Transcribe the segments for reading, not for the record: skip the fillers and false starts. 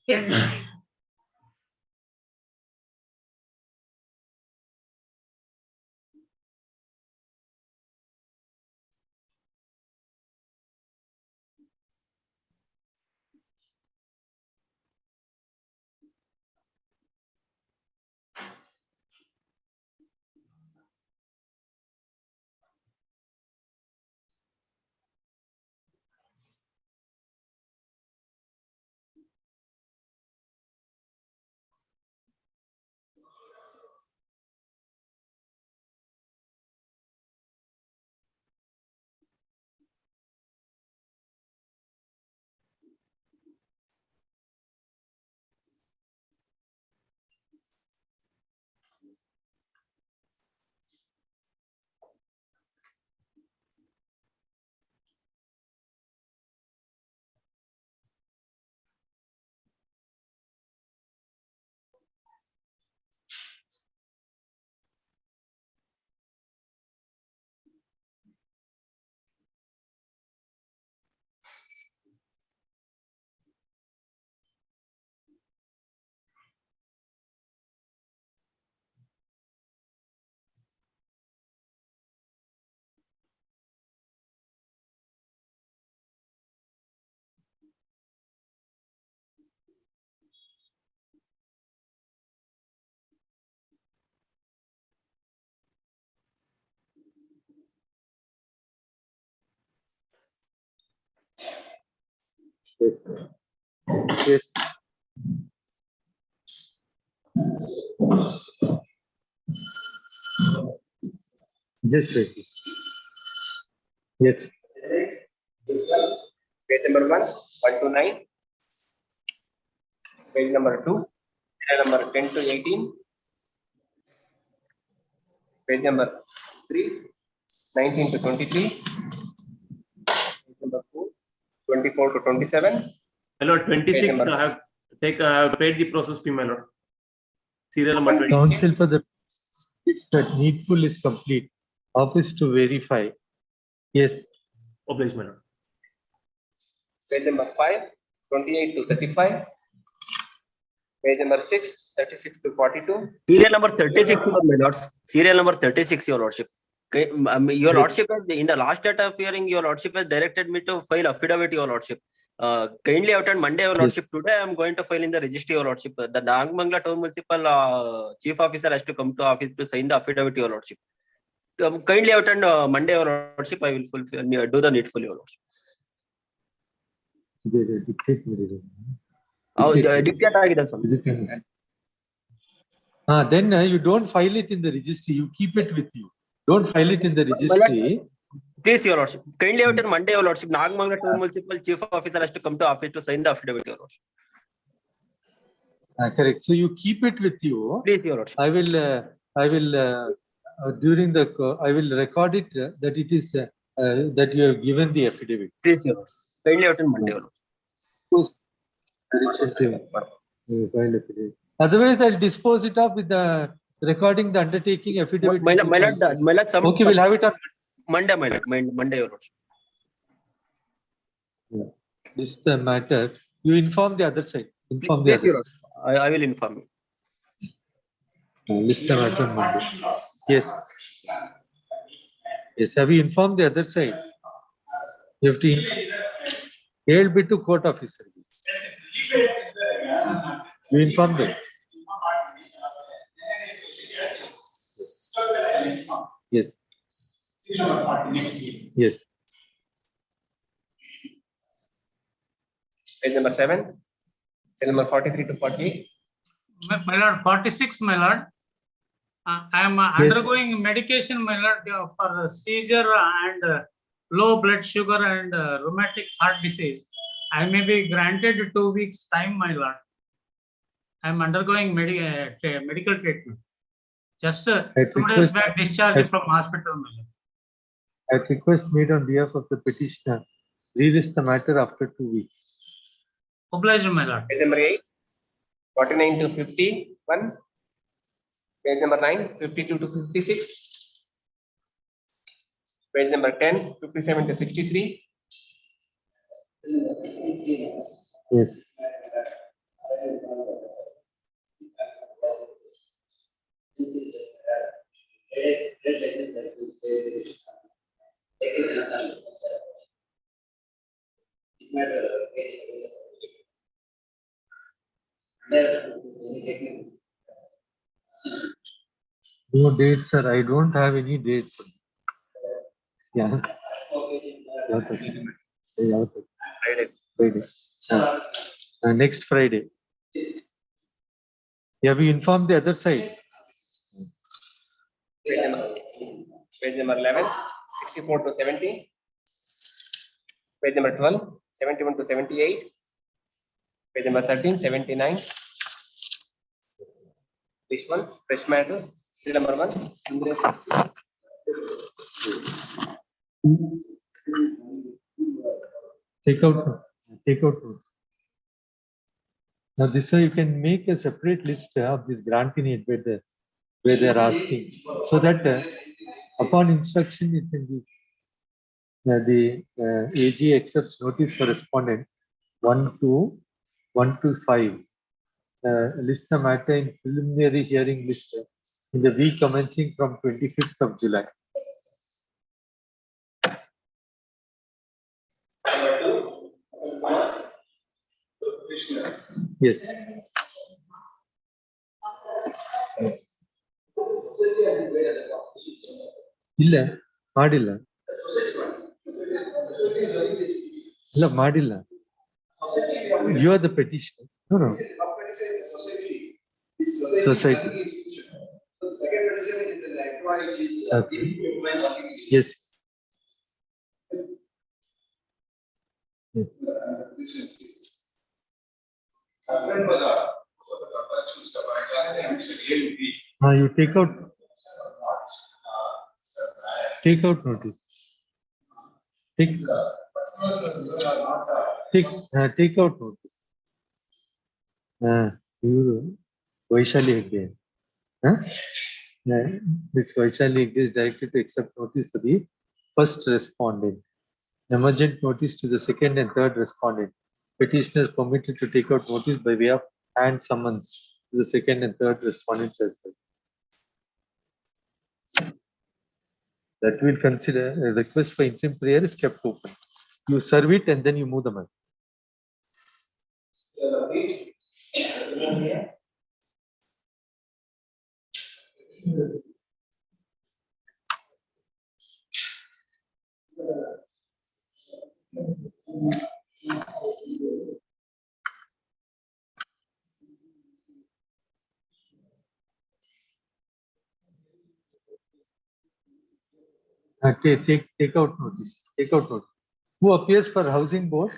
Yes. Yes. Just wait. Yes. Page number 129. Page number 2, serial number 10 to 18. Page number 3, 19 to 23. Page number 4, 24 to 27. My lord, 26 I have paid the process fee, my lord. Serial number 20. Counsel for the it's that needful is complete. Office to verify. Yes. Obliged, my lord. Page number 5, 28 to 35. Page number 6, 36 to 42. Serial number 36, my lords. Serial number 36, your lordship. Okay, your lordship, in the last date of hearing, your lordship has directed me to file affidavit, your lordship. Kindly attend Monday, your lordship. Today, I am going to file in the registry, your lordship. The Nagmangla Town Municipal Chief Officer has to come to office to sign the affidavit, your lordship. Kindly attend Monday, your lordship. I will fulfill, do the needful, your lordship. Dictate agide, sir. Then you don't file it in the registry. You keep it with you. Don't file it in the registry. Please, your lordship. Kindly attend Monday, your lordship. Nagmangla Town Municipal Chief Officer has to come to office to sign the affidavit, your lordship. Correct. So you keep it with you. Please, your lordship. I will during the I will record it that it is that you have given the affidavit. Please, your lordship. Kindly attend Monday, your lordship. Otherwise, I'll dispose it off with the recording the undertaking affidavit. My lord, Okay, we'll have it on Monday, my lord. Monday, your lordship. This is the matter. You inform the other side. Inform the Please, other your lordship. I will inform you. List the matter on Monday. Yes. Yes. Have you informed the other side? You have to bit to court officer. You inform them. Yes. Yes. Page number 7, serial number 43 to 48. My lord, 46, my lord. I am undergoing medication, my lord, for seizure and low blood sugar and rheumatic heart disease. I may be granted 2 weeks time, my lord. I am undergoing medical treatment. Just 2 days back discharged from hospital, my lord. At request made on behalf of the petitioner, relist the matter after 2 weeks. Obliged, my lord. Page number 8, 49 to 51. Page number 9, 52 to 56. Page number 10, 57 to 63. Yes. No dates, sir. I don't have any dates. Yeah. Friday. Next Friday. Yeah, we informed the other side. Page number 11, 64 to 70. Page number 12, 71 to 78. Page number 13, 79. This one, fresh matters. Field number 1. Take out. Now this way you can make a separate list of this grant in it where they are asking, so that upon instruction it can be the AG accepts notice for respondent 1 to 5. List the matter in preliminary hearing list in the week commencing from 25th of July. Yes. ಇಲ್ಲ ಮಾಡಿಲ್ಲ ಇಲ್ಲ ಮಾಡಿಲ್ಲ. You are the petitioner. No. Society. Okay. Yes. You take out notice. Take out notice. Vaishali Hegde. This Vaishali Hegde is directed to accept notice for the first respondent. Emergent notice to the second and third respondent. Petitioner is permitted to take out notice by way of hand summons to the second and third respondents as well. That will consider a request for interim prayer is kept open. You serve it and then you move the mic. Take out notice. Take out notice. Who appears for housing board?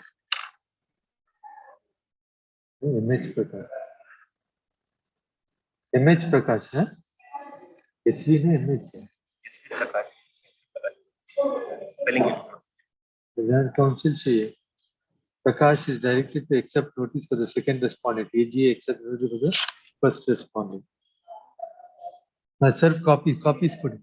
MH Prakash. MH Prakash, huh? SV ne MH. Spelling it. The council चाहिए. Prakash is directed to accept notice for the second respondent. AG accept notice for the first respondent. Serve copies put.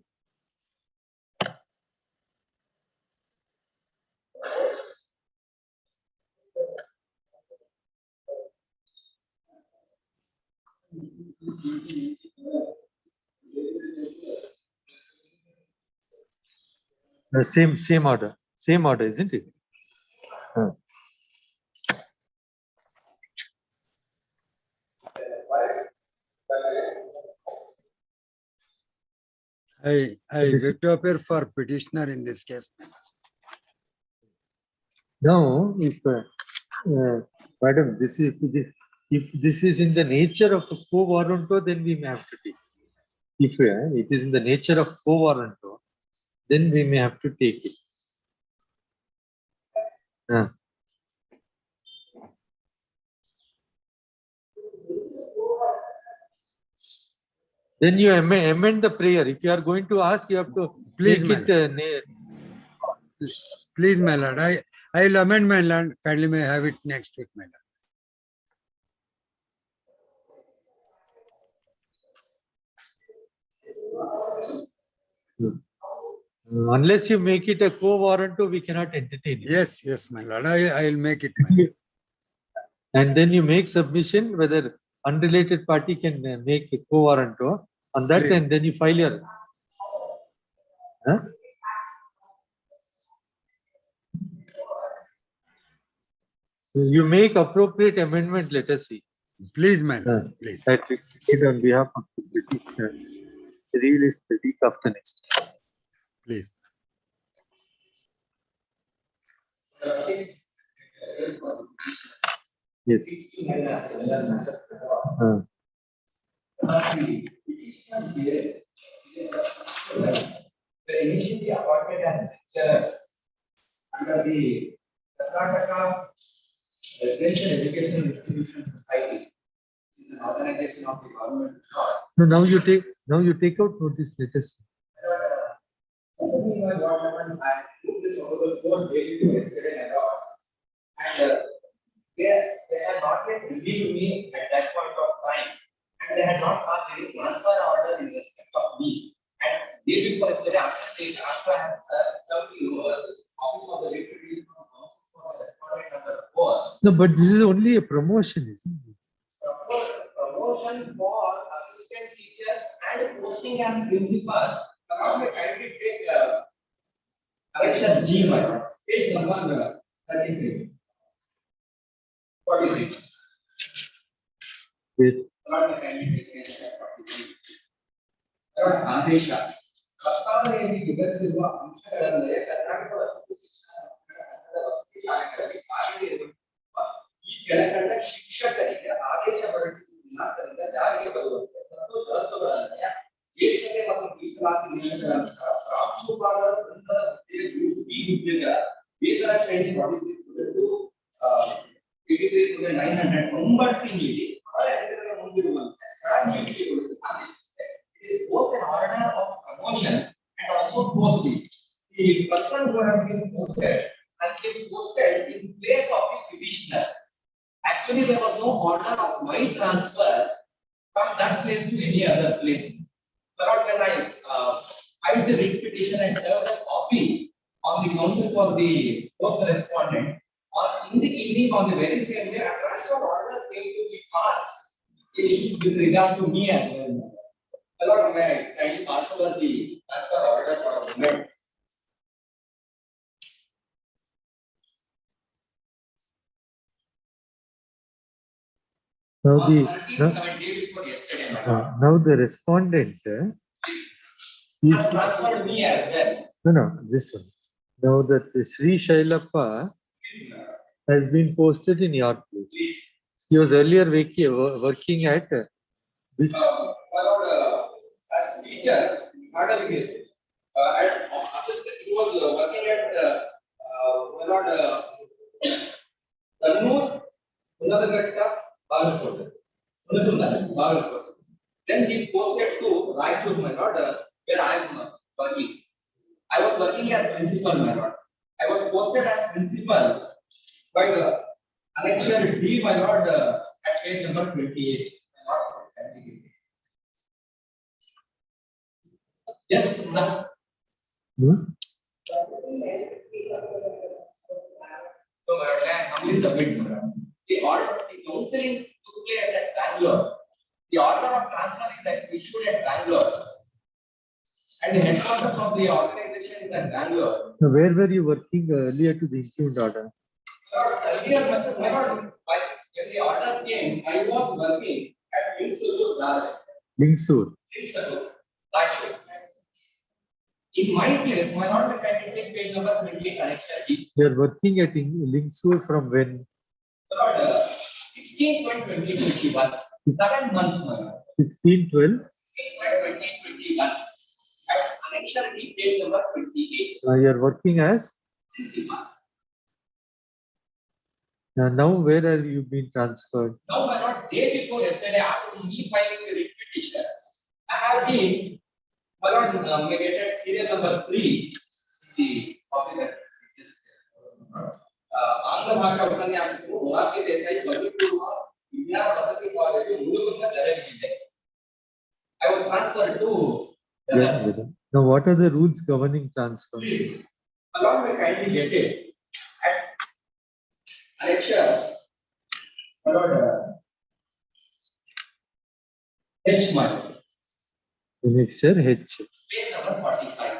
Same order, isn't it? I beg to appear for petitioner in this case. Now, if madam, if this is in the nature of a quo warranto, then we may have to take. If it is in the nature of quo warranto, then we may have to take it. Then you amend the prayer. If you are going to ask, you have to Please, make it. Please, my lord. I will amend my lord. Kindly may have it next week, my lord. Unless you make it a quo warranto, we cannot entertain it. Yes, my lord. I will make it, my lord. And then you make submission whether unrelated party can make a quo warranto on that, Please. and then you file your. Huh? You make appropriate amendment, let us see. Please, my lord, please. That we did on behalf of the petitioner. Release the week after next. Please. Yes. Were initially appointed as lecturers under the Karnataka Residential Education Institution Society, which is an organization of the government. No, now you take out notice, let us see. What happened? I took this over the 4 days to yesterday and all, and they had not yet relieved me at that point of time, and they had not passed any transfer order in respect of me. And day before yesterday, after I had come to know this office of the Secretary from Council for Respondent number 4. No, but this is only a promotion, isn't it? Promotion for assistant teachers and posting as principal. Along with kindly take correction G, my lord. Page number 33. 43. Yes. Along with kindly take page 43. ಆದೇಶ ಪ್ರಸ್ತಾವನೆಯಲ್ಲಿ ವಿವರಿಸಿರುವ ಅಂಶಗಳನ್ನೇ ಕರ್ನಾಟಕ ವಸತಿ ಶಿಕ್ಷಣ ಸಂಸ್ಥೆಗಳ ವಸತಿ ಶಾಲೆಗಳಲ್ಲಿ ಕಾರ್ಯನಿರ್ವಹಿಸುವ ಈ ಕೆಳಕಂಡ ಶಿಕ್ಷಕರಿಗೆ ಆದೇಶ ಹೊರಡಿಸಿದ ದಿನಾಂಕದಿಂದ ಜಾರಿಗೆ ಬರುವಂತೆ ಮತ್ತು ಷರತ್ತುಗಳನ್ವಯ ಜ್ಯೇಷ್ಠತೆ ಮತ್ತು ಮೀಸಲಾತಿ ನಿಯಮಗಳ ಅನುಸಾರ ಪ್ರಾಂಶುಪಾಲರ ವೃಂದದ ಹುದ್ದೆ ಗ್ರೂಪ್ ಬಿ ಹುದ್ದೆಗಳ ವೇತನ ಶ್ರೇಣಿ ಹೊರಡಿಸಿರುವುದು 83,900 ನೀಡಿ ಅವರ ಹೆಸರಿನ ಮುಂದಿರುವಂತೆ ಸ್ಥಳ ನಿಯುಕ್ತಿಗೊಳಿಸಿ ಆದೇಶಿಸಿದೆ. It is both an order of promotion and also posting. The person who has been posted in place of the petitioner. Actually, there was no order of my transfer from that place to any other place. But when I filed the writ petition and served a copy on the council for the co-correspondent, in the evening on the very same day, a transfer order came to be passed with regard to me as well. Lord, may I pass over the transfer order for a moment? Now the respondent is Transferred me as well. no, this one. Now that Sri Shailappa has been posted in your place. He was earlier working at which? My lord, as teacher, madam here, and assistant, he was working at my lord, Kannur, Unnadagatta, Bagalkot. Then he is posted to Raichur, my lord, where I am working. I was working as principal, my lord. I was posted as principal by the annexure D, my lord, at page number 28. Just some. So, my lord, I humbly submit, my lord. The order of the counseling took place at Bangalore. The order of transfer is issued at Bangalore. And the headquarters of the organization is at Bangalore. So where were you working earlier to the issued order? Earlier, my lord, when the order came, I was working at Lingsur. Raichur. In my place, my lord, I can take page number 28 connection D. You are working at Lingsur from when? Lord, 16/20/2021. 7 months, my lord. 16/12. 16/20/2021. At connection D, page number 28. You are working as? Principal. Now where have you been transferred? Now, my lord, day before yesterday, after me filing the writ petition, I have been, my lord, negated serial number 3, the officer. ಆಂಗ್ಲ ಭಾಷಾ ಉಪನ್ಯಾಸಕರು ಮೊರಾರ್ಜಿ ದೇಸಾಯಿ ಬದುಕುವ ವಿಜ್ಞಾನ ವಸತಿ college Mulugunda ಜರುಗಿಸಿದೆ. I was transferred to. Now, what are the rules governing transfer? Along with kindly get it. At annexure, my lord, H mark. Annexure H. Page number 45.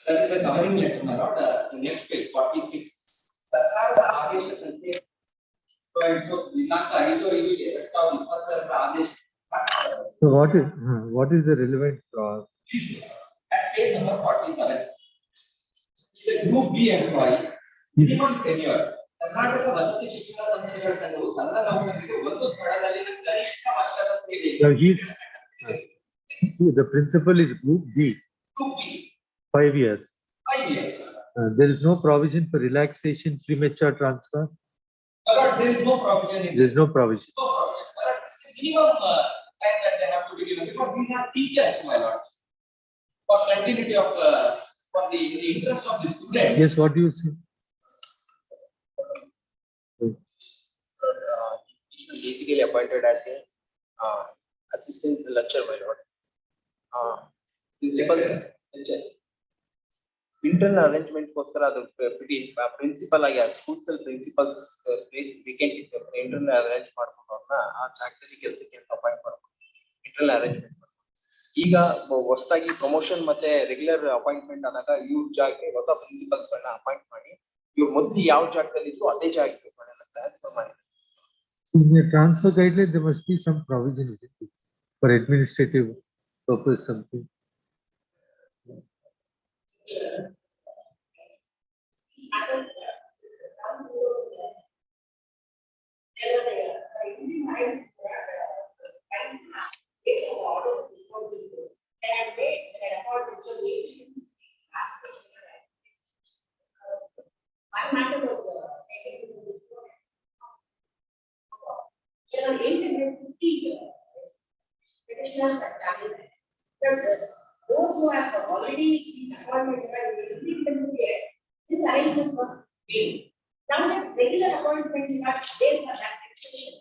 That is the covering letter, my lord. The next page, 46. ಸರ್ಕಾರದ ಆದೇಶ ಸಂಖ್ಯೆ ದಿನಾಂಕ 5/5/2022 ಆದೇಶ. So what is the relevant clause? At page number 47. Is a group B employee. Minimum tenure. Karnataka ವಸತಿ ಶಿಕ್ಷಣ ಸಂಸ್ಥೆಗಳ ಸಂಘವು ತನ್ನ ನೌಕರರಿಗೆ ಒಂದು ಸ್ಥಳದಲ್ಲಿನ ಗರಿಷ್ಠ ವರ್ಷದ ಸೇವೆ. The principal is group B. Group B. 5 years. 5 years. There is no provision for relaxation, premature transfer. But there is no provision. There is no provision. No provision. But it's the minimum time that they have to be given because these are teachers, my lord. For continuity of for the in the interest of the student. Yes, what do you say? Basically appointed as a assistant lecturer, my lord. Principal internal arrangement goskara adu pretty principal ಆಗಿ school principles place vacant ಇತ್ತು internal arrange ಮಾಡ್ಕೊಂಡು ಅವ್ರನ್ನ ಆ ಜಾಗದಲ್ಲಿ ಕೆಲಸಕ್ಕೆ appoint ಮಾಡ್ಕೊಂಡು internal arrangement ಈಗ ಹೊಸದಾಗಿ ಪ್ರಮೋಷನ್ ಮತ್ತೆ ರೆಗ್ಯುಲರ್ ಅಪಾಯಿಂಟ್ಮೆಂಟ್ ಆದಾಗ ಇವ್ರ ಜಾಗಕ್ಕೆ ಹೊಸ ಪ್ರಿನ್ಸಿಪಲ್ಸ್ ಗಳನ್ನ ಅಪಾಯಿಂಟ್ ಮಾಡಿ ಇವ್ರು ಮೊದಲು ಯಾವ ಜಾಗದಲ್ಲಿ ಇದ್ರು ಅದೇ ಜಾಗಕ್ಕೆ ಟ್ರಾನ್ಸ್ಫರ್ ಮಾಡಿ. In the transfer guideline, there must be some provision for administrative purpose, something. Those who have already been appointed this arrangement was made. Now that regular appointments are based on that expectation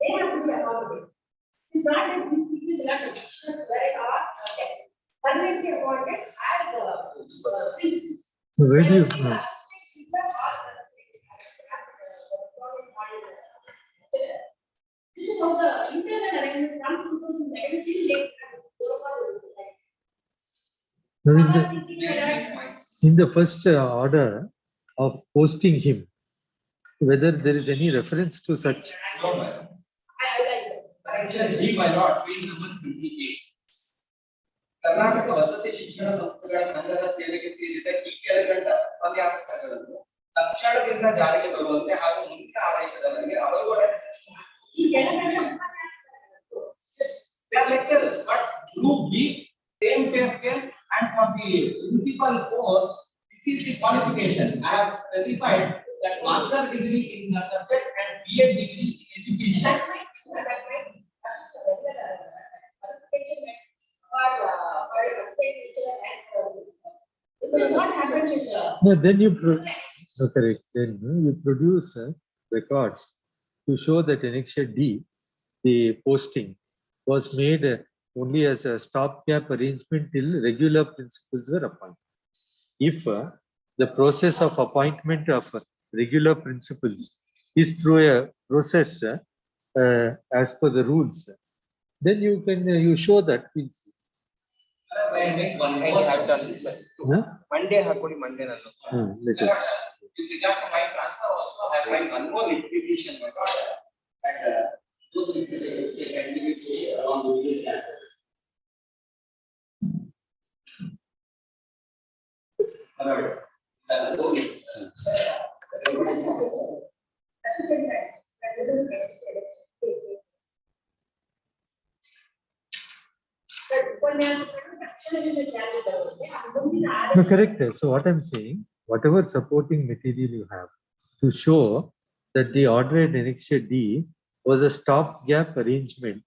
they have to be appointed. It's not that these people are positions where are permanently appointed as Where do you? This is how the internal arrangement comes to In the first order of posting him, whether there is any reference to such. No, my lord. Correction D, my lord, page number 28. Karnataka ವಸತಿ ಶಿಕ್ಷಣ ಸಂಸ್ಥೆಗಳ ಸಂಘದ ಸೇವೆಗೆ ಸೇರಿದ ಈ ಕೆಳಕಂಡ ಉಪನ್ಯಾಸಕಗಳನ್ನು ತಕ್ಷಣದಿಂದ ಜಾರಿಗೆ ಬರುವಂತೆ ಹಾಗೂ ಮುಂದಿನ ಆದೇಶದವರೆಗೆ ಅವರುಗಳನ್ನು they are lecturers, but group B, same pay scale, and for the principal post, this is the qualification. I have specified that master degree in the subject and BA degree in education. No, then you correct. Then you produce records to show that annexure D, the posting, was made only as a stopgap arrangement till regular principals were appointed. If the process of appointment of regular principals is through a process as per the rules, then you can you show that. Monday hakodi Monday nallo. With regard to my transfer also, I have tried one more repetition, my lord, and those repetitions can be along with this. No, correct. So what I'm saying, whatever supporting material you have to show that the order in annexure D was a stopgap arrangement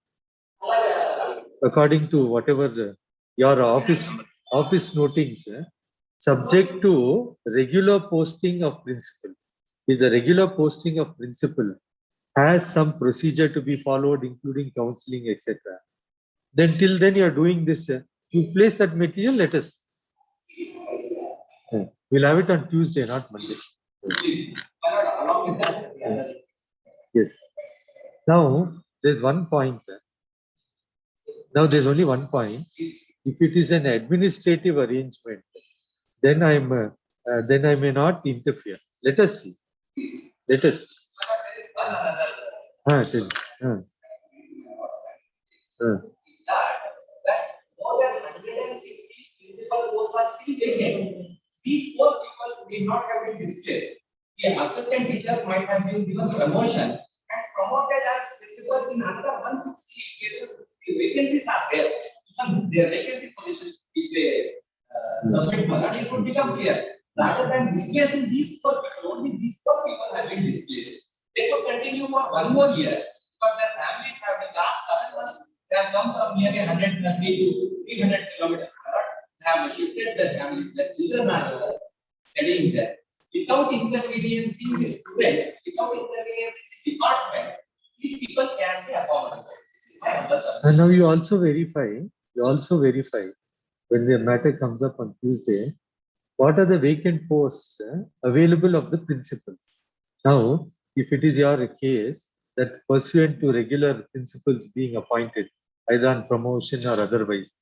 according to whatever your office notings, subject to regular posting of principal. If the regular posting of principal has some procedure to be followed, including counseling, etc., then till then you are doing this. You place that material. Let us. We'll have it on Tuesday, not Monday. Yes. Now there's one point. Now there's only one point. If it is an administrative arrangement, then then I may not interfere. Let us see. Let us. One another. Tell me. Is that more than 160 principal posts are still vacant. These 4 people may not have been displaced. The assistant teachers might have been given promotion and promoted as principals in another 160 cases. The vacancies are there. Even their vacancy position, if they submit money, it would become clear. Rather than displacing these 4 people, only these 4 people have been displaced. They could continue for 1 more year because their families have been last 7 months. They have come from nearly 130 to 300 kilometers. They have shifted their families. Their children are studying there. Without inconveniencing the students, without inconveniencing the department, these people can be accommodated. This is my humble submission. And now you also verify when the matter comes up on Tuesday, what are the vacant posts available of the principals. Now, if it is your case that pursuant to regular principals being appointed, either on promotion or otherwise,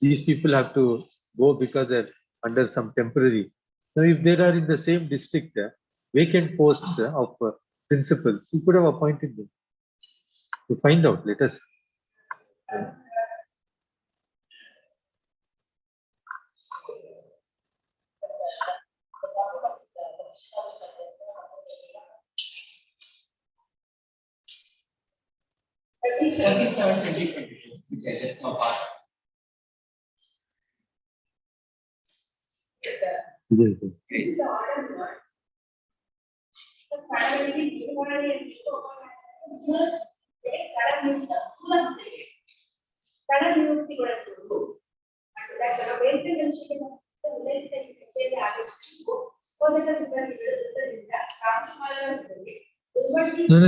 these people have to go because they're under some temporary. Now, if they are in the same district, vacant posts of principals, you could have appointed them. To find out, let us. Which I just now passed. No,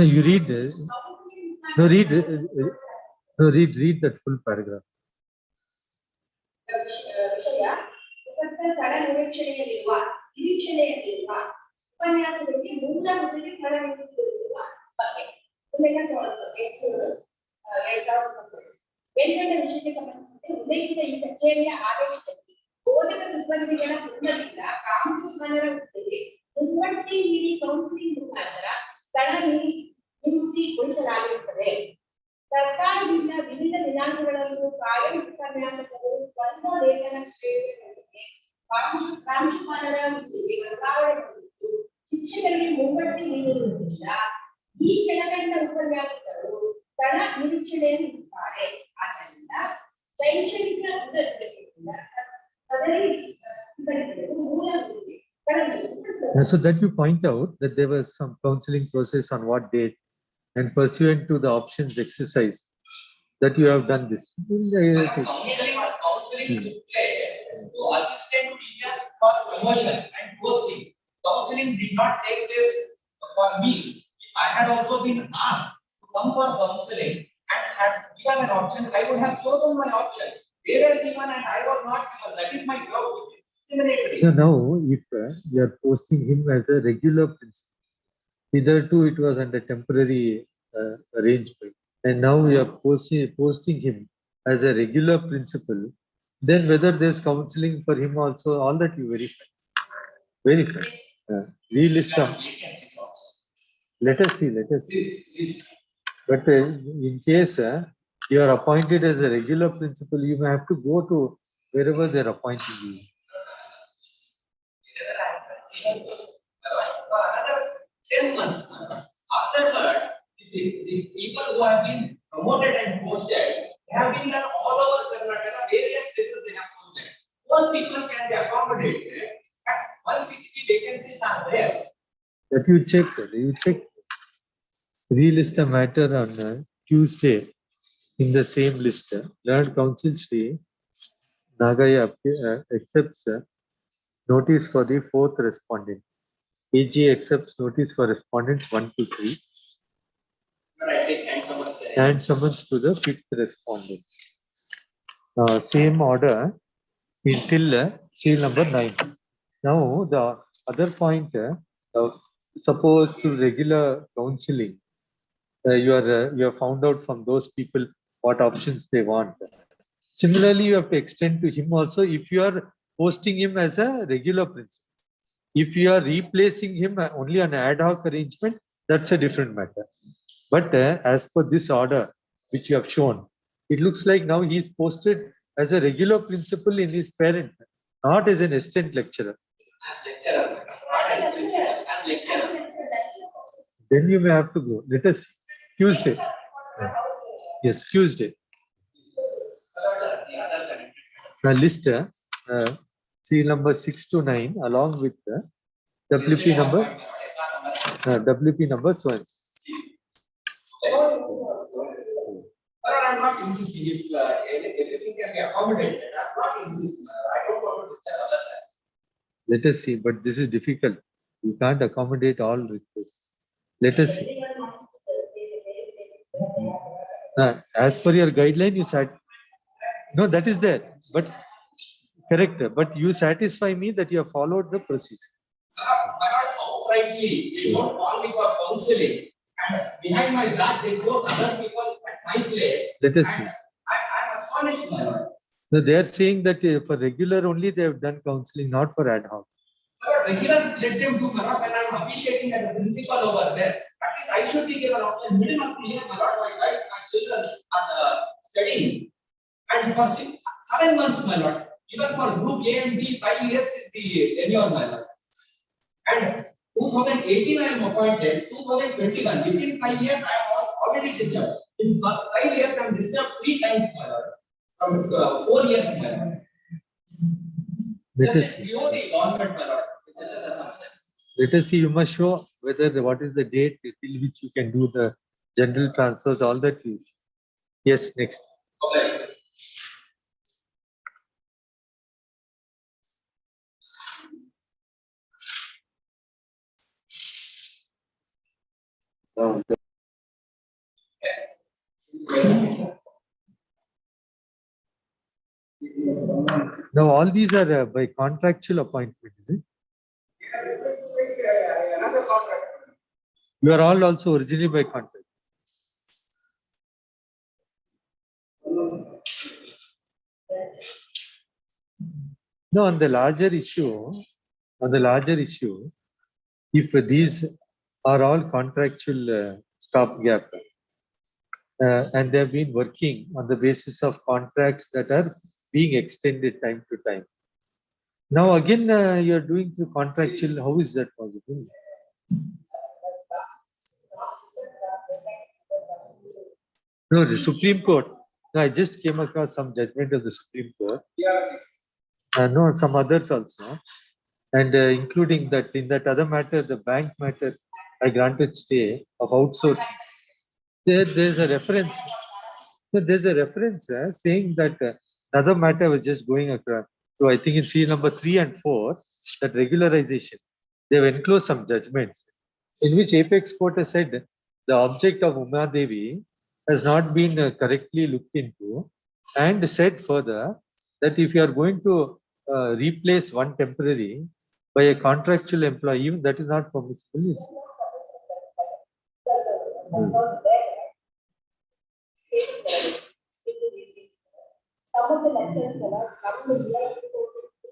you read. No, read that full paragraph. ವಿಷಯ ಸ್ಥಳ ನಿರೀಕ್ಷಣೆಯಲ್ಲಿರುವ ಉಪನ್ಯಾಸದಲ್ಲಿ ಮೂಲ ಹುದ್ದೆಗೆ ಸ್ಥಳ ನಿಗದಿಗೊಳಿಸಿರುವ ಬಗ್ಗೆ ವೇತನದ ವಿಷಯಕ್ಕೆ ಸಂಬಂಧಿಸಿದಂತೆ ಉಲ್ಲೇಖಿತ ಈ ಕಚೇರಿಯ ಆದೇಶದಲ್ಲಿ ಬೋಧಕ ಸಿಬ್ಬಂದಿಗಳ ಕುಟುಂಬದಿಂದ ಕಾನೂನುಜ್ಞರ ಹುದ್ದೆಗೆ ಮುಂಬಡ್ತಿ ನೀಡಿ ಕೌನ್ಸಿಲಿಂಗ್ ಮುಖಾಂತರ ಸ್ಥಳ ನಿಯುಕ್ತಿಗೊಳಿಸಲಾಗಿರುತ್ತದೆ. ಸರ್ಕಾರದಿಂದ ವಿವಿಧ ದಿನಾಂಕಗಳನ್ನು ಕಾಯಂ ಉಪನ್ಯಾಸಕರು ಸ್ವಂತ ವೇತನ ಶ್ರೇಣಿಗಳಿಗೆ ಪ್ರಾಂಶುಪಾಲರ ಹುದ್ದೆಗೆ ವರ್ಗಾವಣೆಗೊಂಡಿದ್ದು ಶಿಕ್ಷಕರಿಗೆ ಮುಂಬಡ್ತಿ ನೀಡಿರುವುದರಿಂದ ಈ ಕೆಳಕಂಡ ಉಪನ್ಯಾಸಕರು ಸ್ಥಳ ನಿರೀಕ್ಷಣೆಯಲ್ಲಿರುತ್ತಾರೆ. ಆದ್ದರಿಂದ ಶೈಕ್ಷಣಿಕ ಉದ್ಯೋಗಗಳಿಂದ ಸದರಿ ಸಿಬ್ಬಂದಿಗಳು ಮೂಲ ಹುದ್ದೆಗೆ ಸ್ಥಳ ನಿಯುಕ್ತಿಗೊಳಿಸಲಾಗಿದೆ. So that you point out that there was some counseling process on what date and pursuant to the options exercise that you have done this. Counseling took place to assistant teachers for promotion and posting. Counseling did not take place for me. I had also been asked to come for counseling and had given an option. I would have chosen my option. They were given and I was not given. That is my job. So now, if you are posting him as a regular principal, hitherto it was under temporary arrangement, and now we are posting him as a regular principal, then whether there's counseling for him also, all that you verify. Relist them. Let us see. But in case you are appointed as a regular principal, you may have to go to wherever they are appointing you. For another 10 months. Afterwards, the people who have been promoted and posted have been there all over Karnataka, various places they have posted. More people can be accommodated, but 160 vacancies are there. That you checked. Relist a matter on Tuesday in the same list. Learned Council Sri Nagaya accepts notice for the 4th respondent. AG accepts notice for respondents 1 to 3. And summons to the 5th respondent. Same order until seal number 9. Now the other point, suppose to regular counseling, you have found out from those people what options they want. Similarly, you have to extend to him also if you are posting him as a regular principal. If you are replacing him only on ad hoc arrangement, that's a different matter. But as per this order, which you have shown, it looks like now he is posted as a regular principal in his parent, not as an assistant lecturer. As lecturer, not as principal, as lecturer. Then you may have to go. Let us see. Tuesday. Yes, Tuesday. The other connected. The list, serial number 6 to 9, along with the WP number, WP number so and so. But I'm not insisting if everything can be accommodated. I'm not insisting. I don't want to disturb others. Let us see, but this is difficult. You can't accommodate all requests. Let us see. As per your guideline, you said no, that is there, but correct. But you satisfy me that you have followed the procedure. But outrightly, they don't call me for counseling, and behind my back they post other people at my place. Let us see. I'm astonished, my lord. So they are saying that for regular only they have done counseling, not for ad hoc. But regular, let them do, my lord. When I'm officiating as a principal over there, at least I should be given option. Middle of the year, my lord, my wife, my children are studying, and for 7 months, my lord. Even for group A and B, 5 years is the tenure, my lord. And 2018 I am appointed, 2021, within 5 years I am already disturbed. In 5 years I am disturbed 3 times, my lord. From 4 years, my lord. Let Does us it see. view the government, my lord, with such a circumstance? Let us see. You must show whether what is the date till which you can do the general transfers. All that you. Yes. Next. Okay. Now all these are by contractual appointment, is it? You are all also originally by contract. No, on the larger issue, if these are all contractual stopgap, and they have been working on the basis of contracts that are being extended time to time. Now again, you are doing through contractual. How is that possible? No, the Supreme Court. No, I just came across some judgment of the Supreme Court. No, some others also, and including that in that other matter, the bank matter, I granted stay of outsourcing. There's a reference. So there's a reference saying that another matter was just going across. So I think in C number 3 and 4, that regularization, they've enclosed some judgments in which Apex Court has said the object of Uma Devi has not been correctly looked into, and said further that if you are going to replace one temporary by a contractual employee, that is not permissible. Some of the lecturers come to here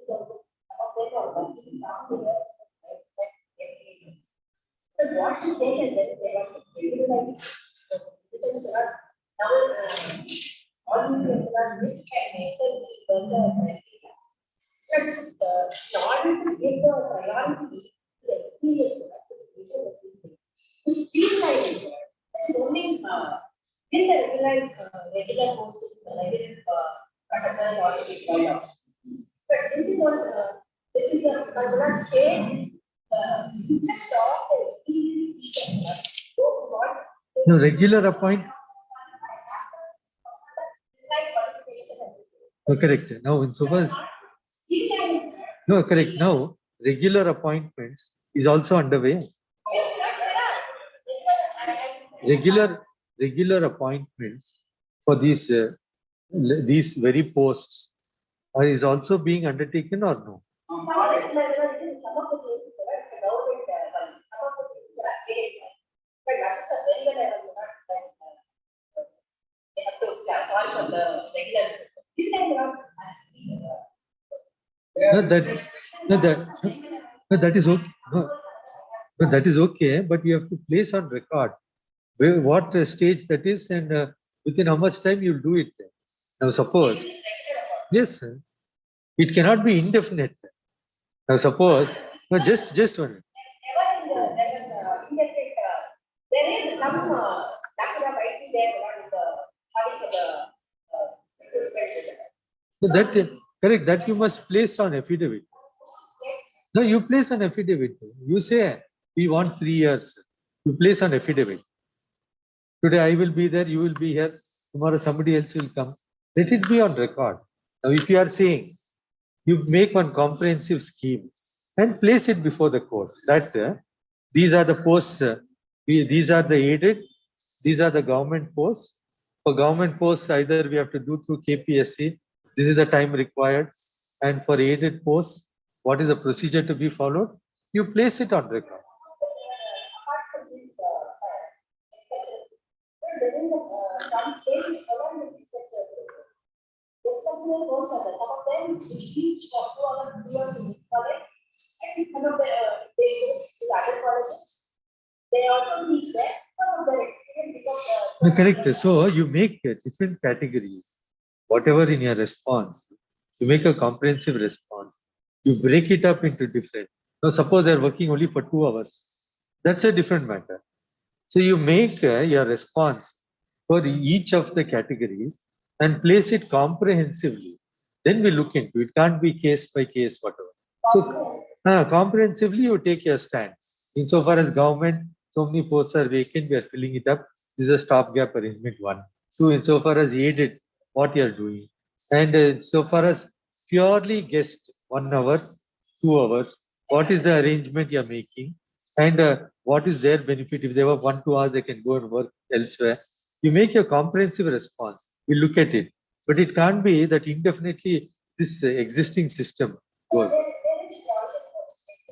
some of them are working down here. So what he said is that they want to regularize because now all these are which can make the criteria. But in order to give the priority to the experience to streamline it, and only in the regular courses, regular protocols already followed. But this is what this is a I would not say interest of the experience teacher. So what No, regular appoint. No, correct. Now in Subha's. No, correct. Now regular appointments is also underway. Regular appointments for these very posts is also being undertaken or no? No, that is okay. No, that is okay, but you have to place on record what stage that is and within how much time you'll do it. Now, suppose, yes, it cannot be indefinite. Now, suppose, no, just one. There is some document writing there on So that correct. That you must place on affidavit. No, you place on affidavit. You say we want 3 years. You place on affidavit. Today I will be there. You will be here. Tomorrow somebody else will come. Let it be on record. Now, if you are saying you make one comprehensive scheme and place it before the court that these are the posts. These are the aided. These are the government posts. For government posts, either we have to do through KPSC. This is the time required. And for aided posts, what is the procedure to be followed? You place it on record. apart from this, there is some change around the research. Structural course are there. Some of them each for 2 hours, 3 hours in college. And some of them they go to other colleges. They also teach there. Some of their experience becomes. No, correct. So you make different categories. Whatever in your response, you make a comprehensive response. You break it up into different. Now, suppose they're working only for 2 hours. That's a different matter. So you make your response for each of the categories and place it comprehensively. Then we look into it. It can't be case by case, whatever. So comprehensively, you take your stand. Insofar as government, so many posts are vacant, we are filling it up. This is a stopgap arrangement 1. 2, insofar as aided, what you are doing. And so far as purely guest 1 hour, 2 hours, what is the arrangement you are making? And what is their benefit? If they have 1, 2 hours, they can go and work elsewhere. You make a comprehensive response. We look at it. But it can't be that indefinitely this existing system goes.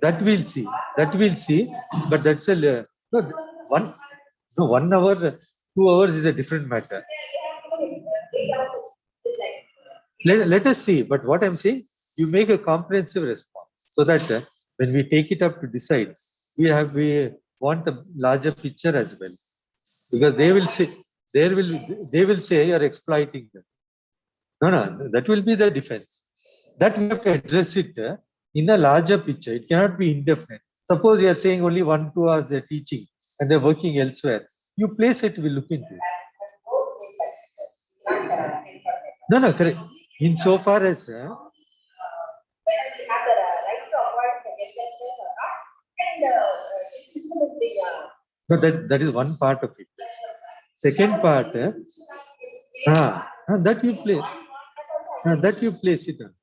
That we'll see. That we'll see. But that's a no, 1 hour, 2 hours is a different matter. Let us see. But what I'm saying, you make a comprehensive response so that when we take it up to decide, we want a larger picture as well, because they will say they will say you're exploiting them. No, that will be the defense. That we have to address it in a larger picture. It cannot be indefinite. Suppose you are saying only 1, 2 hours they're teaching and they're working elsewhere. You place it, we look into it. No, correct. Insofar as Whether we have the right to avoid the guest lectures or not, and the system is being. no, that is one part of it. Second part, that you place it on.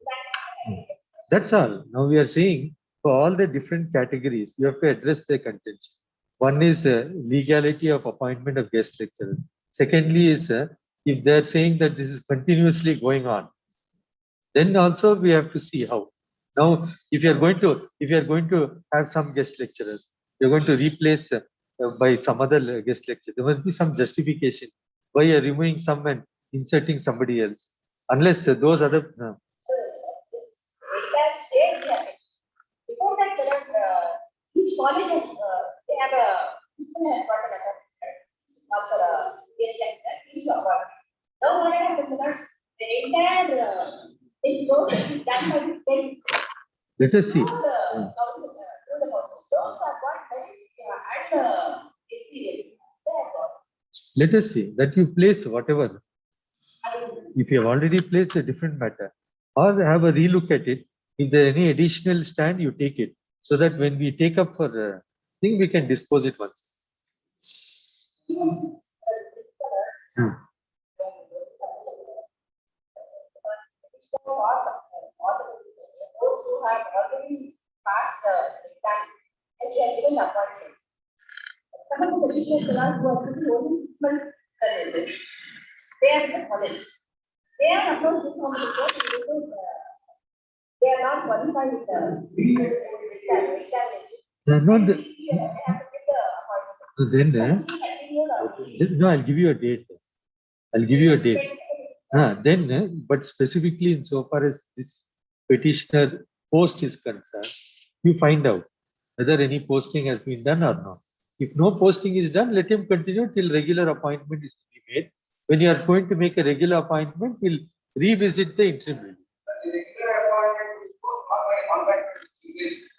That's all. Now we are saying for all the different categories, you have to address their contention. One is legality of appointment of guest lecturer. Secondly is if they are saying that this is continuously going on, then also we have to see how. Now, if you are going to have some guest lecturers, you're going to replace by some other guest lecturer. There must be some justification why you're removing some and inserting somebody else. Unless those other. Before that, each college has, they have a, has got an after a guest lecture, each appointment. Now, what happens, the entire thing goes done by the parents. Let us see. Those are got and experience. Let us see that you place whatever. If you have already placed a different matter, or have a relook at it. If there any additional stand, you take it, so that when we take up for thing, we can dispose it once. Those who have already passed the exam and they have given the appointment. Some of the positions who are only 6 months service. They are in the college. They are approached from the court because they are not qualified with the examination. Then no, I'll give you a date. But specifically insofar as this petitioner post is concerned, you find out whether any posting has been done or not. If no posting is done, let him continue till regular appointment is to be made. When you are going to make a regular appointment, we'll revisit the interim review. The regular appointment is not by contract is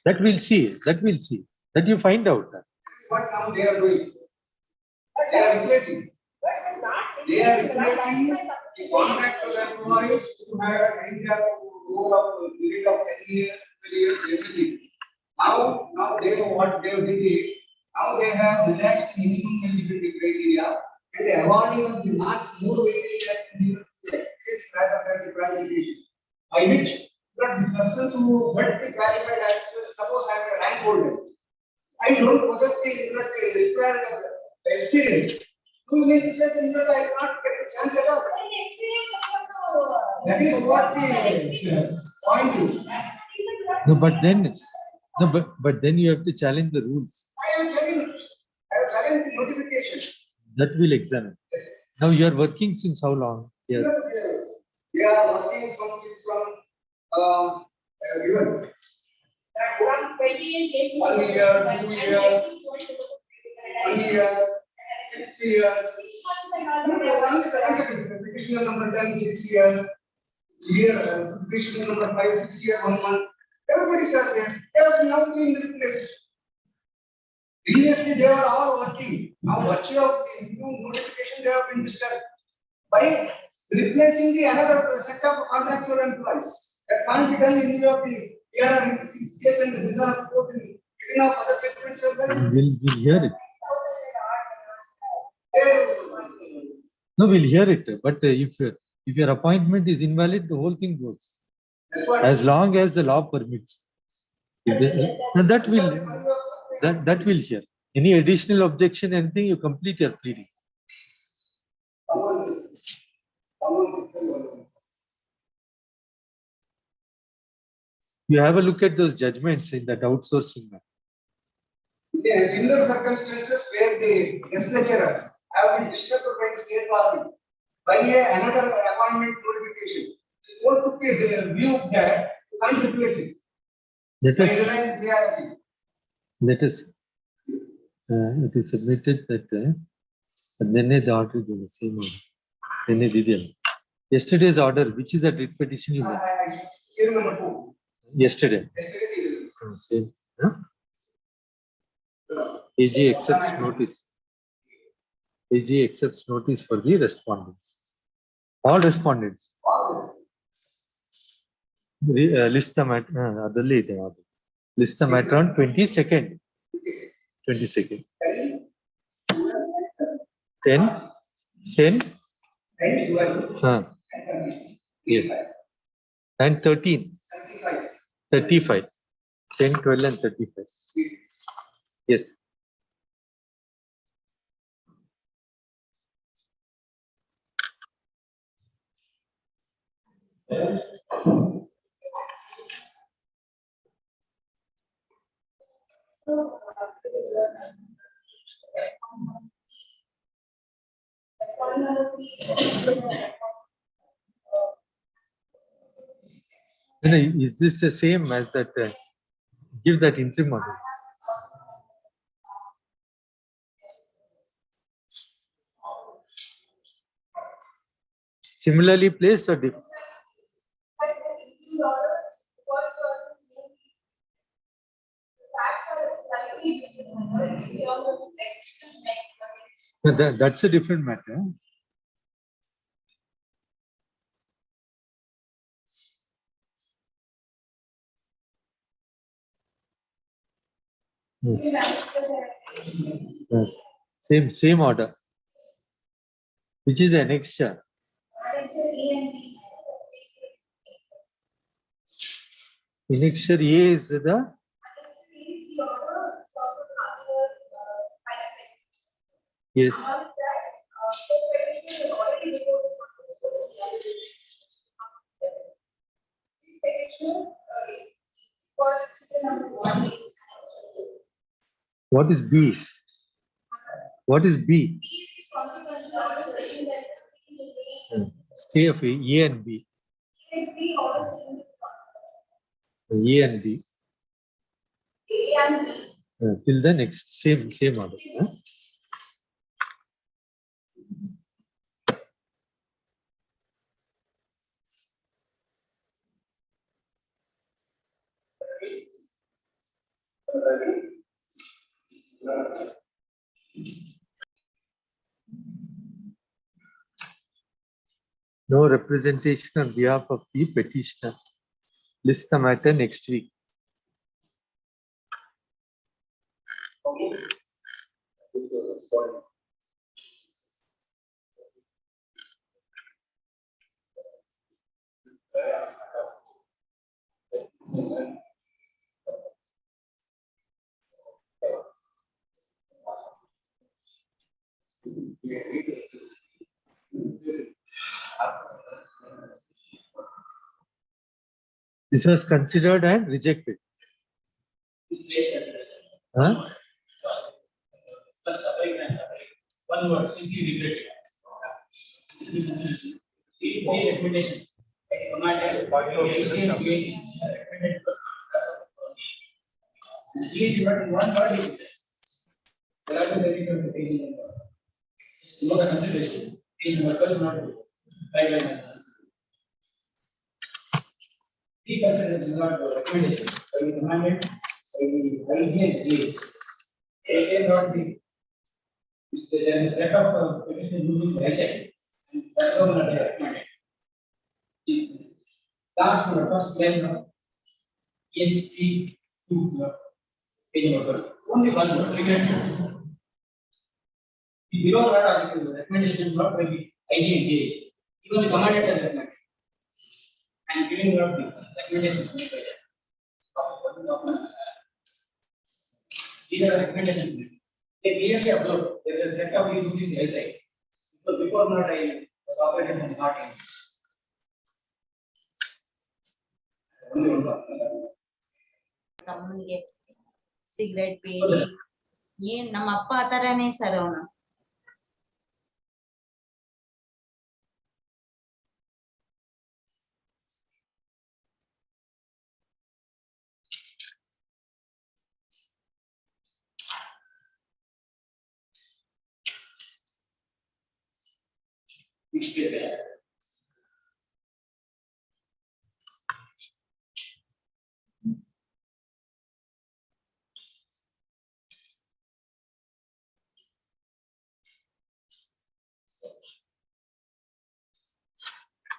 That we'll see. That we'll see. That you find out. what now they are doing. They are replacing. They are replacing the contractual employees who had an idea of role of period of 10 years, 12 years, everything. Now they know what they did is, now they have relaxed minimum eligibility criteria and the awarding of the marks more weightage is rather than the qualification. By which the persons who got the qualified as suppose I am a rank holder. I don't possess the required experience. You may say that I cannot get the chance at all. That is what the point is. No, but then you have to challenge the rules. I am challenging the notification. That will examine. Now you are working since how long here? We are working from even From 28 days. 1 year, 2 years, 1 year, 6 years. Petitioner number 10, 6 years. Here, petitioner number 5, 6 years, 1 month. Everybody is there. They have now been replaced. Previously, they were all working. Now, virtue of the new notification, they have been disturbed by replacing the another set of contractual employees. That can't be done in view of the AR 6 years and the result of 14. Even of other judgments as well. We'll hear it. No, we'll hear it. But if your appointment is invalid, the whole thing goes. As long as the law permits. That will hear. Any additional objection, anything, you complete your pleading. You have a look at those judgments in that outsourcing matter. In similar circumstances where the legislatures have been disturbed by the state party by another appointment notification, the court took a view that you can't replace it. Let us. It is submitted that then the order is the same order. Yesterday's order, which is that writ petition you made? Serial number 4. Yesterday. Same. Huh? AG accepts notice. AG accepts notice for the respondents. All respondents. List the matter. List the matter on 22nd. 22nd. 10. Yeah. And 13. 35. 10, 12, and 35. Yes. Is this the same as that? Give that interim order. Similarly placed or different? That's a different matter. Yes. Same order. Which is the annexure? Annexure A is the yes. What is B? What is B? stay of A and B. A and B. Till the next same order. No representation on behalf of the petitioner. List the matter next week. This was considered and rejected. Huh? One word, simply regretted. Three recommendations. One word is there are very good opinion. No consideration. Page number 12 not right. Three considerations not recommendation. By the commandment, by the hygiene, they not the there is threat of petition using the eyesight, and that's all not recommended. Last one, first line, ESP 2, page number 12. Only one word, regret. The below article recommendation not by the IGA, even the commandant has recommended, and giving not the recommendations made by them. These are the recommendations. They clearly observe there is a threat of using the eyesight. So before not I was operated on heart. Only one part. ತಮ್ಮನಿಗೆ cigarette ಬೇಡಿ ಏನ್ ನಮ್ಮ ಅಪ್ಪ ಆ ತರಾನೇ sir ಅವನು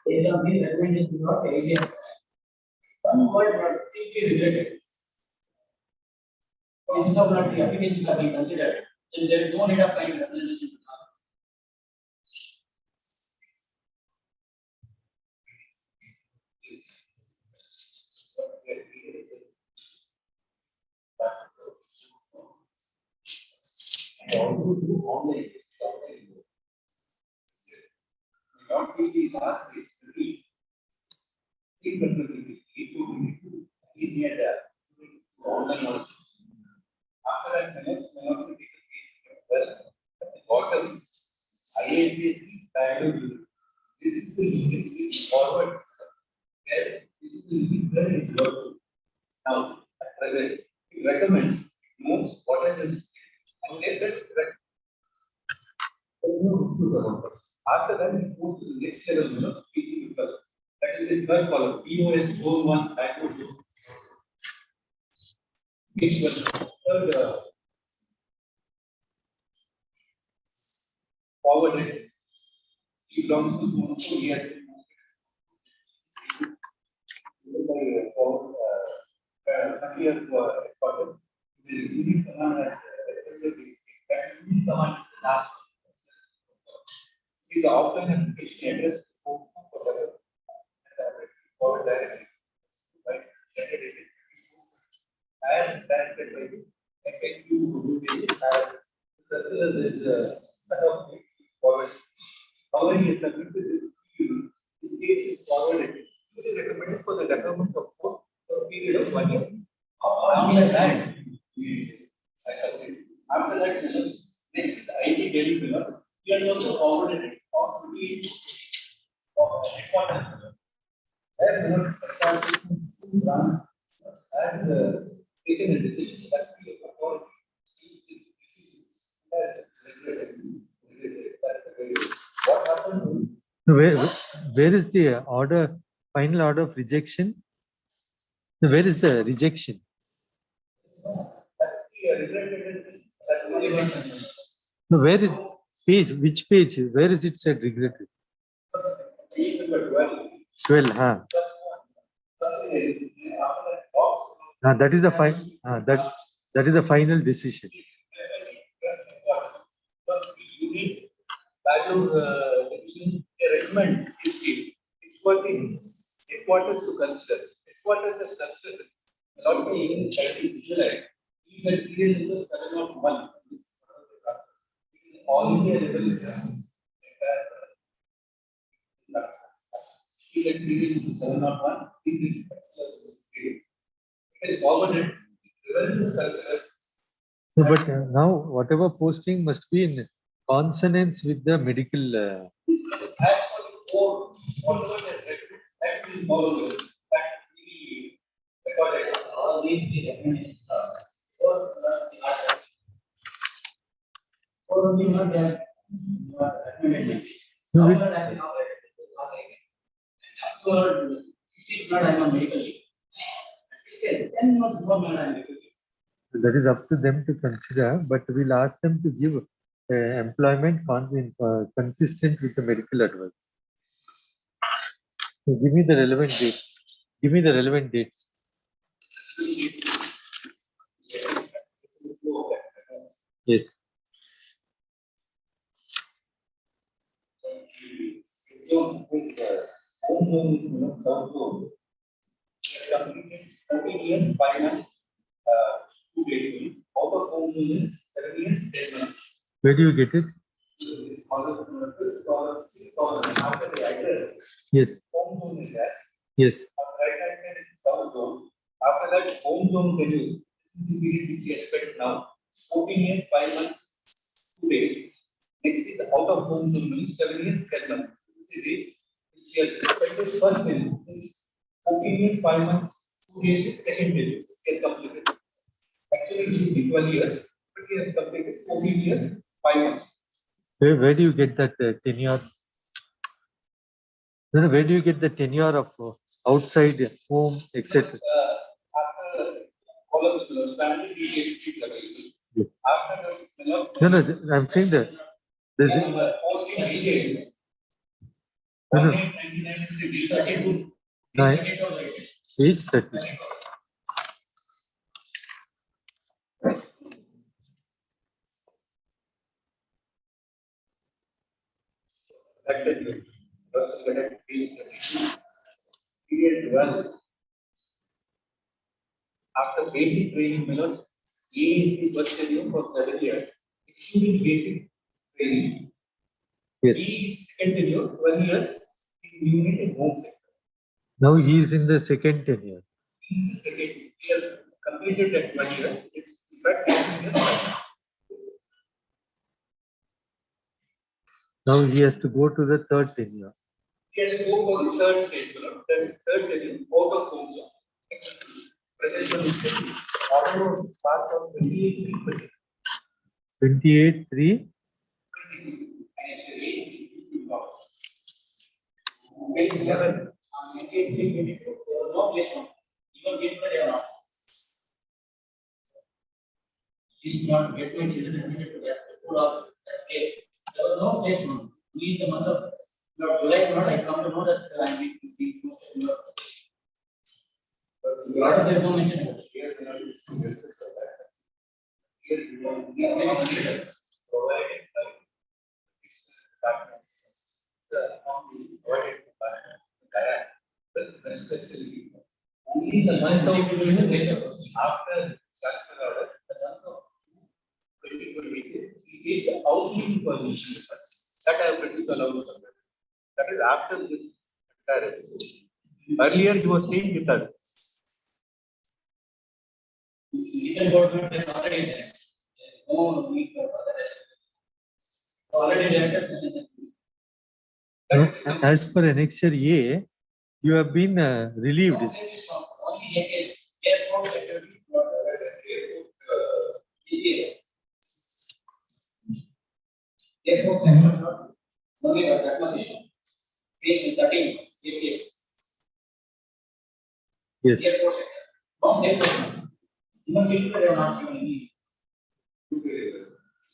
Based on these recommendations, not idea. One word not simply related. If some not the applications are being considered, then there is no need of finding recommendations. Not see the last is read. See the online knowledge. After that, the next may not be the case. Well, at the bottom, IACC value. This is the link forward. Where this is the link where it is working. Now, at present, it recommends, moves what is in. And they said, after that, it moves to the next level, because that is the third column, POS zone 1 backward. Which was third forward rate. It belongs to zone 2 here. Here quarter, the unit command has unit command last. Is often an application address forward directly, right? As directed by the FAQ as circular is cut off forward. However, he has submitted this case is forwarded. It is recommended for the development of for a period of 1 year. After that, next is IT daily bills. He has also forwarded it on to the important. As taken a decision that the authority what happens? Where is the order, final order of rejection? Where is the rejection? No, where is page? Which page? Where is it said regretted? 12. That is the final. That is the final decision. Recommend importance to consider. Importance is considered. A lot of even visualize. Even serial number 701. All India level. Even serial number 701. It is forwarded. Reference is considered. No, but now whatever posting must be in consonance with the medical. As for the code, whatever they recommend, that will follow it. That will be recorded. All these be recommended. Or only not that recommended. No, that is up to them to consider, but we'll ask them to give employment consistent with the medical advice. So give me the relevant dates. Give me the relevant dates. Yes. Where do you get it? Yes. Yes. After that, home zone value. This is the period which we expect now. 14 years, 5 months, 2 days. Next is out of home zone value, 7 years, 10 months. This is the which we expected first value. This 14 years, 5 months, 2 days, second value. Is completed. Actually, it should be 12 years, but we have completed 14 years, 5 months. Where do you get that tenure? No, where do you get the tenure of outside home, etc.? After columns, family details is available. Yes. After No, I'm saying that. posting details. No. 32. 8:30. Period 12. After basic training methods, A is the first tenure for 7 years, excluding basic training. Yes. B is second tenure, 12 years, in unit in home sector. Now he is in the second tenure. He is the second. He has completed that 12 years. It's in fact 10 years. Now he has to go to the third tenure. He has to go for the third stage, that is third tenure, out of home zone. Present one is auto starts on 28/3. 28/3. And actually, page 11, on 28/3, there was no placement. Even get the not. Is not get my children admitted to that school of that place. There was no placement. We in the month of July, I come to know that I need to be posted. But there is no mention of it. Here, we are provided only the month of June after structural order, the month of 2022, it is outlying position. That I have written along. That is after this. Earlier you were saying with us. Indian government is already there. No, we already there. No, as per annexure A, you have been relieved. Only airport security, APS. Airport sector, only that much issue. Page 13, APS. Yes. Airport sector. Bomb sector. Even people they are not given any.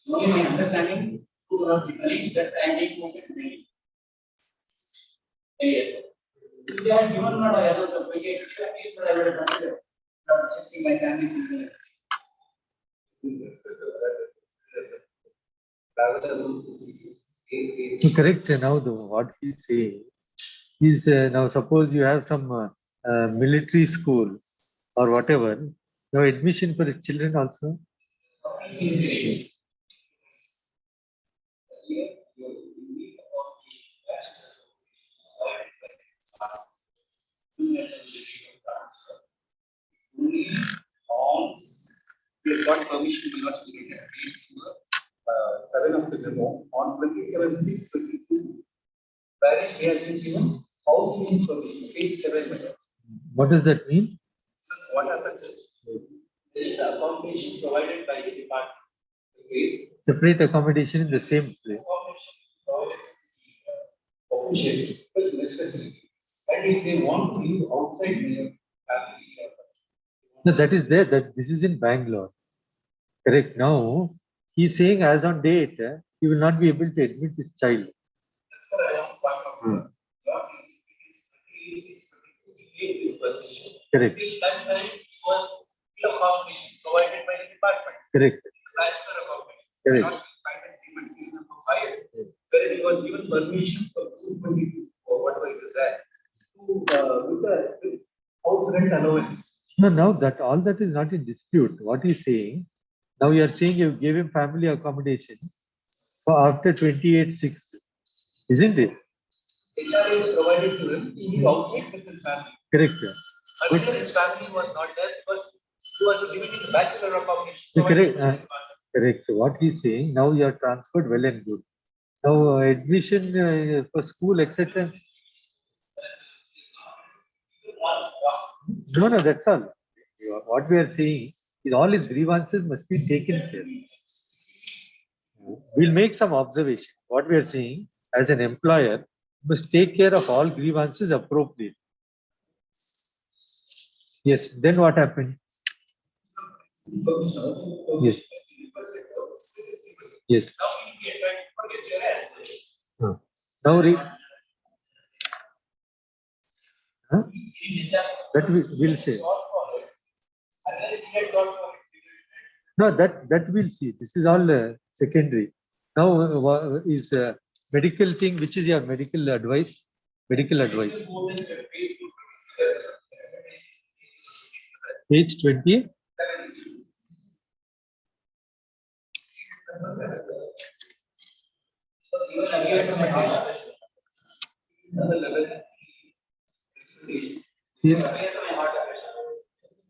Only my understanding to the colleagues that I am taking over the if they are given not a other certificate, at least I will consider not accepting my family children. Correct. Now, what he's saying is now suppose you have some military school or whatever. Now admission for his children also. Only on we got permission to not to get a 7 of the memo on 27/6/22. Where we have been given housing permission, page 7. What does that mean? What happens is there is accommodation provided by the department. Separate accommodation in the same place. Officially, with necessity. And if they want to live outside their family. No, that is there. That this is in Bangalore. Correct. Now he's saying as on date, he will not be able to admit his child. Correct. Provided by the department. Correct. Transfer accommodation. Correct. Where he was given permission for 222 or whatever it is that with the house rent allowance. No, now that all that is not in dispute. What he's saying, now you are saying you gave him family accommodation for after 28/6, isn't it? HRA is provided to him to be outside with his family. Correct. Earlier his family was not there because he was living in the bachelor accommodation. Correct. Correct. So what he's saying, now you are transferred, well and good. Now admission for school, etc. No, that's all. What we are saying is all his grievances must be taken care. We'll make some observation. What we are saying, as an employer, must take care of all grievances appropriately. Yes. Then what happened? Yes. Yes. Now read. Huh? That we'll say. No, that we'll see. This is all secondary. Now is medical thing. Which is your medical advice? Medical advice. Page 20.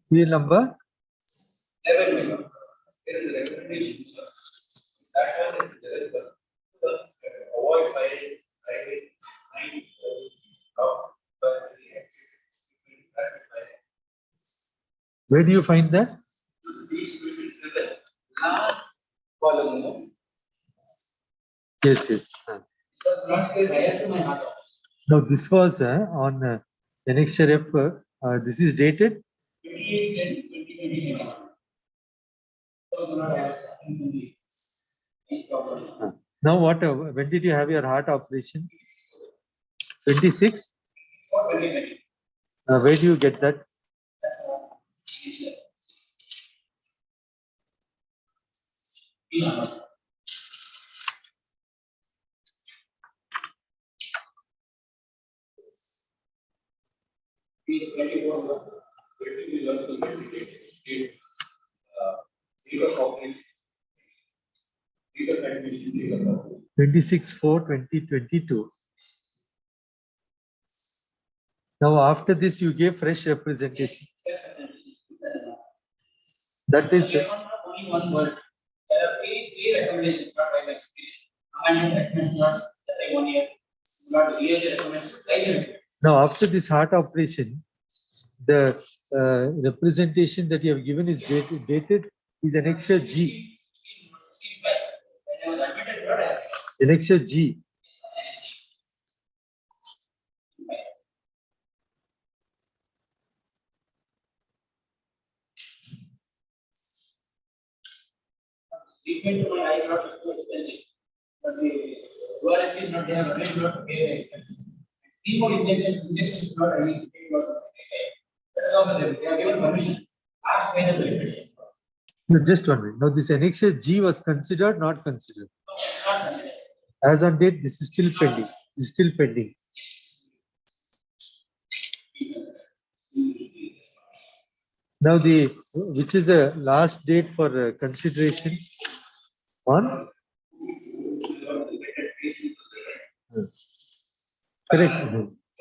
Serial number. Where do you find that? Last column. Yes. Now this was on annexure F. This is dated. 28/10/2021. Now what? When did you have your heart operation? 26. Where do you get that? Page 24. 26/4/2022. Now after this you gave fresh representation. That is only one word. There are three recommendations brought by my superior. Amendment recommends not that I 1 year, not Now, after this heart operation, the representation that you have given is dated is annexure G. Annexure G. Treatment to my eye is not too expensive, but the ORS is not there, but not very expensive. Chemo injection is not any. That is also there. They are given permission. Last phase of treatment. No, just one minute. Now, this annexure G was considered, not considered. No, it's not considered. As on date, this is still pending. This is still pending. Now, which is the last date for consideration? One. Correct.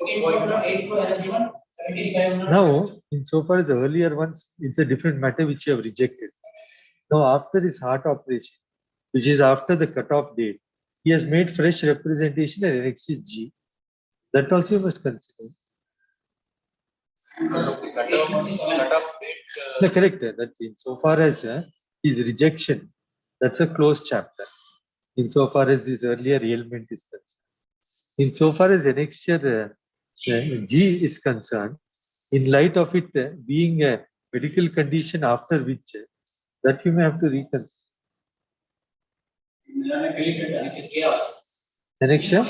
Okay, what about 8 Now, insofar as the earlier ones, it's a different matter which you have rejected. Now, after this heart operation, which is after the cutoff date, he has made fresh representation at annexure G. That also you must consider. The correct. That insofar as his rejection, that's a closed chapter. Insofar as his earlier ailment is concerned. Insofar as annexure G is concerned, in light of it being a medical condition after which that you may have to reconsider. Annexure?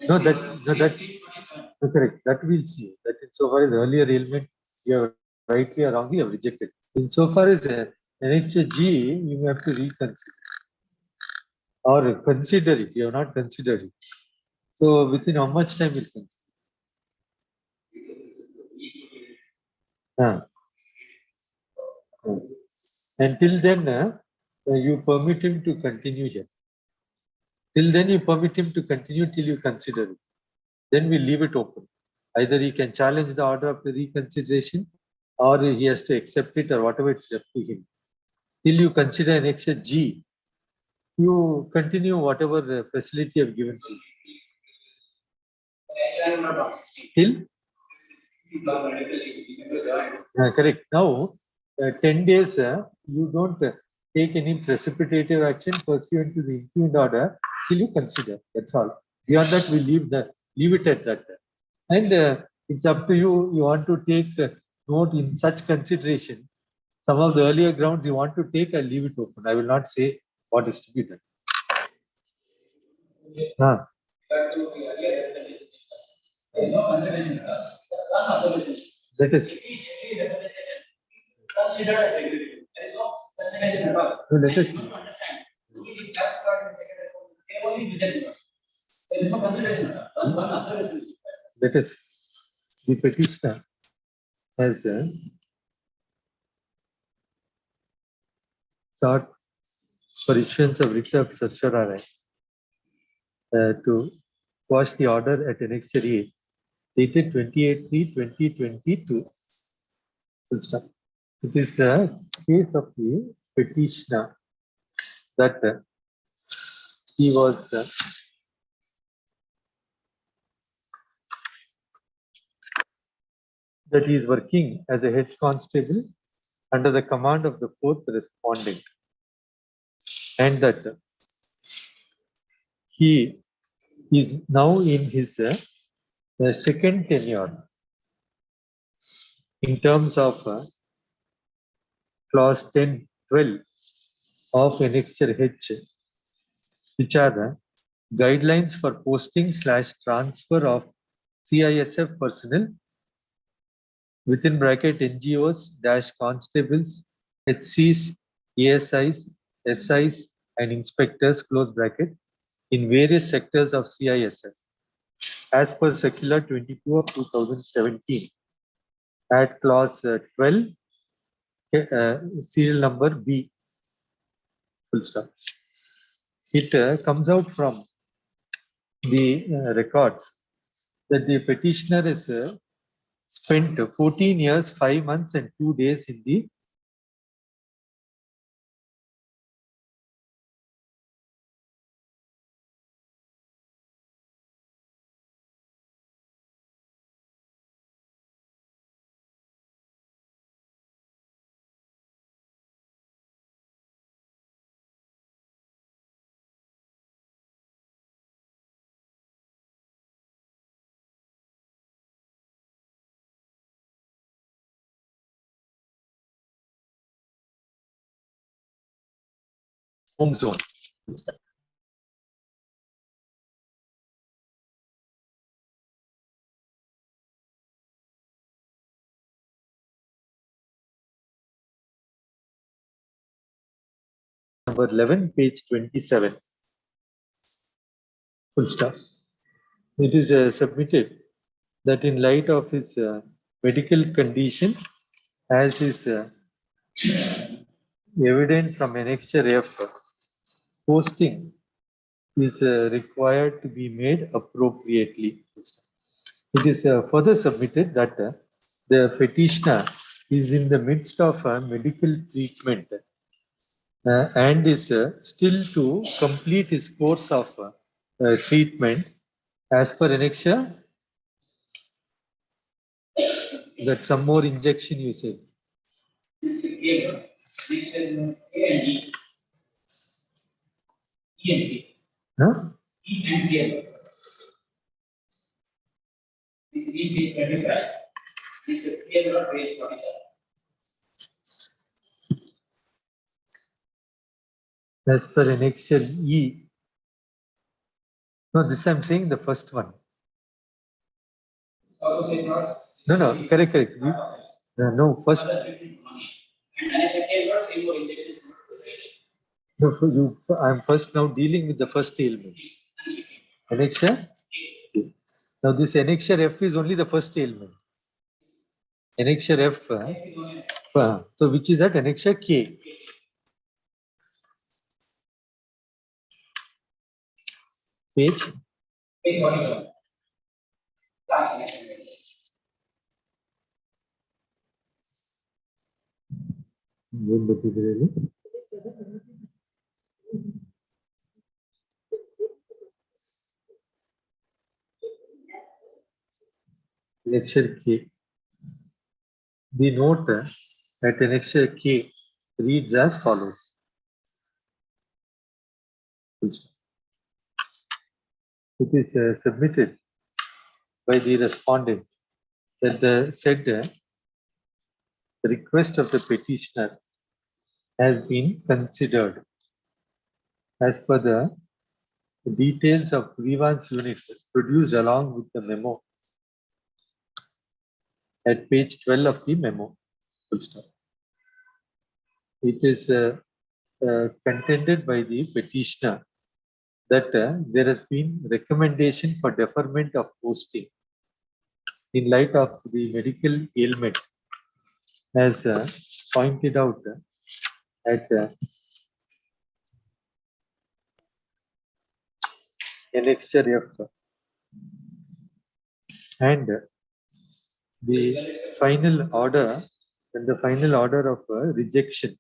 No, correct. That we'll see. That insofar as earlier ailment, you have rightly or wrongly have rejected. Insofar as annexure G, you may have to reconsider or consider it. You have not considered it. So within how much time will consider? Until then, you permit him to continue here. Till then, you permit him to continue till you consider it. Then we leave it open. Either he can challenge the order of the reconsideration or he has to accept it or whatever it's left to him. Till you consider annexure G, you continue whatever facility you have given to him. Till? Correct. Now, 10 days, you don't take any precipitative action pursuant to the impugned order till you consider. That's all. Beyond that, we leave it at that. And it's up to you. You want to take note in such consideration. Some of the earlier grounds you want to take, I'll leave it open. I will not say what is to be done. That is. Consider as agreed. There is no consideration at all. No, let us You need to understand. You need the class card and second report. They only reject it. There is no consideration at all. One observation. That is, the petitioner has sought for issuance of writ of certiorari to quash the order at annexure A dated 28/3/2022. Full stop. It is the case of the petitioner that he was that he is working as a head constable under the command of the fourth respondent, and that he is now in his second tenure in terms of clause 10-12 of annexure H, which are the guidelines for posting/transfer of CISF personnel within bracket NGOs - constables, HCs, ASIs, SIs, and inspectors close bracket in various sectors of CISF as per circular 22 of 2017 at clause 12 serial number B, full stop. It comes out from the records that the petitioner is spent 14 years, 5 months and 2 days in the home zone. Number 11, page 27. Full stop. It is submitted that in light of his medical condition, as is evident from annexure F, posting is required to be made appropriately. It is further submitted that the petitioner is in the midst of a medical treatment and is still to complete his course of treatment as per annexure. That some more injection you said. Huh? As per annexure E. No, this I'm saying the first one. No, correct. No, first. No, I'm first now dealing with the first ailment. Annexure. Now this annexure F is only the first ailment. Annexure F. So which is that annexure K. Page. Annexure K. The note at annexure K reads as follows. It is submitted by the respondent that the said request of the petitioner has been considered as per the details of grievance unit produced along with the memo at page 12 of the memo. Full stop. It is contended by the petitioner that there has been recommendation for deferment of posting in light of the medical ailment as pointed out at annexure F, and the final order and the final order of rejection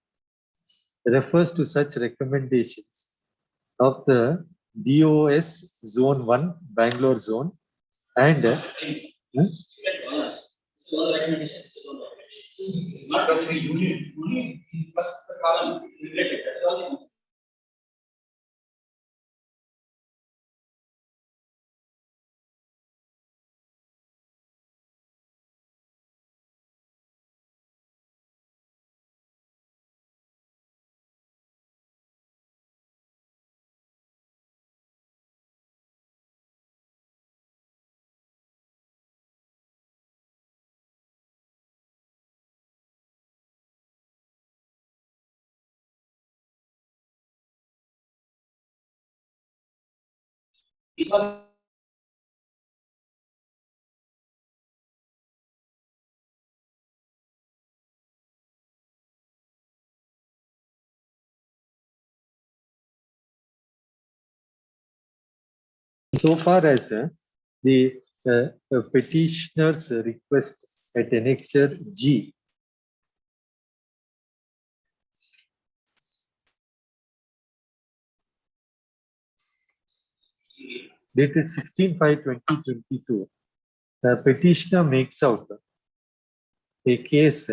refers to such recommendations of the DOS Zone 1 Bangalore Zone and so far as the petitioner's request at annexure G dated 16/5/2022, the petitioner makes out a case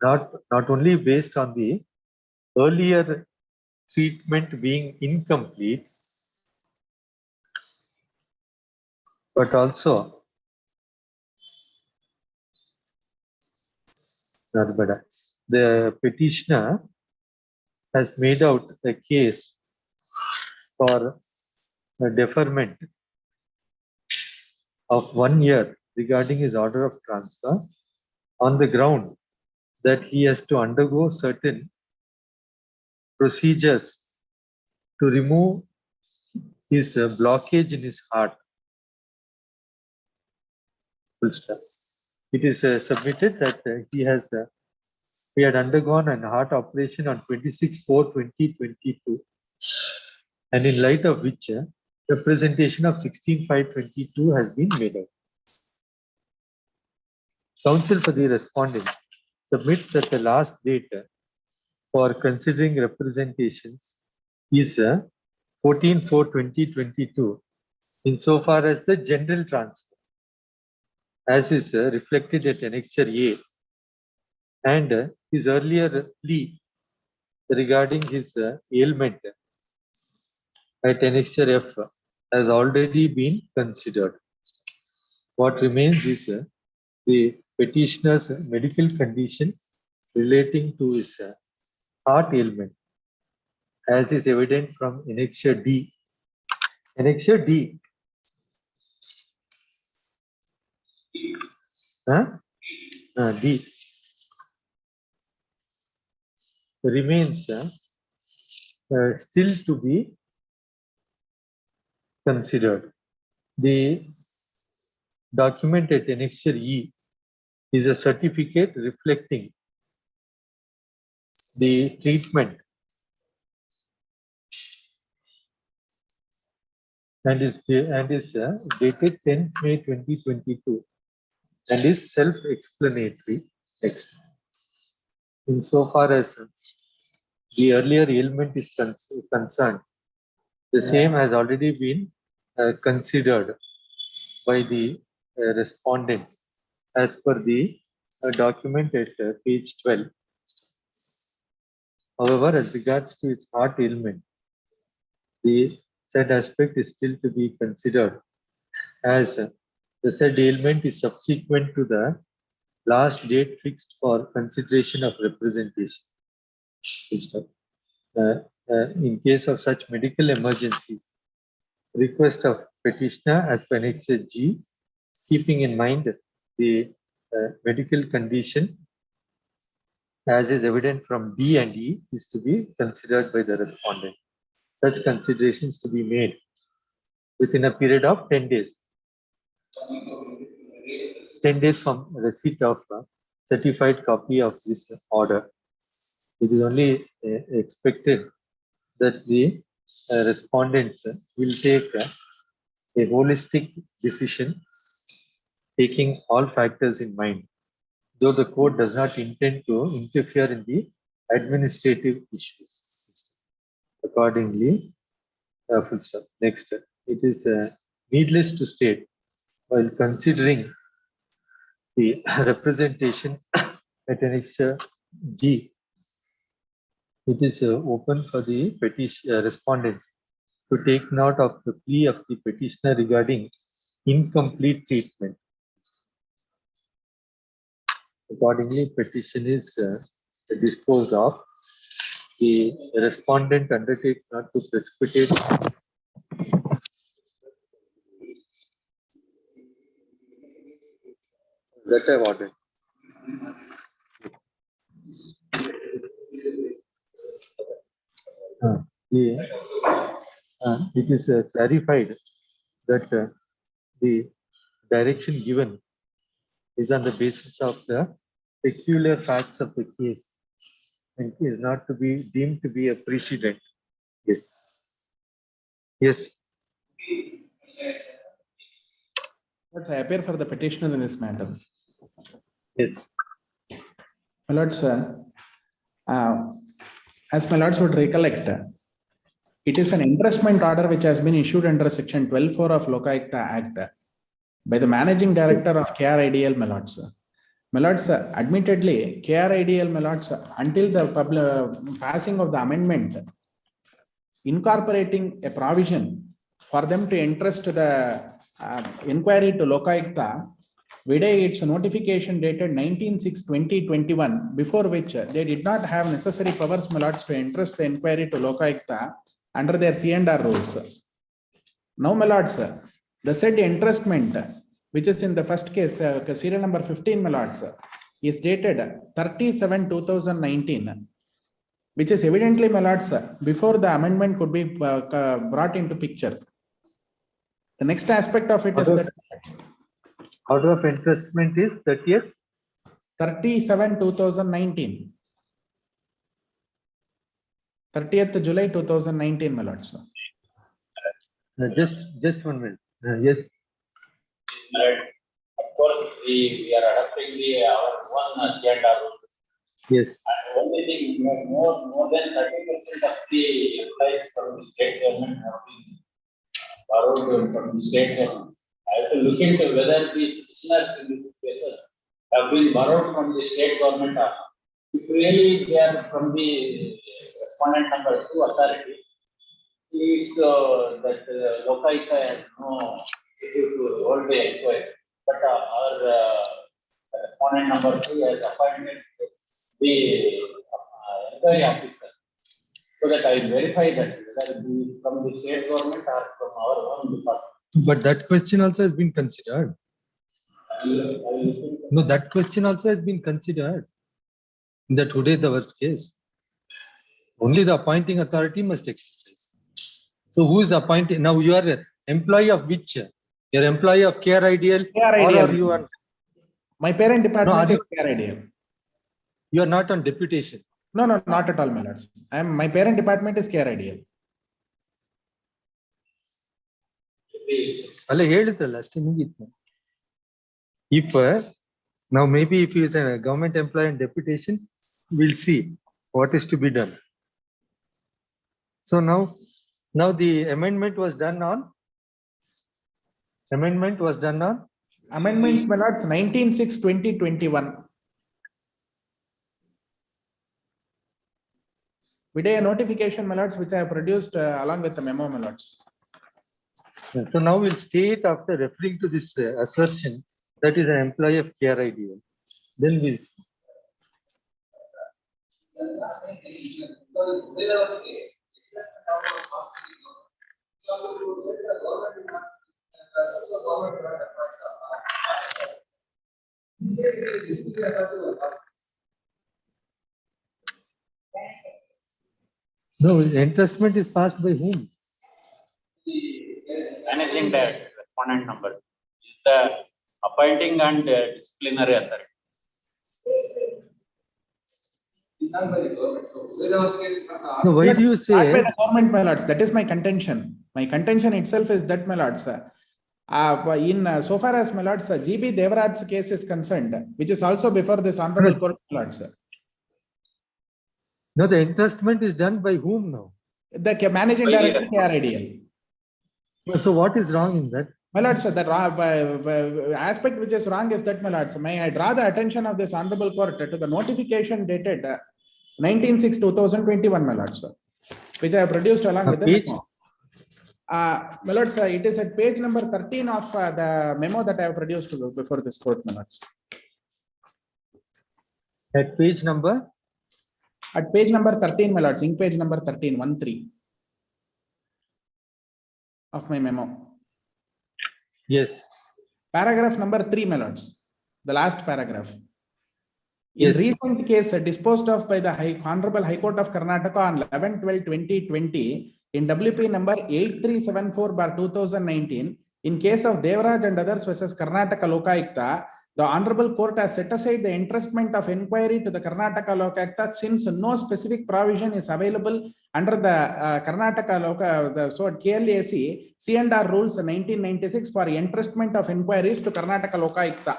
not only based on the earlier treatment being incomplete, but also the petitioner has made out a case for a deferment of 1 year regarding his order of transfer on the ground that he has to undergo certain procedures to remove his blockage in his heart. Full stop. It is submitted that he had undergone an heart operation on 26/4/2022, and in light of which representation of 16/5/22 has been made out. Counsel for the respondent submits that the last date for considering representations is 14/4/2022 insofar as the general transfer, as is reflected at Annexure A, and his earlier plea regarding his ailment at Annexure F has already been considered. What remains is the petitioner's medical condition relating to his heart ailment, as is evident from Annexure D. Annexure D. D remains still to be considered. The document at Annexure E is a certificate reflecting the treatment and is dated 10th May 2022 and is self-explanatory. Next. Insofar as the earlier ailment is concerned, the same has already been considered by the respondent as per the document at page 12. However, as regards to its heart ailment, the said aspect is still to be considered, as the said ailment is subsequent to the last date fixed for consideration of representation. In case of such medical emergencies, request of petitioner as per Annexure G, keeping in mind the medical condition as is evident from D and E, is to be considered by the respondent. Such considerations to be made within a period of 10 days. 10 days from receipt of a certified copy of this order. It is only expected that the respondents will take a holistic decision, taking all factors in mind, though the court does not intend to interfere in the administrative issues. Accordingly, full stop. Next, it is needless to state, while considering the representation at Annexure G, it is open for the petition respondent to take note of the plea of the petitioner regarding incomplete treatment. Accordingly, petition is disposed of. The respondent undertakes not to precipitate that I ordered. It is clarified that the direction given is on the basis of the peculiar facts of the case and is not to be deemed to be a precedent. Yes. Yes. I appear for the petitioner in this matter. Yes. My lords, as my lords would recollect, it is an entrustment order which has been issued under Section 12(4) of Lokayukta Act by the Managing Director of KRIDL, my lords. My lords, admittedly, KRIDL, my lords, until the passing of the amendment incorporating a provision for them to entrust the inquiry to Lokayukta, vide its notification dated 19/6/2021, before which they did not have necessary powers, my lords, to entrust the inquiry to Lokayukta. under their C&R rules. Now, my lords, the said entrustment, which is in the first case, serial number 15, my lords, is dated 30/7/2019, which is evidently, my lords, before the amendment could be brought into picture. The next aspect of it is that order of entrustment is 30th. 30/7/2019. 30th July 2019, my lords. Just 1 minute. Yes. Of course, we are adopting our own C&R rules. Yes. And only thing, more than 30% of the employees from the state government have been borrowed from the state government. I have to look into whether the prisoners in these cases have been borrowed from the state government or not. If really they are from the respondent number 2 authority, it's that Lokaika has no issue to hold the inquiry. But our respondent number 3 has appointed the inquiry officer, so that I verify that whether it is from the state government or from our own department. But that question also has been considered. No, that question also has been considered in the today the worst case. Only the appointing authority must exercise. So who is the appointing? Now you are an employee of which? You are employee of Care Ideal, Care or Ideal. are you on? My parent department No, is Care Ideal. You are not on deputation. No, not at all, my lords. My parent department is Care Ideal. If now maybe if he is a government employee and deputation, we'll see what is to be done. So now the amendment was done on. Amendment, my lords, 19/6/2021. Video notification, my lords, which I have produced along with the memo, my lords. So now we'll state after referring to this assertion that is an employee of Care Ideal. Then we'll see. No, entrustment is passed by whom? Managing Director, respondent number, is the appointing and disciplinary authority. No, why do you say? Not by the government, my lords. That is my contention. My contention itself is that, my lords, so far as, my lords, GB Devaraj's case is concerned, which is also before this honorable court, my lords. No, the entrustment is done by whom now? The managing director, Care Ideal. So what is wrong in that? My lords, the aspect which is wrong is that, my lords, may I draw the attention of this honorable court to the notification dated 19/6/2021, my lords, which I have produced along with the memo. My lords, it is at page number 13 of the memo that I have produced before this court, my lords. At page number? At page number 13, my lords, in page number 13, 1-3 of my memo. Yes. Paragraph number 3, my lords, the last paragraph. In Yes. recent case disposed of by the Honorable High Court of Karnataka on 11/12/2020 in WP number 8374/2019, in case of Devaraj and others versus Karnataka Lokaikta, the Honorable Court has set aside the entrustment of inquiry to the Karnataka Lokaikta since no specific provision is available under the Karnataka so KLAC C&R rules 1996 for entrustment of inquiries to Karnataka Lokaikta.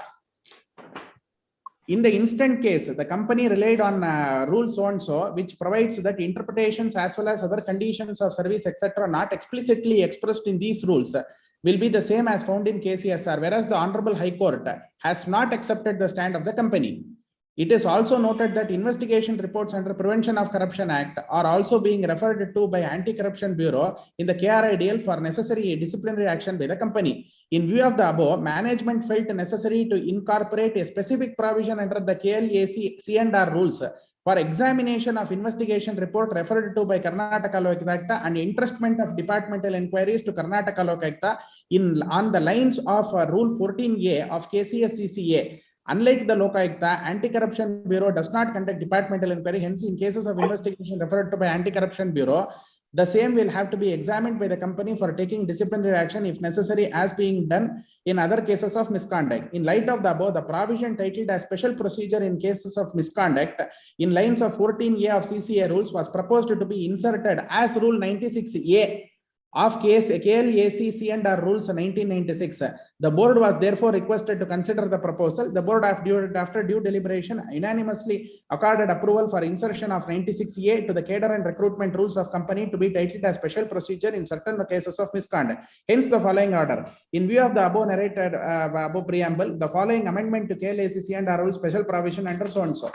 In the instant case, the company relied on rule so and so, which provides that interpretations as well as other conditions of service, etc., not explicitly expressed in these rules, will be the same as found in KCSR, whereas the Honorable High Court has not accepted the stand of the company. It is also noted that investigation reports under Prevention of Corruption Act are also being referred to by Anti-Corruption Bureau in the KR Ideal for necessary disciplinary action by the company. In view of the above, management felt necessary to incorporate a specific provision under the KLAC C&R rules for examination of investigation report referred to by Karnataka Lokayukta and entrustment of departmental inquiries to Karnataka Lokayukta on the lines of Rule 14A of KCSCCA. Unlike the Lokayukta, Anti-Corruption Bureau does not conduct departmental inquiry. Hence, in cases of investigation referred to by Anti-Corruption Bureau, the same will have to be examined by the company for taking disciplinary action if necessary, as being done in other cases of misconduct. In light of the above, the provision titled as special procedure in cases of misconduct in lines of 14A of CCA rules was proposed to be inserted as Rule 96A of KLACC and our rules 1996. The board was therefore requested to consider the proposal. The board, after due deliberation, unanimously accorded approval for insertion of 96A to the cadre and recruitment rules of company to be titled as special procedure in certain cases of misconduct. Hence, the following order. In view of the above narrated above preamble, the following amendment to KLACC and our rules special provision under so and so.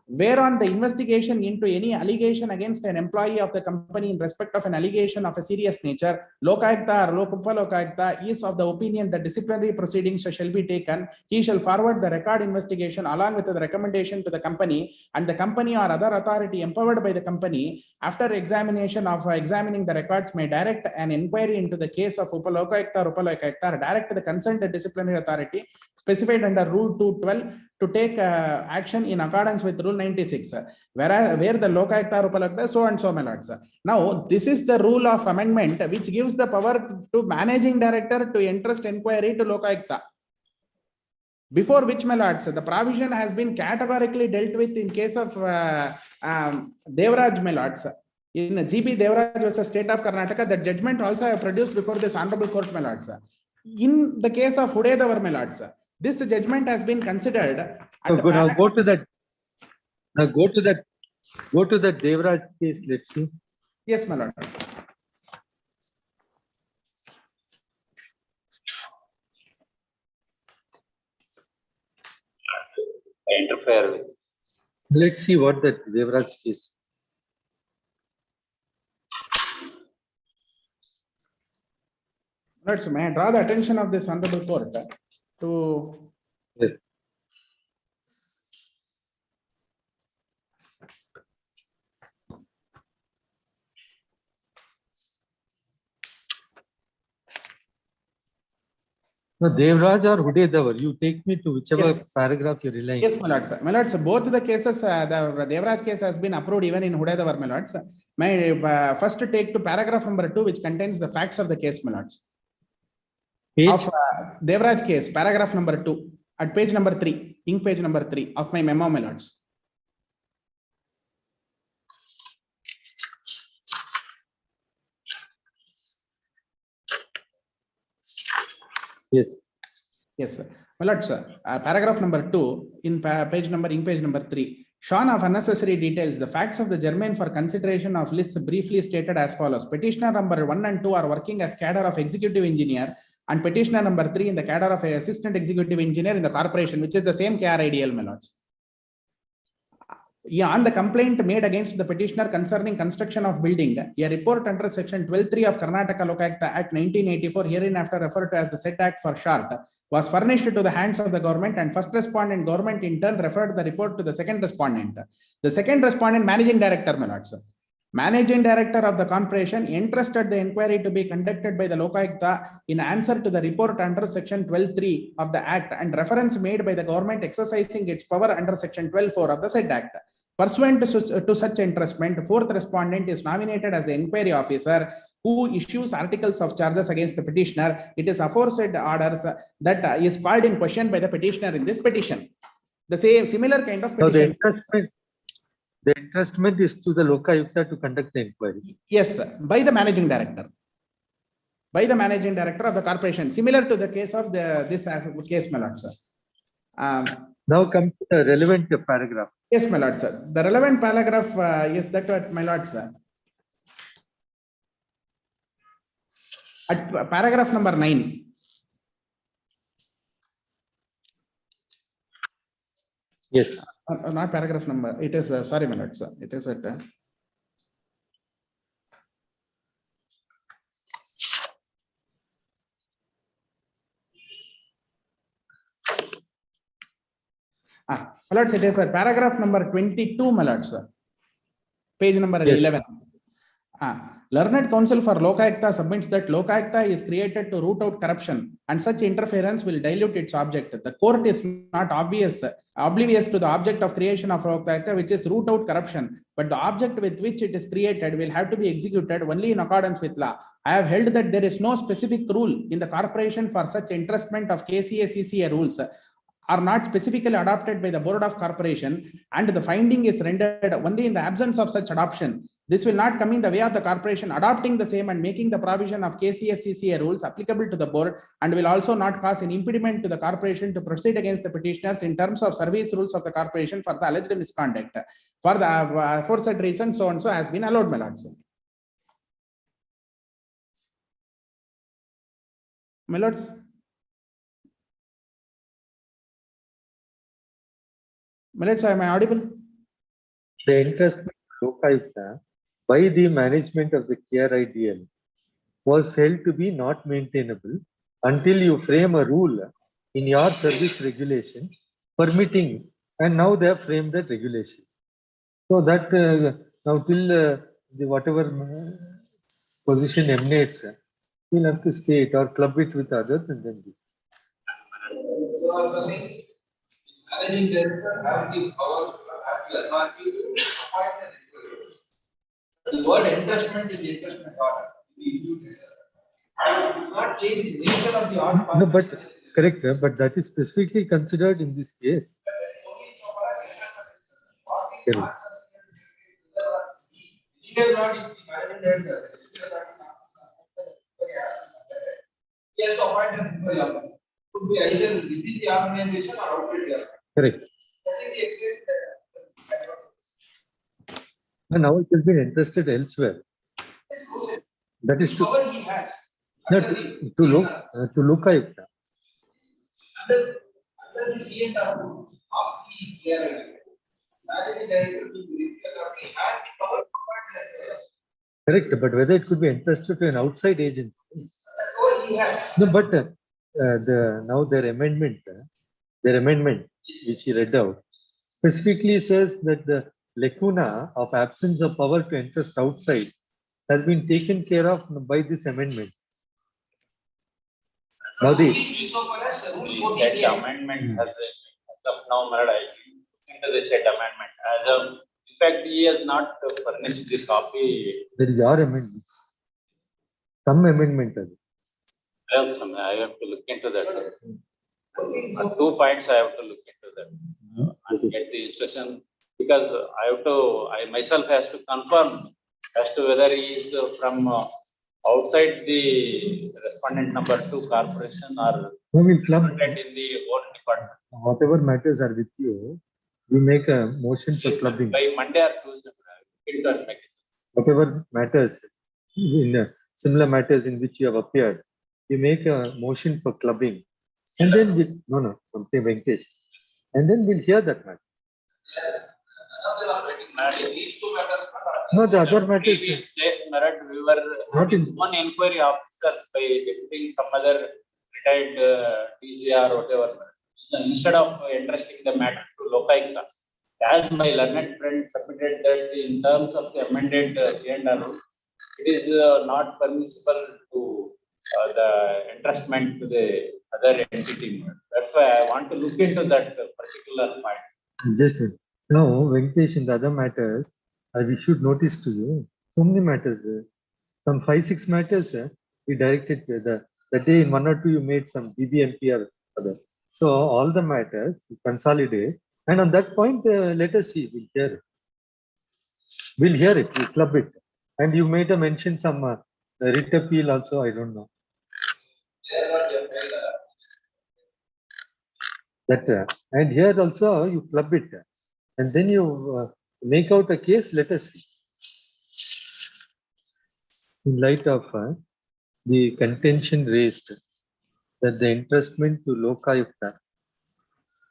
Whereon the investigation into any allegation against an employee of the company in respect of an allegation of a serious nature, Lokayukta or Lokayukta is of the opinion that disciplinary proceedings shall be taken, he shall forward the record investigation along with the recommendation to the company, and the company or other authority empowered by the company, after examination of examining the records, may direct an inquiry into the case of Lokayukta or Lokayukta, direct the concerned disciplinary authority specified under Rule 212 to take action in accordance with Rule 96, where the Lokayukta or Upalokayukta, so and so, my lords. Now, this is the rule of amendment which gives the power to managing director to entrust inquiry to Lokayukta. Before which, my lords, the provision has been categorically dealt with in case of Devraj, my lords. In GP Devraj versus State of Karnataka, the judgment also I have produced before this honorable court, my lords. In the case of Hudedavar, my lords, this judgment has been considered. So now go to that. Now go to that Devraj case. Let's see. Yes, my lord. Interfere with. Let's see what that Devraj case. Lords, may I draw the attention of this honorable court to. Yes. No, Devraj or Hudedavar, you take me to whichever paragraph you're relying. Yes, my lords. My lords, both the cases, the Devraj case has been approved even in Hudedavar, my lords. May first take to paragraph number 2, which contains the facts of the case, my lords. Page? Of Devraj case, paragraph number 2, at page number 3, ink page number 3 of my memo, my lords. Yes. Yes, sir. My lords, paragraph number 2 in page number, ink page number 3. Shorn of unnecessary details, the facts of the germane for consideration of lists briefly stated as follows. Petitioner number 1 and 2 are working as cadre of executive engineer, and petitioner number 3 in the cadre of assistant executive engineer in the corporation, which is the same KRIDL, my lords. On the complaint made against the petitioner concerning construction of building, a report under section 12(3) of Karnataka Lokayukta Act 1984, hereinafter referred to as the said act for short, was furnished to the hands of the government, and first respondent government in turn referred the report to the second respondent. The second respondent, managing director, my lords. Managing director of the corporation entrusted the inquiry to be conducted by the Lokayukta in answer to the report under section 12(3) of the act and reference made by the government exercising its power under section 12(4) of the said act. Pursuant to such entrustment, fourth respondent is nominated as the inquiry officer who issues articles of charges against the petitioner. It is aforesaid orders that is called in question by the petitioner in this petition. The same similar kind of petition. So the entrustment is to the Lokayukta to conduct the inquiry. Yes, sir, by the managing director. By the managing director of the corporation, similar to the case of this case, my lord, sir. Now come to the relevant paragraph. Yes, my lord, sir. The relevant paragraph is that, my lord, sir. At paragraph number 9. Yes. Not paragraph number. It is, sorry, my lord, sir. It is at. My lords, it is paragraph number 22, my lords. Page number Yes. 11. Learned Counsel for Lokayukta submits that Lokayukta is created to root out corruption and such interference will dilute its object. The court is not oblivious to the object of creation of Lokayukta, which is root out corruption, but the object with which it is created will have to be executed only in accordance with law. I have held that there is no specific rule in the corporation for such entrustment of KCA-CCA rules are not specifically adopted by the Board of Corporation, and the finding is rendered only in the absence of such adoption. This will not come in the way of the corporation adopting the same and making the provision of KCA-CCA rules applicable to the board, and will also not cause an impediment to the corporation to proceed against the petitioners in terms of service rules of the corporation for the alleged misconduct. For the aforesaid reason, so and so has been allowed, my lords. My lords. My lords, am I audible? The interest Lokayukta by the management of the KRIDL was held to be not maintainable until you frame a rule in your service regulation permitting, and now they have framed that regulation. So that now till the whatever position emanates, we'll have to stay it or club it with others and then do. Managing director has the power, has the authority to appoint an employee. The word entrustment is entrustment order. I do not change the nature of the order. No, but correct, but that is specifically considered in this case. Correct. He has not the managing director. He has to appoint an employee. Could be either within the organization or outside the organization. Correct. And now it has been entrusted elsewhere. That is to Lokayukta. Under the CSR rules of the KRI, managing director has the power to appoint an employee. Correct, but whether it could be entrusted to an outside agency. He has. No, but now their amendment which he read out specifically says that the lacuna of absence of power to entrust outside has been taken care of by this amendment. Now the said amendment has as of now, Marad, I into the said amendment. As of in fact, he has not furnished the copy. There is your amendment. Some amendment. I have to look into that. 2 points I have to look into that and get the instruction, because I myself has to confirm as to whether he is from outside the respondent number 2 corporation or We'll club in the own department. whatever matters are with you. We make a motion for clubbing. By Monday or Tuesday, whatever matters in similar matters in which you have appeared, you make a motion for clubbing, and then something Venkatesh, and then we'll hear that matter. These 2 matters. No, the other matters. Previous days, Marad, we were Not in one inquiry officers by deputing some other retired TCR or whatever. Instead of entrusting the matter to Lokayukta, as my learned friend submitted that in terms of the amended CNR, it is not permissible to the entrustment to the other entity. That's why I want to look into that particular point. just now, Venkatesh, in the other matters, we should notice to you so many matters. Some 5-6 matters we directed to the day in 1 or 2 you made some BBMP or other. So all the matters you consolidate, and on that point, let us see. We'll hear it. We'll hear it. We'll club it. And you made a mention some writ appeal also. I don't know. That and here also you club it, and then you make out a case. Let us see. In light of the contention raised that the entrustment to Lokayukta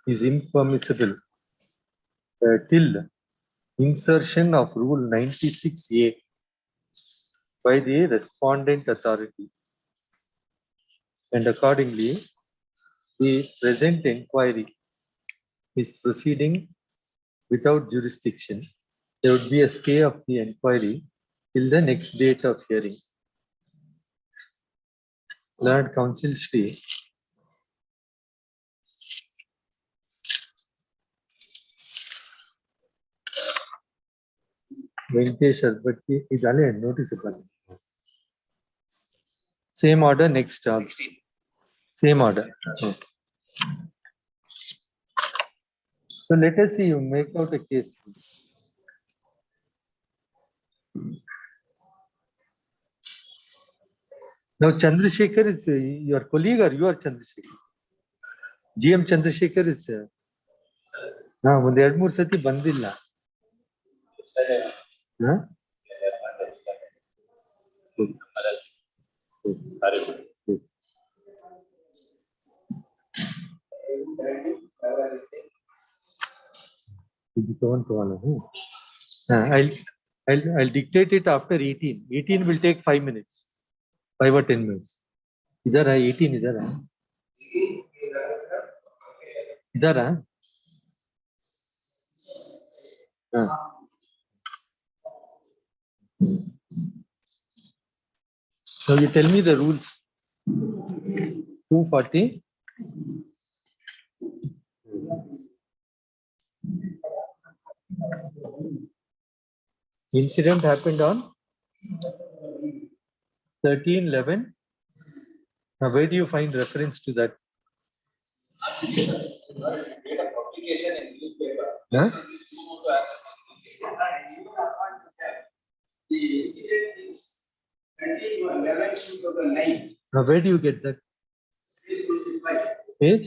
is impermissible till insertion of Rule 96A by the respondent authority, and accordingly the present inquiry is proceeding without jurisdiction, there would be a stay of the inquiry till the next date of hearing. Lord Counsel Shri, Venkatesh Arbatti is noticeable. Same order next also. Same order. Okay. So let us see, you make out a case. Now Chandrasekhar is your colleague or you are Chandrasekhar? GM Chandrasekhar is ಒಂದು 2-3 ಸತಿ ಬಂದಿಲ್ಲ. I'll dictate it after 18. 18 will take 5 minutes, 5 or 10 minutes. Idara 18 idara. Idara. So you tell me the rules. 240. Incident happened on 13/11. Now where do you find reference to that? Huh? The incident is 13/11/2009. Now where do you get that? Page?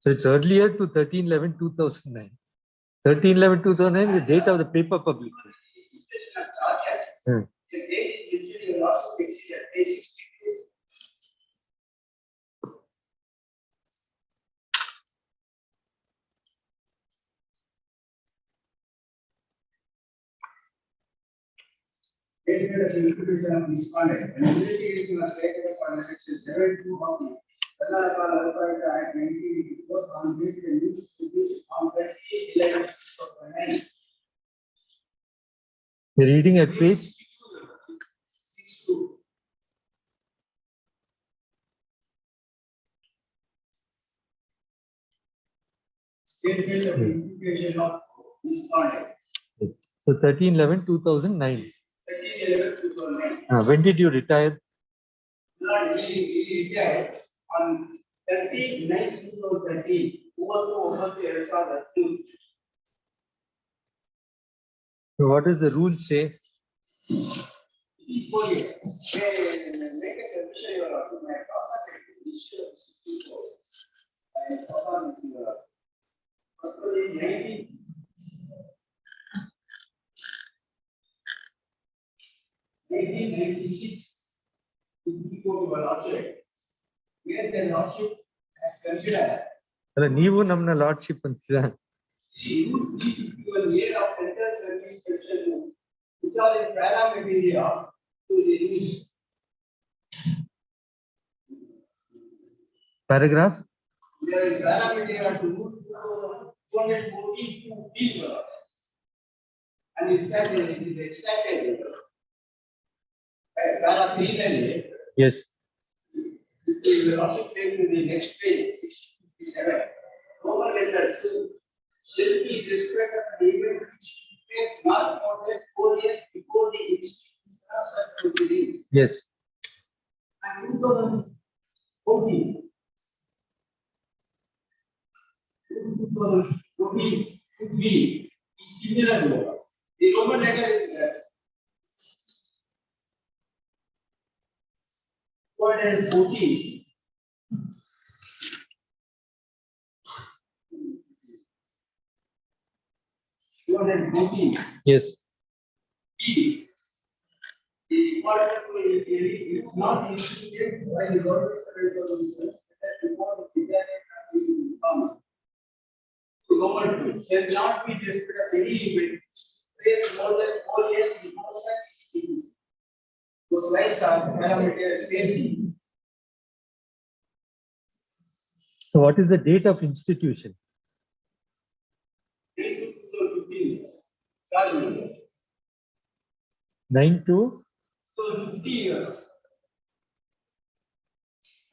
So it's earlier to 13/11/2009. 13/11/2009 is the date of the paper publication. The date is usually a loss of exceeded day 62. Statement of the interpretation of respondent. An investigation was taken up under section 7(2) of the Karnataka Local Act 1984 on this and news to be on 30/11/2009. You're reading at page 62. Statement of the interpretation of respondent. So 13/11/2009. 13/11/2009. When did you retire? Lord, he retired on 30/9/2013. So what does the rule say? It is 4 years. Make a submission your to my prospect issue of 64. And performance your possibly 1996. To go to a lordship. Where the lordship has considered ಅಲ್ಲ ನೀವು ನಮ್ಮನ್ನ lordship ಅಂತೀರಾ? you need to give a year of central service pension which are in parameteria to the use. Paragraph? They are in parameteria to 242 people. And in fact, it is extracted. Para 3 ನಲ್ಲಿ Yes. the lordship take to the next page 67. Roman letter 2 shall be respect of the event which took place not more than 4 years before the incident to the Yes. and 2014 should be similar to the Roman letter is 214. Yes. The order is not instituted by the government before the government shall not be listed as any event placed more than 4 years before such event. Those lines are parameter same. So what is the date of institution? 9 to 50 years.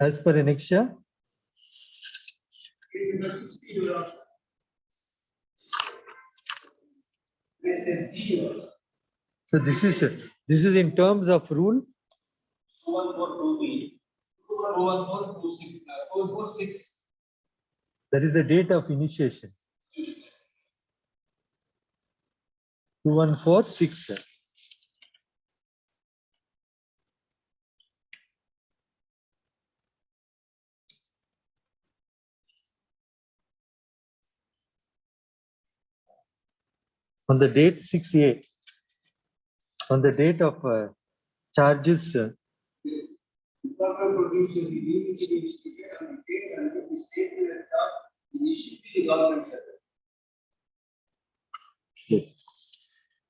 as per annexure. 60 years. Less than 3 years. So this is in terms of rule. 21423. 21426. 446. That is the date of initiation. 2146. On the date 68. On the date of charges. The proper producer will be instituted on the date and the state will charge initially the government service. Yes.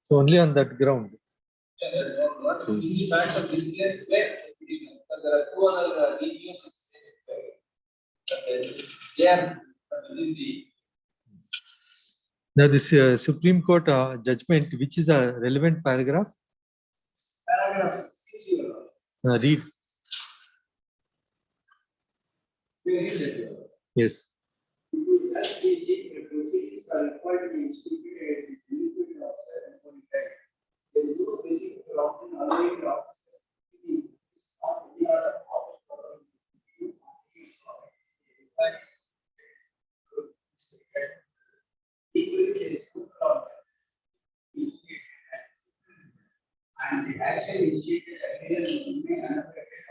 So only on that ground. What is the fact of this case where there are two other DPOs of the same. They are within the. Now this Supreme Court judgment, which is the relevant paragraph? Paragraph 6. Read. Yes. As we see, the proceedings are required to be instituted as a delinquent officer and qualified. There is no specific option allowing the officer. It is not any other officer. Equally, there is no problem. And the action initiated again may unaffected.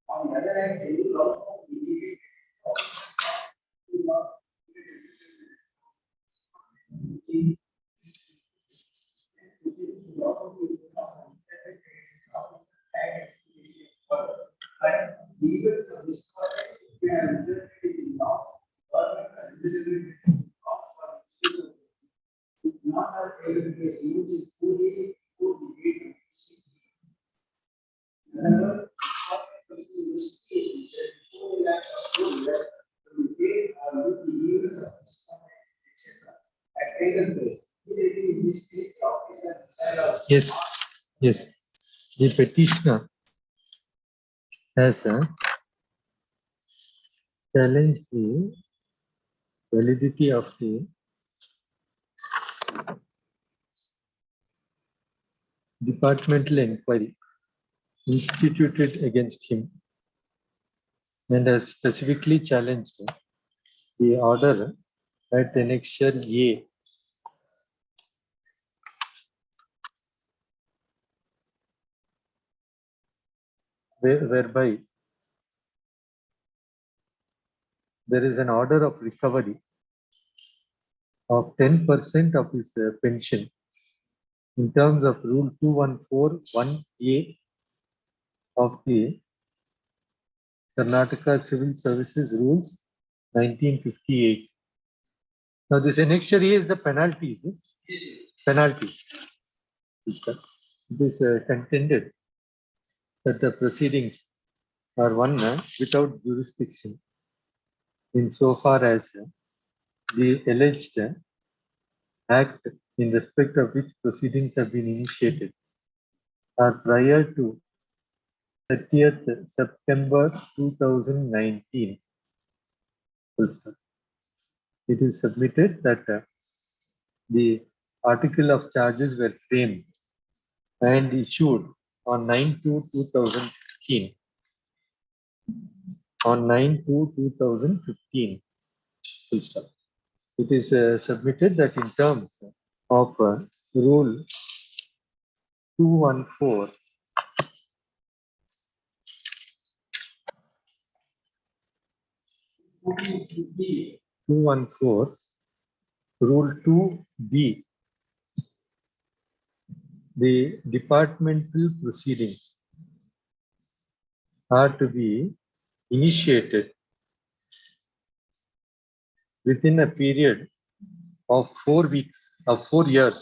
On the other hand, they will also indicate even for this project, we are interested in law, government and visibility of not have able to use it fully for the data. In other words, this case, it says 4 lakhs of gold that will be paid with the use of this project, etc. At taken place, immediately in this case, the officer. Yes. Yes. The petitioner has challenged the validity of the departmental inquiry instituted against him and has specifically challenged the order at annexure A whereby there is an order of recovery of 10% of his pension in terms of Rule 2141A of the Karnataka Civil Services Rules 1958. Now this annexure A is the penalties. Penalty. It is contended that the proceedings are one without jurisdiction insofar as the alleged act in respect of which proceedings have been initiated are prior to 30th September 2019. It is submitted that the article of charges were framed and issued on 9/2/2015. On 9/2/2015. It is submitted that in terms of Rule 214. 214, Rule 2B, the departmental proceedings are to be initiated within a period of 4 weeks of 4 years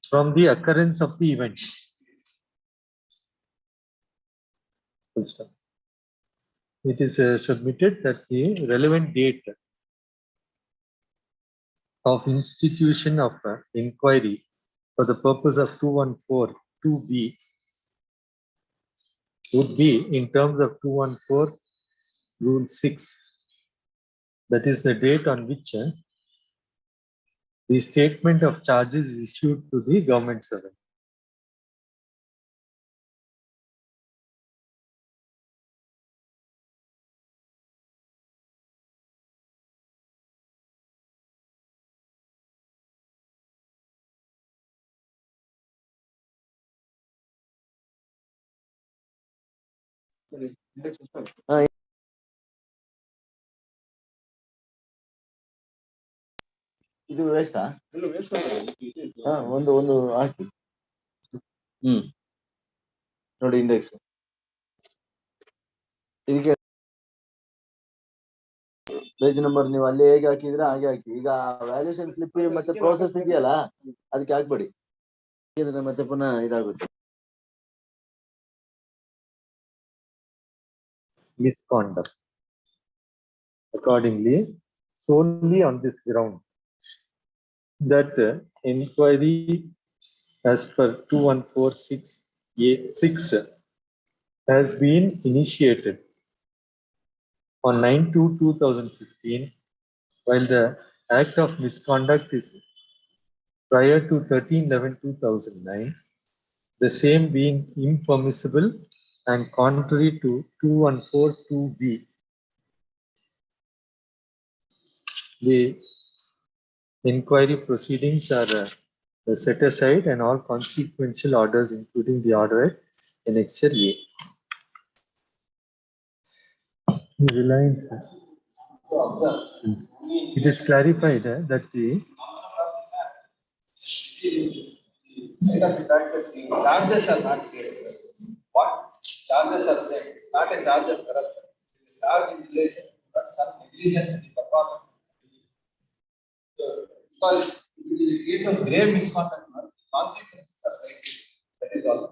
from the occurrence of the event. Full stop. It is submitted that the relevant date of institution of inquiry for the purpose of 214(2)(b) would be in terms of 214 Rule 6. That is the date on which the statement of charges is issued to the government servant. ಇದು ವೇಸ್ಟಾ ಒಂದು ಹಾಕಿ ನೋಡಿ index ಇದಕ್ಕೆ page number ನೀವು ಅಲ್ಲಿ ಹೇಗೆ ಹಾಕಿದ್ರೆ ಹಾಗೆ ಹಾಕಿ. ಈಗ ವ್ಯಾಲ್ಯೂಷನ್ ಸ್ಲಿಪ್ ಮತ್ತೆ ಪ್ರೋಸೆಸ್ ಇದೆಯಲ್ಲ ಅದಕ್ಕೆ ಹಾಕ್ಬೇಡಿ, ಮತ್ತೆ ಪುನಃ ಇದಾಗುತ್ತೆ. Misconduct. Accordingly, solely on this ground that inquiry as per 2146(a)(6) has been initiated on 9/2/2015, while the act of misconduct is prior to 13/11/2009, the same being impermissible and contrary to 2142(b). The inquiry proceedings are set aside and all consequential orders, including the order at Annexure A. Reliance. It is clarified that the charges are not paid. What charges are paid? Not a charge of corruption. Charge in relation to some negligence in the performance. Because it is a case of grave misconduct, consequences are likely. That is all.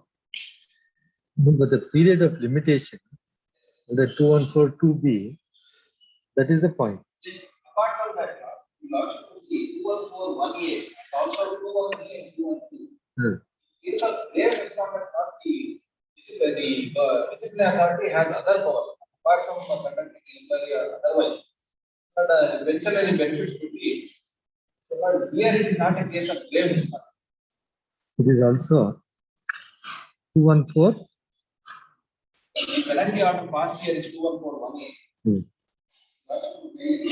but the period of limitation, the 2142(b), that is the point. Yes, apart from that, you also see 214(1)(a), also 214 and 212. Case of grave misconduct, not the disciplinary authority has other powers apart from conducting inquiry or otherwise. But eventually benefits to be. But here it is not a case of grave misconduct. It is also 214. The penalty order passed here is 214(1)(a).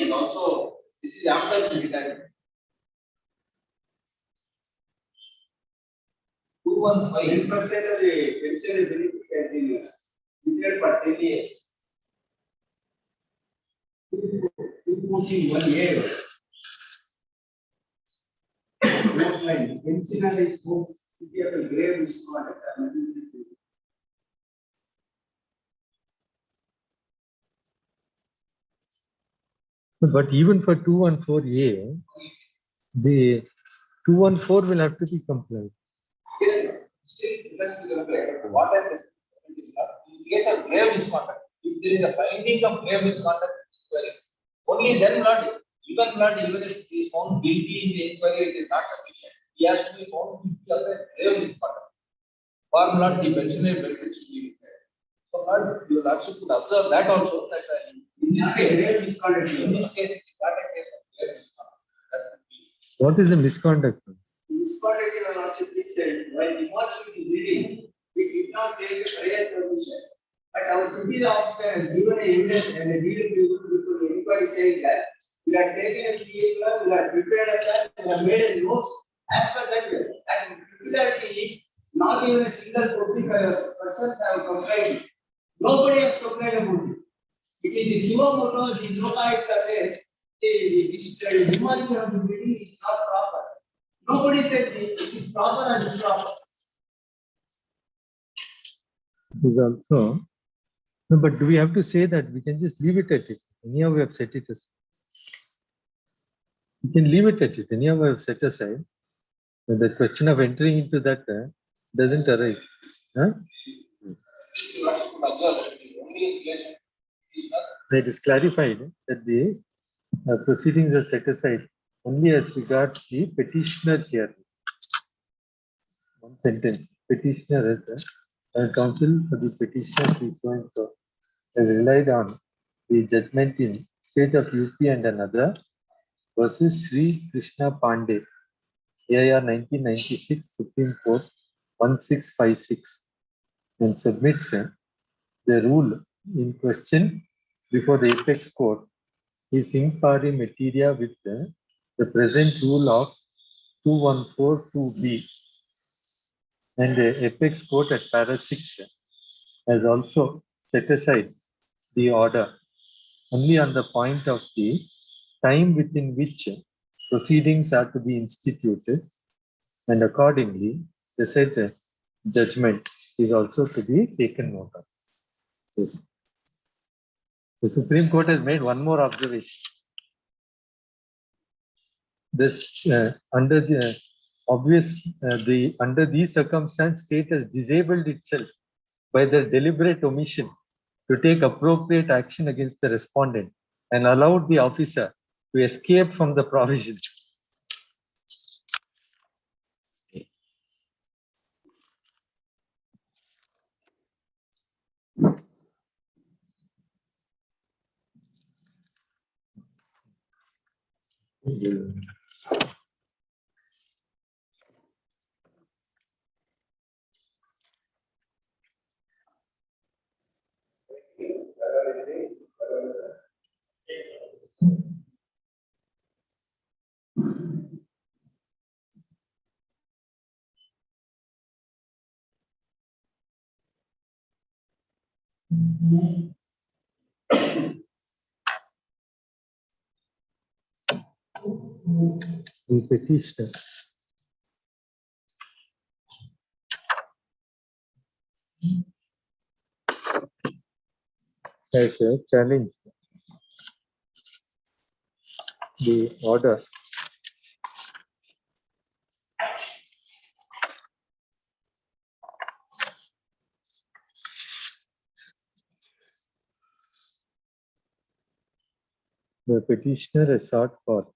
And also, this is after the retirement. 215 10% of the pension benefit can be declared for 10 years. 214(1)(a). Pensioner is supposed to be a grave misconduct. But even for 214(a), the 214 will have to be complied. Yes, still it has to be complied. What I said is that in case of grave misconduct, if there is a finding of grave misconduct in the inquiry, only then not even if he is found guilty in the inquiry, it is not sufficient. He has to be found guilty of a grave misconduct. For not the pensionary benefits to be declared. So not you actually could observe that also that in this case, grave misconduct. In this case, it is not a case of grave misconduct. That would be. What is the misconduct? Misconduct in our lordship is said while demolishing the building, we did not take a prior permission. But our superior officer has given an evidence and a dealing before the inquiry saying that we have taken a PA plan, we have prepared a plan, we have made a notes as per that way. And peculiarity is not even a single public persons have complained. Nobody has complained about it. It is the Shivamoto, the Lokayukta says the demolition of the building is not proper. Nobody said it is proper or improper. Is also, no, but do we have to say that? We can just leave it at it. Anyhow, we have set it aside. We can leave it at it. Anyhow, we have set aside. And the question of entering into that doesn't arise. Huh? It is clarified that the proceedings are set aside only as regards the petitioner here. One sentence. Petitioner is counsel for the petitioner is so and so has relied on the judgment in state of UP and another versus Sri Krishna Pandey, AIR 1996, Supreme Court 1656, and submits the rule in question before the apex court is in pari materia with the present rule of 2142B, and the apex court at para 6 has also set aside the order only on the point of the time within which proceedings are to be instituted, and accordingly the said judgment is also to be taken note of. Yes. The Supreme Court has made one more observation. This under the under these circumstances, state has disabled itself by their deliberate omission to take appropriate action against the respondent and allowed the officer to escape from the provision. The petitioner has challenged the order the petitioner has sought for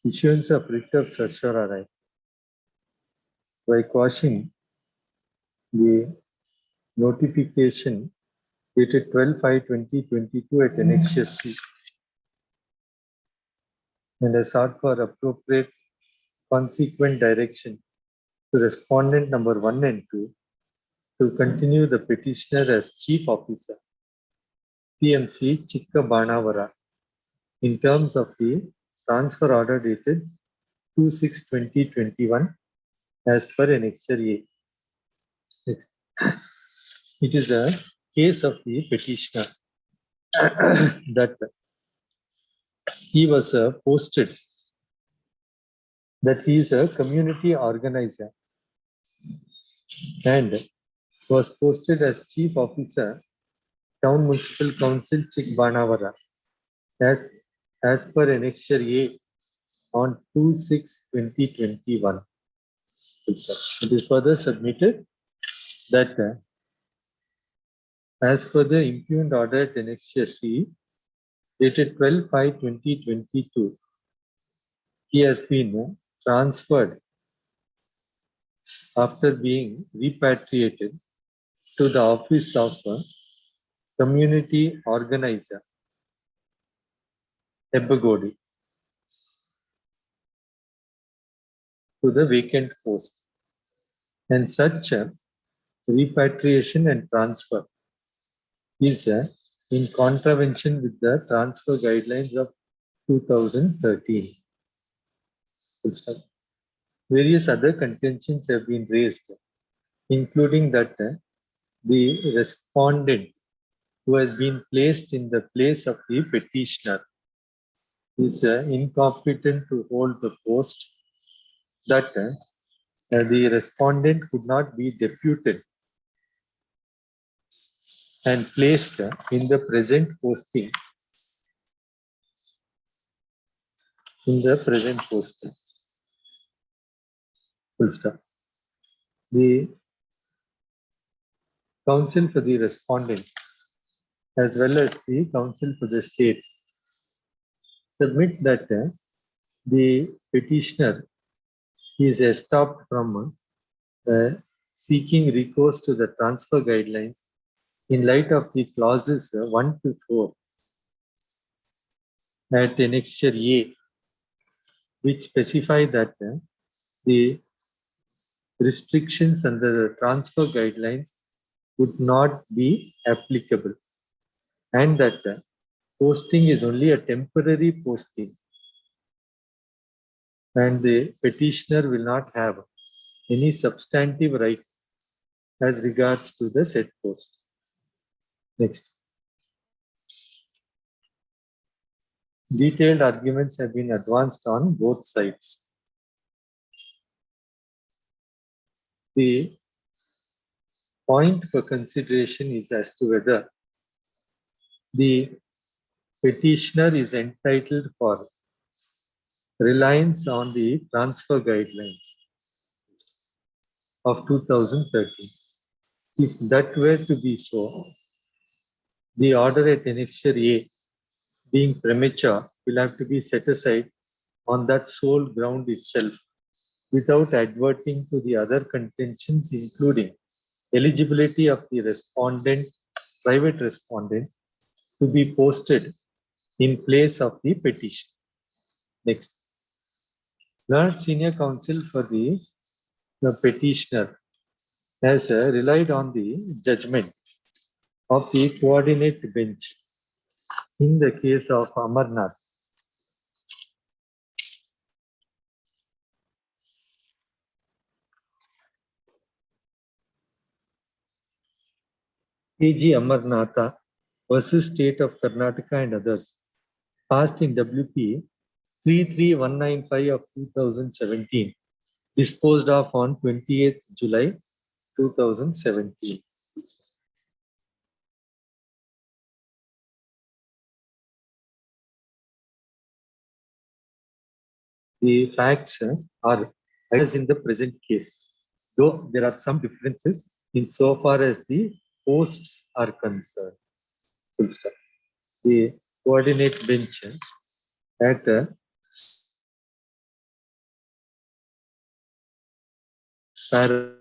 issuance of writ of certiorari by quashing the notification dated 12/5/2022 at Annexure C, and has sought for appropriate consequent direction to respondent number 1 and 2 to continue the petitioner as chief officer, PMC Chikka Banavara, in terms of the transfer order dated 2/6/2021 as per Annexure A. Next. It is a case of the petitioner that he was posted that he is a community organizer and was posted as chief officer, Town Municipal Council Chikbanavara, as per Annexure A on 2/6/2021. It is further submitted that as per the impugned order at Annexure C dated 12/5/2022, he has been transferred after being repatriated to the office of community organizer, Ebbagodi, to the vacant post. And such repatriation and transfer is in contravention with the transfer guidelines of 2013. Various other contentions have been raised, including that the respondent who has been placed in the place of the petitioner is incompetent to hold the post, that the respondent could not be deputed and placed in the present posting Full stop. The counsel for the respondent as well as the counsel for the state submit that the petitioner is stopped from seeking recourse to the transfer guidelines in light of the clauses 1 to 4 at annexure A, which specify that the restrictions under the transfer guidelines would not be applicable, and that posting is only a temporary posting, and the petitioner will not have any substantive right as regards to the said post. Next. Detailed arguments have been advanced on both sides. The point for consideration is as to whether the petitioner is entitled for reliance on the transfer guidelines of 2013. If that were to be so, the order at annexure A being premature will have to be set aside on that sole ground itself without adverting to the other contentions, including eligibility of the respondent, private respondent, to be posted in place of the petition. Next. Learned senior counsel for the petitioner has relied on the judgment of the coordinate bench in the case of Amarnath. A.G. Amarnatha versus State of Karnataka and others, passed in WP 33195 of 2017, disposed of on 28th July 2017. The facts are as in the present case, though there are some differences insofar as the posts are concerned. Full stop. The coordinate bench at para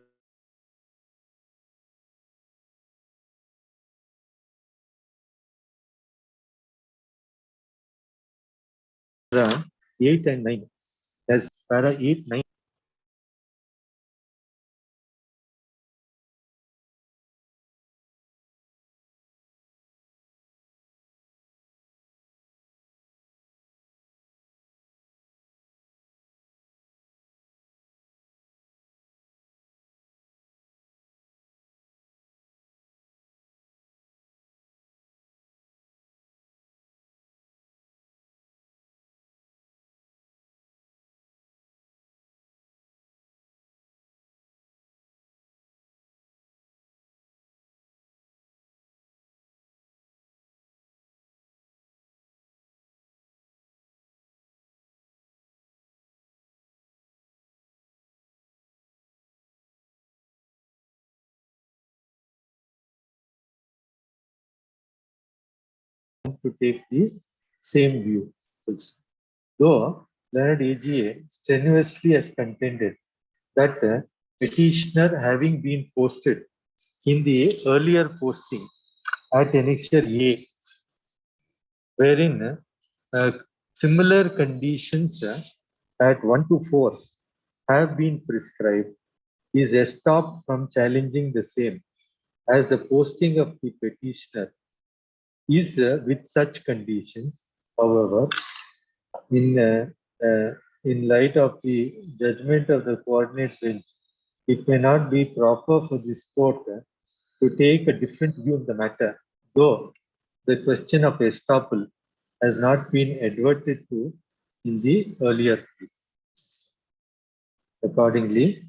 8 and 9 as para 8, 9. To take the same view. Though Leonard AGA strenuously has contended that petitioner having been posted in the earlier posting at annexure A, wherein similar conditions at 1 to 4 have been prescribed, is stopped from challenging the same as the posting of the petitioner is with such conditions. However, in light of the judgment of the coordinate bench, it may not be proper for this court to take a different view of the matter, though the question of estoppel has not been adverted to in the earlier case. Accordingly,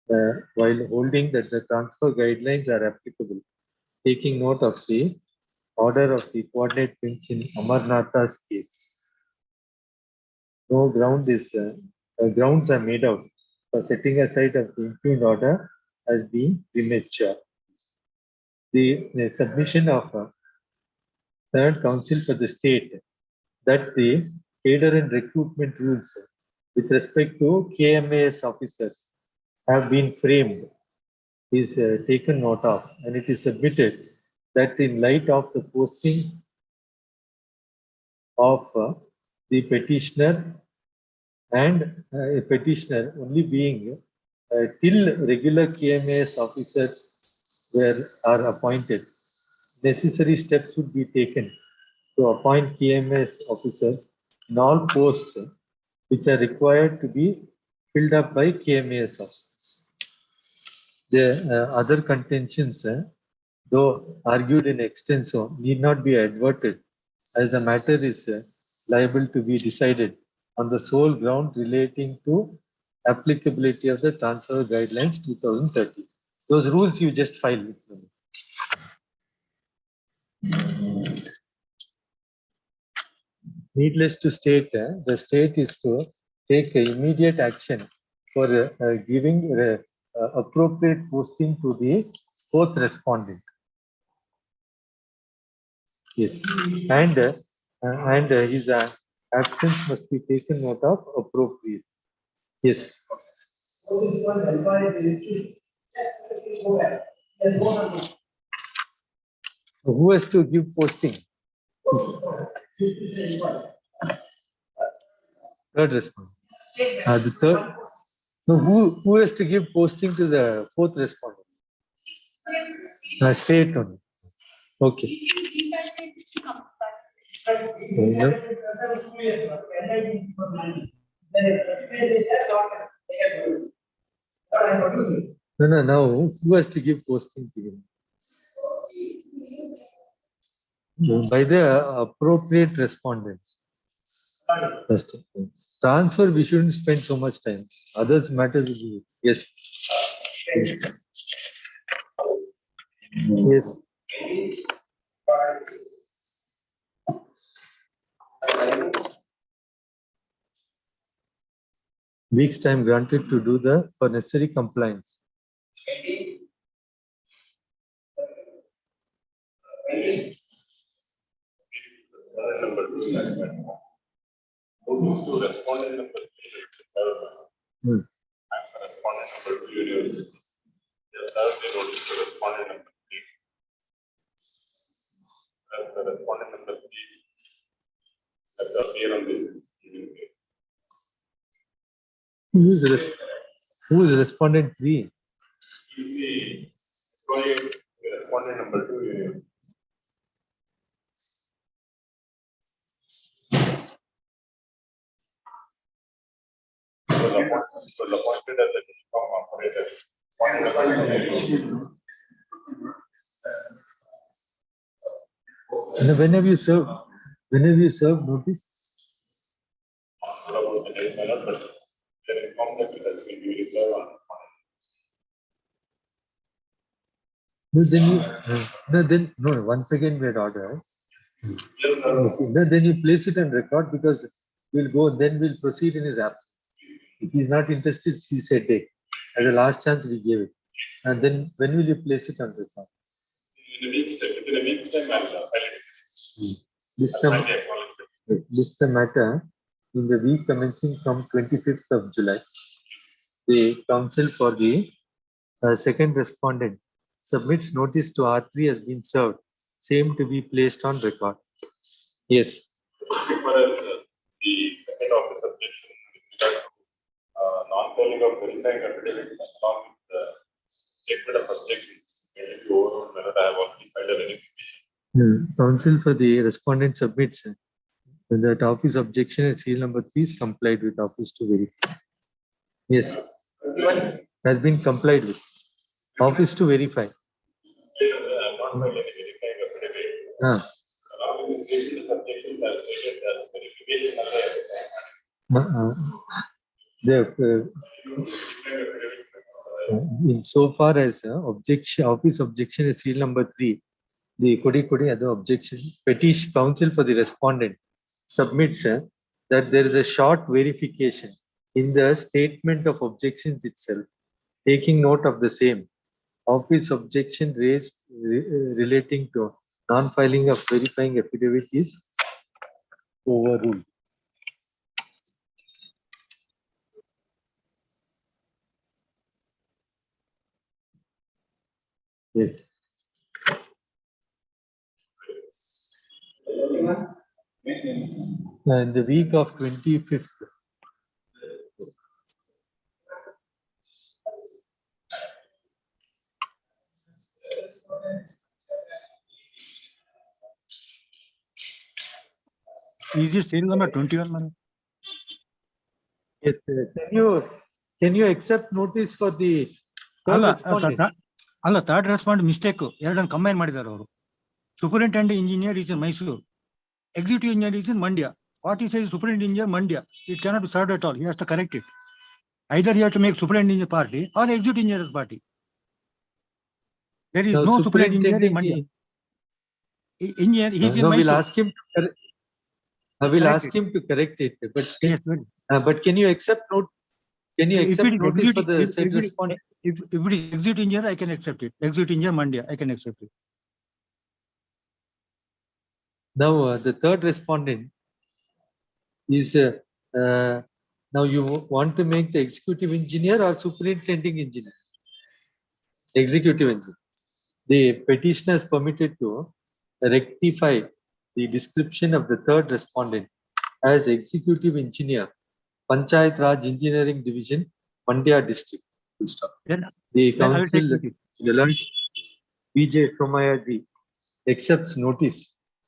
while holding that the transfer guidelines are applicable, taking note of the order of the coordinate bench in Amarnatha's case. No grounds are made out for setting aside of the impugned order as being premature. The submission of third council for the state that the cadre and recruitment rules with respect to KMAS officers have been framed is taken note of, and it is submitted that in light of the posting of the petitioner and a petitioner only being till regular KMAS officers are appointed, necessary steps would be taken to appoint KMAS officers in all posts which are required to be filled up by KMAS officers. The other contentions, though argued in extenso, need not be adverted, as the matter is liable to be decided on the sole ground relating to applicability of the transfer guidelines 2030. Those rules you just filed with me. Needless to state, the state is to take immediate action for giving appropriate posting to the fourth respondent. Yes, and his absence must be taken note of appropriate. Yes. Who has to give posting? Third respondent. The third. No, who has to give posting to the fourth respondent? State only. Okay. No, now who has to give posting to him? By the appropriate respondents. First, transfer, we shouldn't spend so much time. Others matters will be. Yes. Yes. Week's time granted to do the for necessary compliance. Number 2, notice to respondent number 3. And respondent number 2 unions. Just have the notice to respondent number 3. And the respondent number 3 that appear on the union page. Who is respondent 3? Is the respondent number 2 union. Was appointed as a telecom operator. When have you served? When have you served notice? No, once again we had order. Okay. Then you place it on record because we'll go, then we'll proceed in his absence. If he's not interested, he said day. As a last chance, we gave it. And then when will you place it on record? In a week's time, I'll file it. This the matter in the week commencing from 25th of July. The counsel for the second respondent submits notice to R3 has been served. Same to be placed on record. Yes. The second office objection with regard to non-calling of verifying affidavit along with the statement of objection made to overrule whether I have already filed a verification. Counsel for the respondent submits that office objection at serial number 3 is complied with office to verify. Yes. Has been complied with. Office to verify. Not filed any verifying affidavit. Along with the statement of objections as stated as verification. Insofar as office objection is seal number 3, the Kodi other objection petition counsel for the respondent submits that there is a short verification in the statement of objections itself, taking note of the same. Office objection raised relating to non-filing of verifying affidavit is overruled. Yes. In the week of 25th. Is this serial number 21, man? Yes, can you accept notice for the third respondent? ಅಲ್ಲ third respond mistake ಎರಡನ್ನು combine ಮಾಡಿದ್ದಾರೆ ಅವರು. Superintendent engineer is in Mysuru, executive engineer is in Mandya. What he says superintendent engineer Mandya, it cannot be served at all. He has to correct it. Either he has to make superintendent engineer party or executive engineer's party. There is no superintendent engineer in Mandya. Engineer, he is in Mysore. I will ask him to correct it. But yes, but can you accept note? Can you accept notice for the said respondent? If it is executive engineer, I can accept it. Executive engineer Mandya, I can accept it. Now the third respondent is now you want to make the executive engineer or superintending engineer? Executive engineer. The petitioner is permitted to rectify the description of the third respondent as executive engineer, Panchayat Raj Engineering Division, Mandya District. The council, the Lord B.J. Somaya ji, accepts notice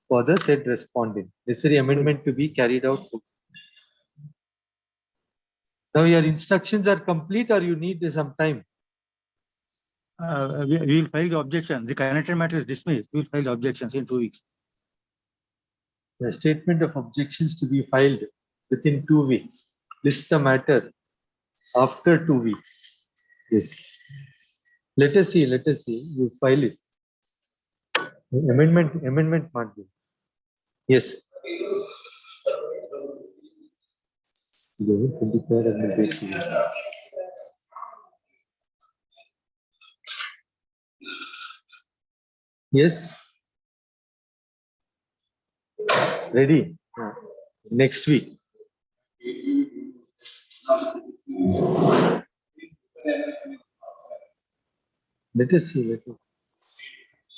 for the said respondent. Necessary amendment to be carried out. Now your instructions are complete or you need some time? We will file the objection. The connected matter is dismissed. We will file the objections in 2 weeks. The statement of objections to be filed within 2 weeks. List the matter after 2 weeks. Yes. Let us see. You file it. Amendment margin. Yes. 23rd amendment. Yes. Ready. Next week. Let us see.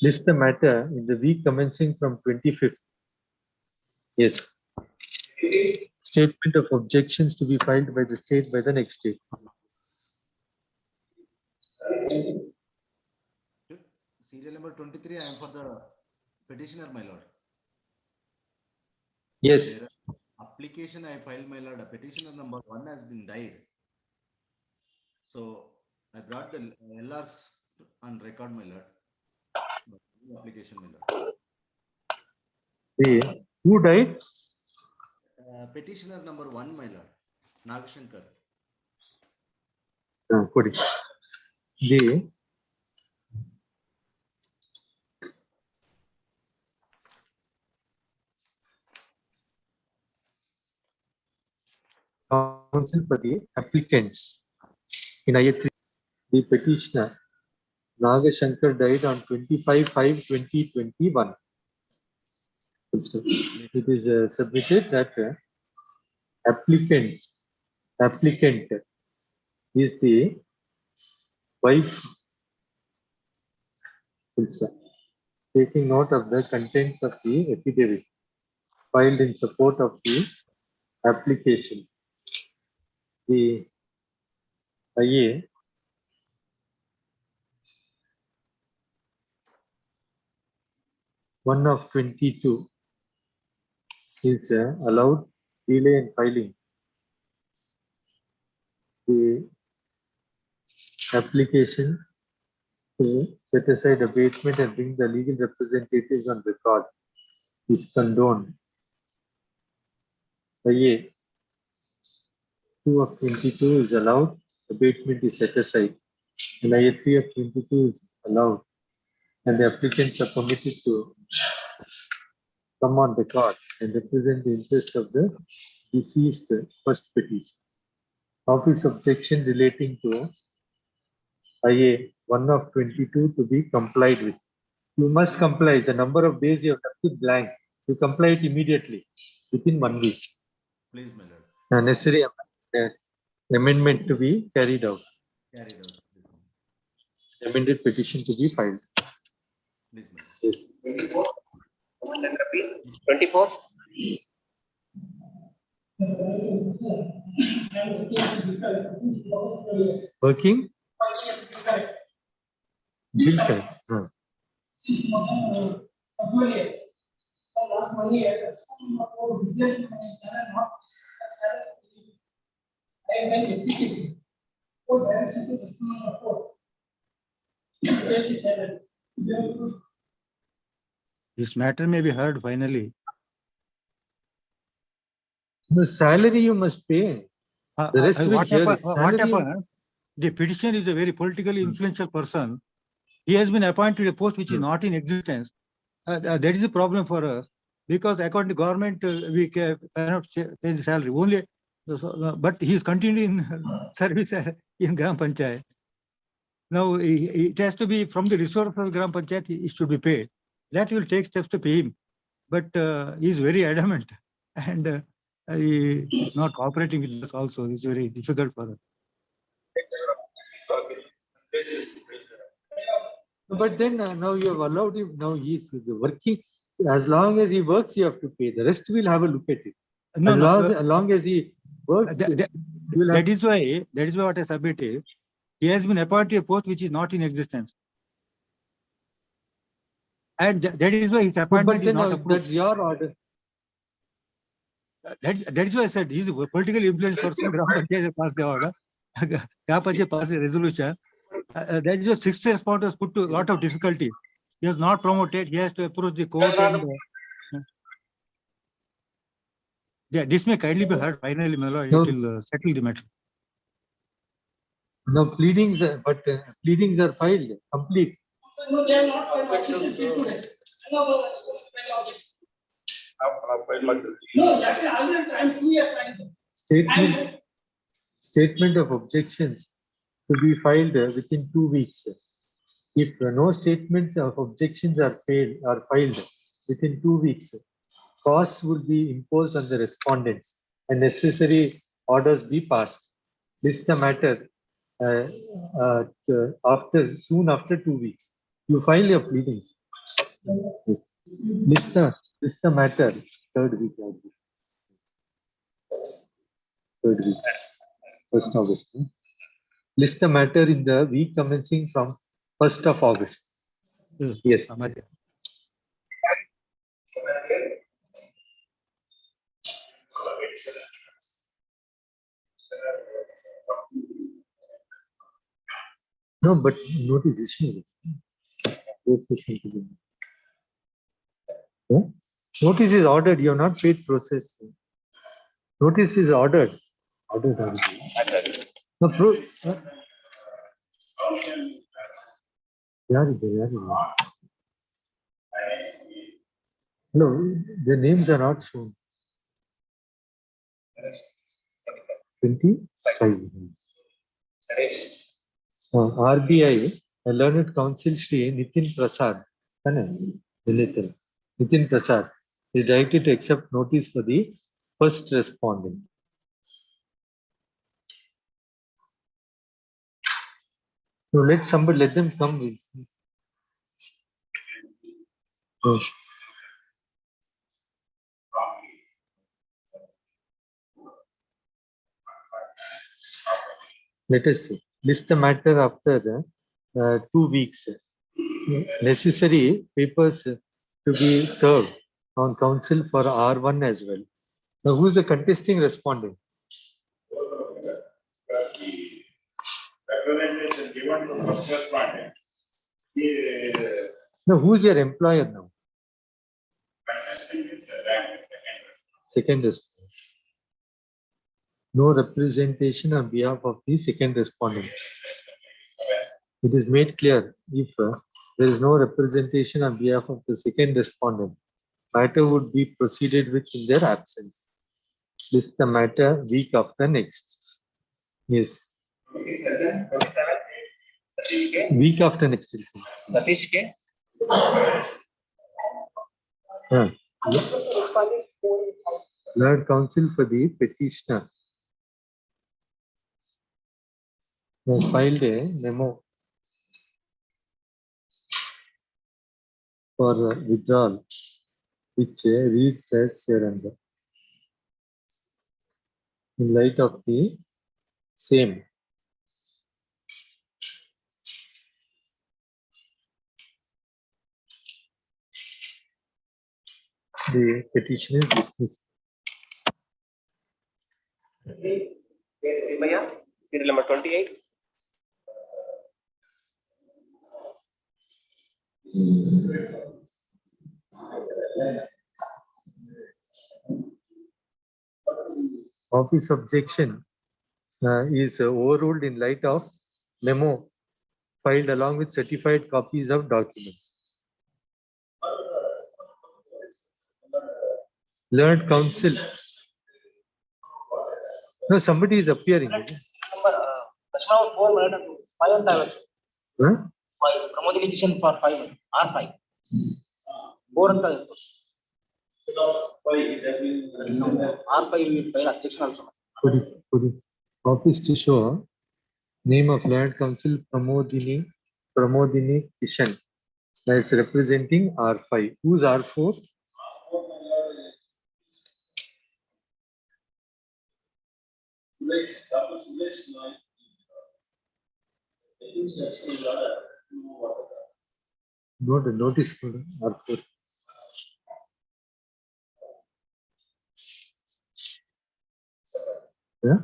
List the matter in the week commencing from 25th. Yes. Statement of objections to be filed by the state by the next day. Serial number 23, I am for the petitioner, my lord. Yes. Application I filed, my lord. Petitioner number 1 has been died. So I brought the LRs on record, my lord. Application, my lord. Who died? Petitioner number 1, my lord. Nagashankar. The counsel for the applicants in IAT3. The petitioner Nagashankar died on 25/5/2021. It is submitted that applicant is the wife. Taking note of the contents of the affidavit filed in support of the application. The IA one of 22 is allowed delay in filing. The application to set aside abatement and bring the legal representatives on record is condoned. IA 2 of 22 is allowed abatement is set aside. And IA3 of 22 is allowed, and the applicants are permitted to come on record and represent the interest of the deceased first petition. Office objection relating to IA 1 of 22 to be complied with. You must comply. The number of days you have left it blank. You comply it immediately within 1 week. Please, my lord. Necessary amendment to be carried out. Carried out. Amended petition to be filed. Please, my lord. Yes. 24. 24. Working? Bill type. Huh. This matter may be heard finally. The salary you must pay. The rest will hear it. Salary. The petitioner is a very politically influential person. He has been appointed to a post which is not in existence. That is a problem for us, because according to government, we cannot pay the salary only. But he is continuing service in Gram Panchayat. Now it has to be from the resource of Gram Panchayat. It should be paid. That will take steps to pay him. But he is very adamant, and he is not cooperating with us. Also, it's very difficult for us. But then now you have allowed him. Now he is working. As long as he works, you have to pay. The rest will have a look at it. No, as long as he works, that is why what I submitted. He has been appointed to a post which is not in existence, and that is why his appointment is not approved. That's your order. That is why I said he is a politically influenced person. Gram Panchayat passed the order. Gram Panchayat passed a resolution. That is why 6 respondents put to a lot of difficulty. He has not promoted. He has to approach the court. And, yeah, this may kindly be heard finally, my lord. It will settle the matter. No pleadings, but pleadings are filed complete. No, they are not today. No, I'm 2 years. Statement of objections to be filed within 2 weeks. If no statements of objections are filed within 2 weeks, costs will be imposed on the respondents and necessary orders be passed. List the matter soon after 2 weeks. You file your pleadings. List the matter 3rd week. 3rd week. 1st August. List the matter in the week commencing from 1st of August. Yes. No, but notice issued. Notice is ordered. You have not paid process. Notice is ordered. No, no, the names are not shown. 25. RBI, Learned Counsel Shri Nitin Prasad. Nitin Prasad is directed to accept notice for the first respondent. So let them come with. Let us see. List the matter after the 2 weeks. Necessary papers to be served on counsel for R1 as well. Now, who is the contesting respondent? Representation given to first respondent. Now, who is your employer now? Second respondent. no representation on behalf of the second respondent. It is made clear if there is no representation on behalf of the second respondent, matter would be proceeded with in their absence. List the matter week after next. Yes. Week after next. Satish K. Learned counsel for the petitioner has filed a memo for withdrawal, which reads as hereunder. In light of the same, the petition is dismissed. Yes, Vimaya, serial number 28. Office objection is overruled in light of memo filed along with certified copies of documents. Learned counsel. No, somebody is appearing. Question 4 minute 5 ಅಂತ ಆಗುತ್ತೆ. Huh? 5 Pramodini Kishan for 5 R5 4 ಅಂತ ಆಗುತ್ತೆ. R5 file objection also. Could you office to show name of learned counsel Pramodini Kishan as representing R5. Who's R4? No, the notice R4. Yeah,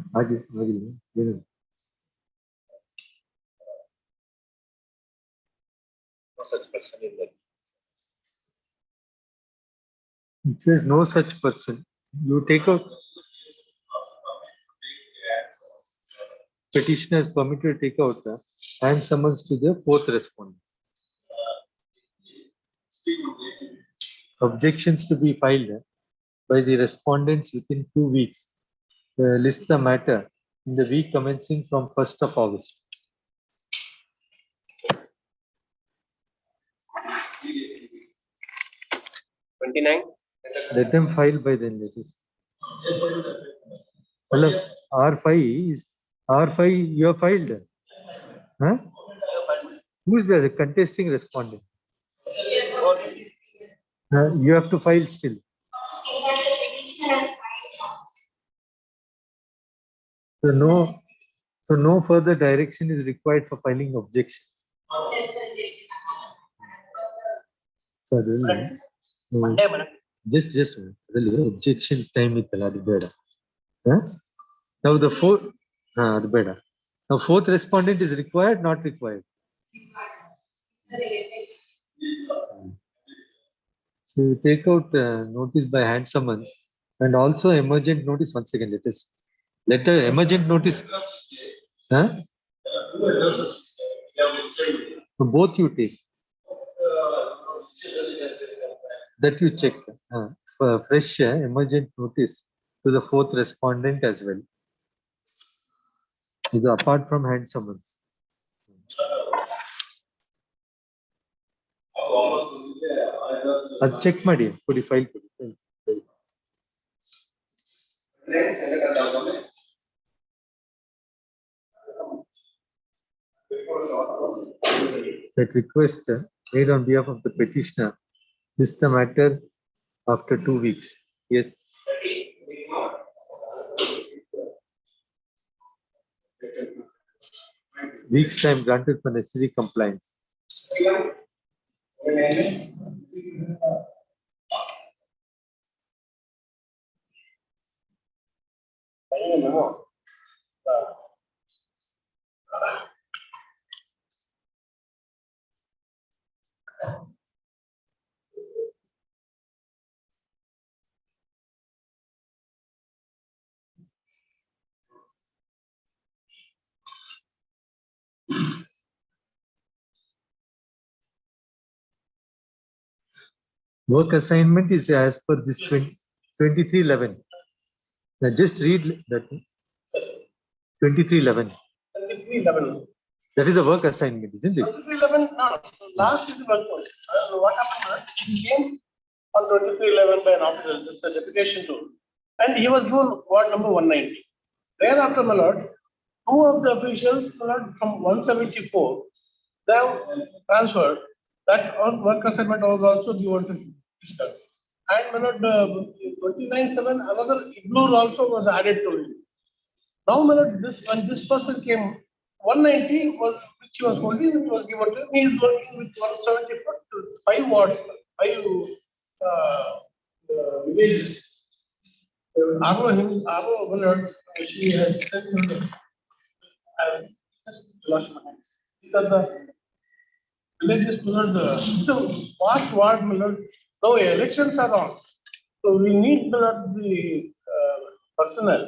it says no such person. You take out petitioner is permitted to take out and summons to the fourth respondent. Objections to be filed by the respondents within 2 weeks. List the matter in the week commencing from 1st of August. Let them file by then. Hello, R5 is R5. You have filed. Huh? Who is the contesting respondent? You have to file still. So no further direction is required for filing objections. So just really objection time is beda. Now the fourth beda. Now fourth respondent is required, not required. So you take out notice by hand summons and also emergent notice. Once again, let the emergent notice. So both you take. That you check for fresh emergent notice to the fourth respondent as well. Is apart from hand summons. Check ಮಾಡಿ ಕೊಡಿ file ಕೊಡಿ. That request made on behalf of the petitioner is the matter after 2 weeks. Yes. Weeks time granted for necessary compliance. Work assignment is as per this 2311. Now just read that 2311. 2311. That is a work assignment, isn't it? 2311, no, last is the work one. What happened? He came on 2311 by an officer, it's a deputation tool. And he was given ward number 190. Thereafter, my lord, two of the officials, my lord, from 174, they have transferred. That work assignment was also given to Mr. And my lord, 29/7, another igloo also was added to it. Now, my lord, when this person came, 190 was which he was holding, which was given to him. He is working with 174 to 5 wards, 5 villages. My lord, she has sent me I just lost my hands. These are the villages, my lord. It's a vast ward, my lord. Now elections are on, so we need, my lord, the personnel.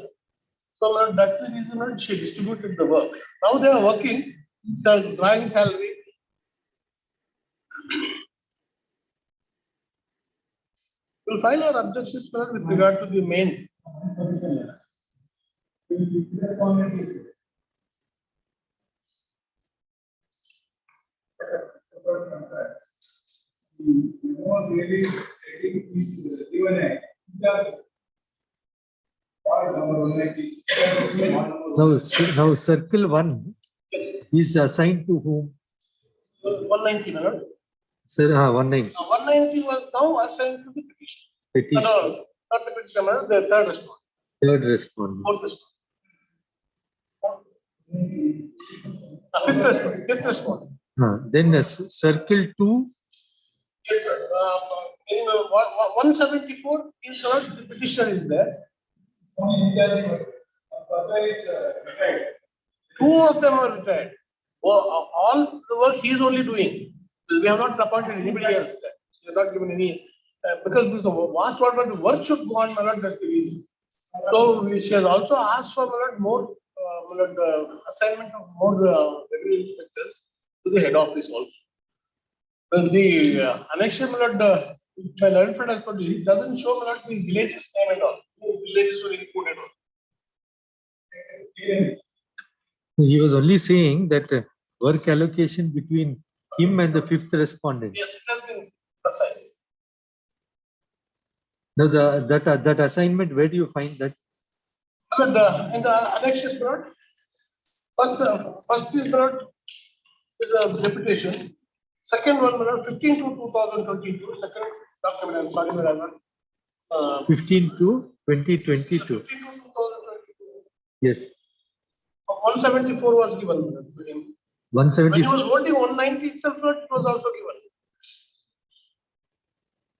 So, my lord, that's the reason that she distributed the work. Now they are working, the drawing salary. We'll file our objections, my lord, with regard to the main. Now circle 1 is assigned to whom? 190, my lord. Sir, 190. 190 was now assigned to the petition. Petition. No, not the petition, my lord, the third respondent. Third respondent. Fourth respondent. Fifth respondent. Then circle 2. Yes, sir. In 174 is not the petitioner is there. Two of them are retired. All the work he is only doing. We have not appointed anybody else there. We have not given any because this vast what the work should go on, my lord, that's the reason. So she has also asked for, my lord, more assignment of more revenue inspectors to the head office also. Well, the annexure, my lord, my learned friend has put it doesn't show, my lord, the villages name and all. No villages were included. He was only saying that work allocation between him and the fifth respondent. Yes, it has been precise. Now that assignment, where do you find that? In the annexure, my lord, first is, my lord, is a deputation. Second one, my lord, 15 to 2022. Second document, I'm sorry, my lord. 15 to 2022. 15 to 2022. Yes. 174 was given to him. 170. When he was holding 190 itself, it was also given.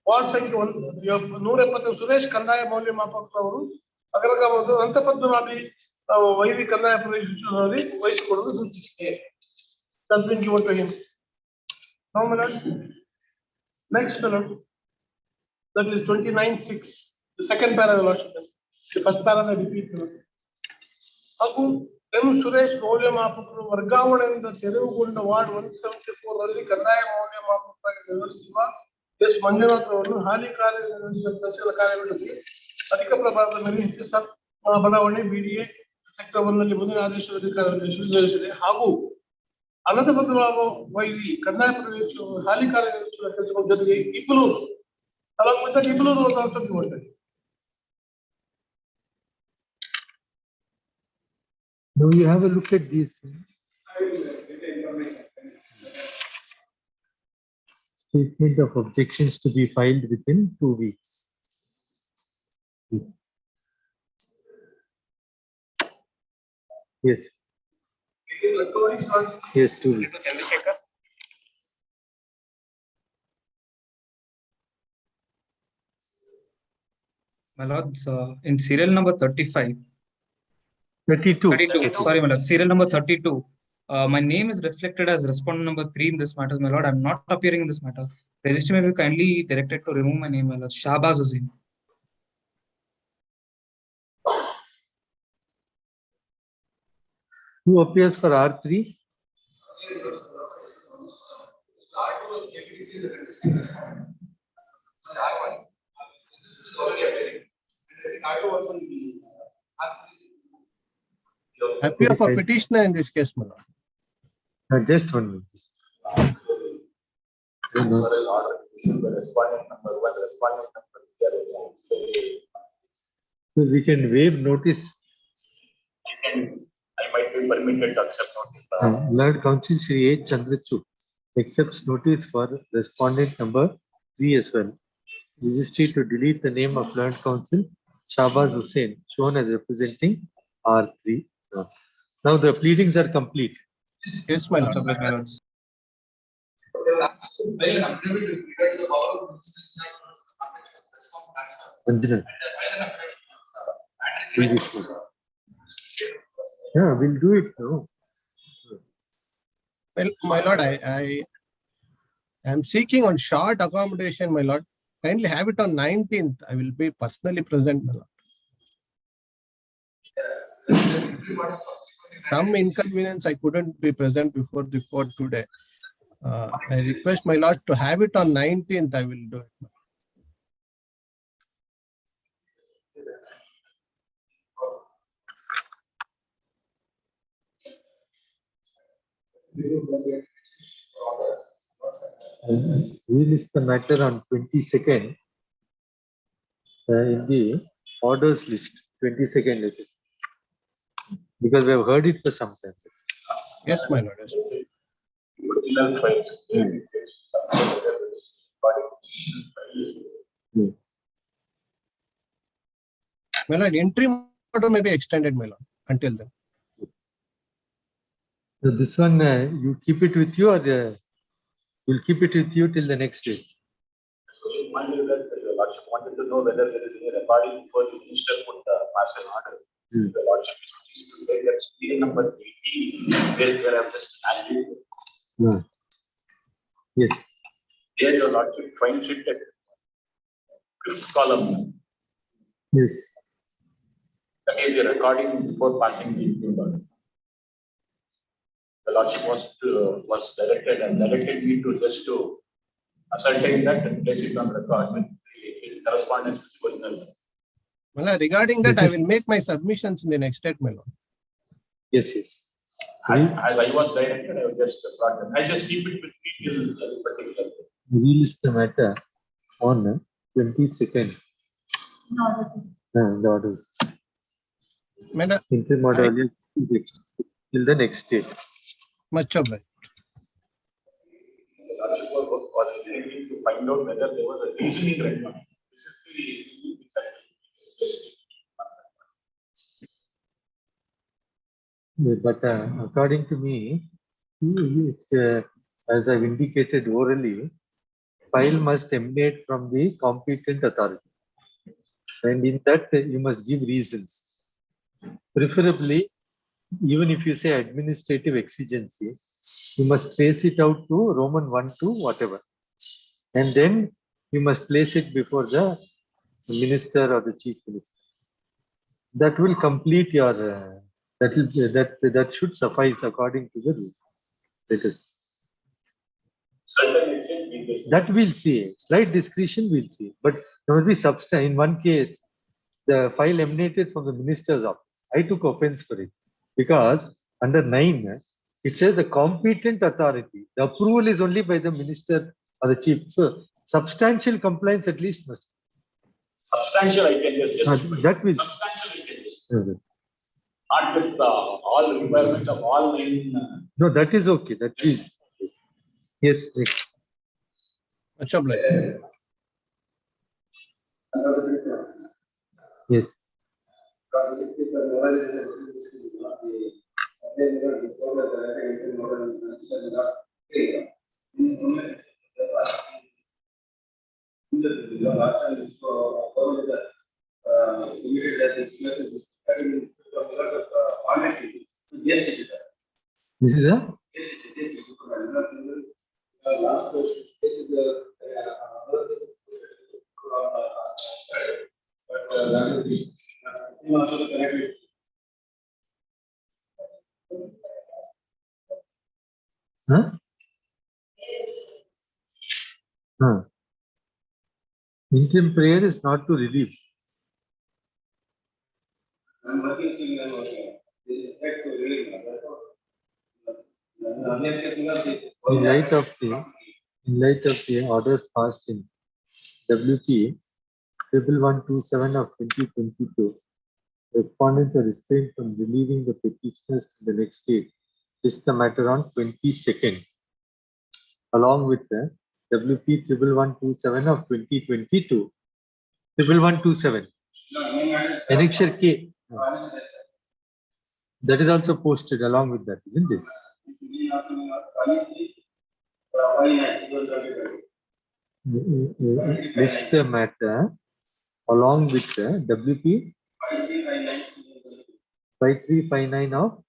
Ward Sankhya 170 Suresh Kandaya Maulia Mapakavaru, Agaragam Antapadunadi, Vairi Kandaya Pradesh, Vice Kodu, that's been given to him. Now, minute. Next minute. That is 29/6. The second paragraph. The first paragraph repeat. Agu M. Suresh Maulia Mapakuru, Vargavan and the Terugunde Ward 174 early Kandaya Maulia Mapaka. Yes, Manjanath, Hali Kari, Adika Prabha, the Minister, Badavani, BDA, Sector 1, Libudan, Adishwari, Hagu. Another Badava, Vairi, Kandaya, Hali Kari, Igloo. Along with the Igloo was also given. Now you have a look at this. Statement of objections to be filed within 2 weeks. Yes. Yes, 2 weeks. My lords, in serial number 35. 32. Sorry, my lord. Serial number 32. My name is reflected as respondent number 3 in this matter, my lord. I'm not appearing in this matter. Registry may be kindly directed to remove my name, my lord. Shahbaz Hussain. Who appears for R3? Appear for petitioner in this case, my lord. Just 1 minute. So we can waive notice. I might be permitted to accept notice. Lord Counsel Shri H. Chandrachud accepts notice for respondent number 3 as well. Registry to delete the name of Learned Counsel Shahbaz Hussain shown as representing R3. Now the pleadings are complete. Yes, my lord. Submit, my lords. Anjana. Yeah, we'll do it now. Well, my lord, I am seeking on short accommodation, my lord. Kindly have it on 19th. I will be personally present, my lord. Some inconvenience I couldn't be present before the court today. I request my lord to have it on 19th. I will do it. We'll list the matter on 22nd in the orders list. 22nd it is. Because we have heard it for some time. Yes, my lord. Yes. My lord, interim order may be extended, my lord, until then. So this one, you keep it with you or you'll keep it with you till the next day? Wanted to know whether there is any recording before the minister put the parcel order. The lordship is to take that serial number 18, where I've just added. Yes. There your lordship finds it at 5th column. Yes. That is a recording before passing the number. The lordship was directed me to just to ascertain that and place it on record with the correspondence with the original. Well, regarding that, I will make my submissions in the next state, my lord. Yes, yes. As I was directed, I will just brought them. I just keep it with me till particular. We list the matter on 22nd. The order. Madam, interim order till the next date. Much obliged. The lordship was intending to find out whether there was a reasoning record. This is the But according to me, as I've indicated orally, file must emanate from the competent authority. And in that, you must give reasons. Preferably, even if you say administrative exigency, you must trace it out to Roman 1 to whatever. And then you must place it before the minister or the chief minister. That will complete your, that should suffice according to the rule. That we'll see. Slight discretion we'll see. But there will be substance. In one case, the file emanated from the minister's office. I took offense for it because under 9, it says the competent authority. The approval is only by the minister or the chief. So substantial compliance at least must. Substantial, I can just that will. Substantial, I can just. Not with all requirements of all 9. No, that is okay. That is. Yes. Much obliged. Yes. This is a. Huh? Interim prayer is not to relieve. I'm working still and working. This is effect to really. In light of the orders passed in WP 1127 of 2022, respondents are restrained from relieving the petitioners to the next date. This is the matter on 22nd, along with the WP 1127 of 2022. 1127. Annexure K. That is also posted along with that, isn't it? List the matter along with the WP 5359 of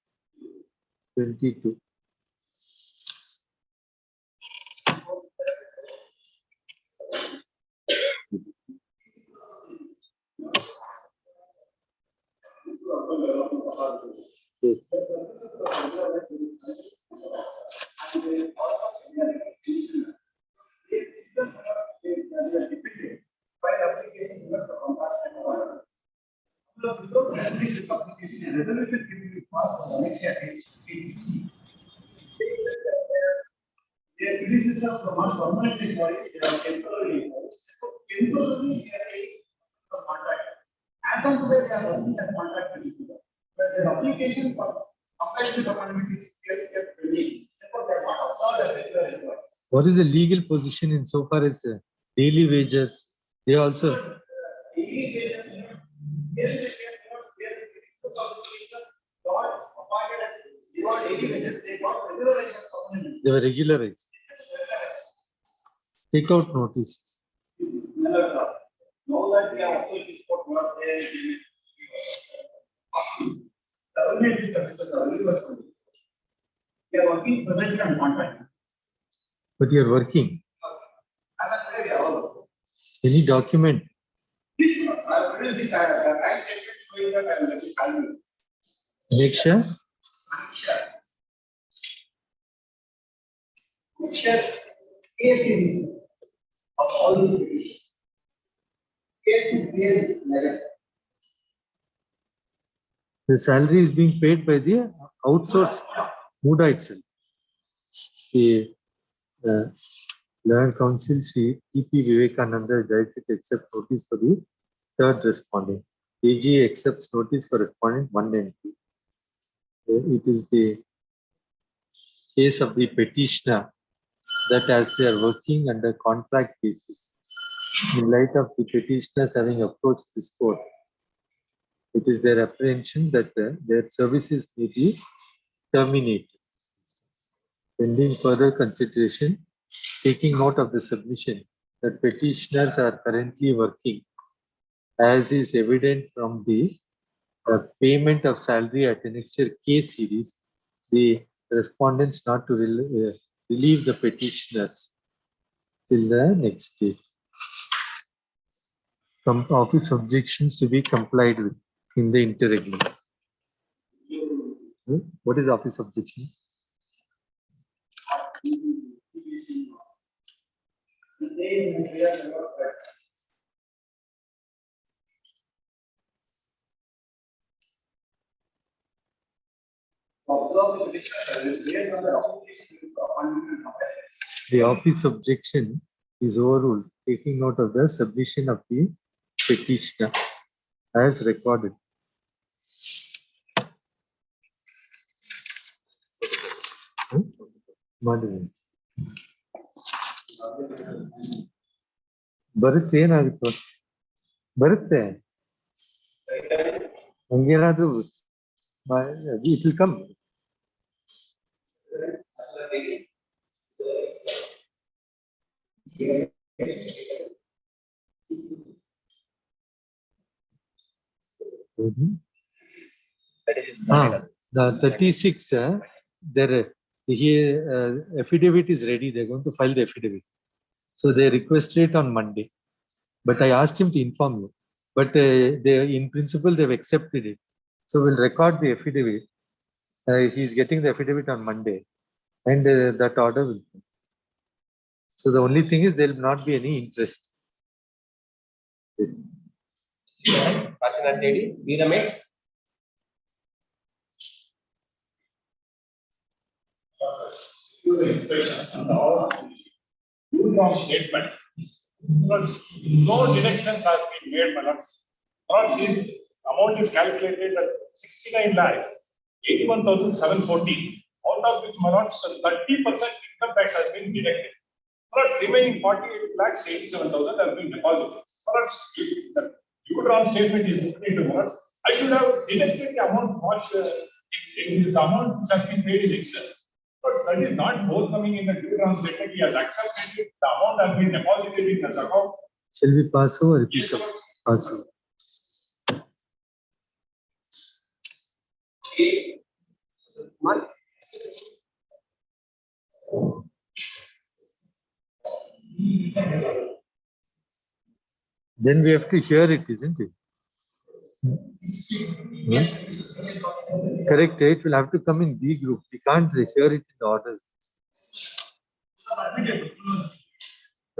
22. Yes. Their criticism from us permanently for it, they are temporarily temporarily the contract. As on today, they are working that contract with you. But their application for applies to the government is kept pending. Therefore, they are not observed as regular employees. What is the legal position in so far as daily wages? They also. Daily wages, they got daily wages, they got regularized as permanent. They were regularized. Take out notice. Now that we have applied this for what they are working presently on contract. But you are working. Any document? Make sure. Of all the petitions. The salary is being paid by the outsourced Muda itself. The Learned Council Sri T.P. Vivekananda is directed to accept notice for the third respondent. AG accepts notice for respondent 1 and 2. It is the case of the petitioner that as they are working under contract basis, in light of the petitioners having approached this court, it is their apprehension that their services may be terminated. Pending further consideration, taking note of the submission that petitioners are currently working, as is evident from the payment of salary at annexure K series, the respondents not to relieve the petitioners till the next date. Office objections to be complied with in the interregnum. What is office objection? The office objection is overruled, taking note of the submission of the petitioner as recorded. ಬರುತ್ತೆ ಏನಾಗುತ್ತೆ ಬರುತ್ತೆ ಹಂಗೇನಾದ್ರೂ it will come. The 36 there here affidavit is ready. They're going to file the affidavit, so they requested it on Monday, but I asked him to inform you, but they in principle they've accepted it, so we'll record the affidavit. He's getting the affidavit on Monday, and that order will come. So the only thing is there will not be any interest. Yes. do the inspection and all due from statement. Because no deductions has been made, my lord. Lord, since amount is calculated at 69 lakhs, 81,714, out of which, my lord, 30% income tax has been deducted. Lord, remaining 48 lakhs, 87,000 has been deposited. Lord, if the due drawn statement is looked into, Lord, I should have deducted the amount much, if the amount which has been paid is excess. But that is not forthcoming in the due drawn statement. He has accepted it. The amount has been deposited in his account. Shall we pass over? Repeat up. Pass over. Then we have to hear it, isn't it? Yes. Correct. It will have to come in B group. We can't hear it in the order.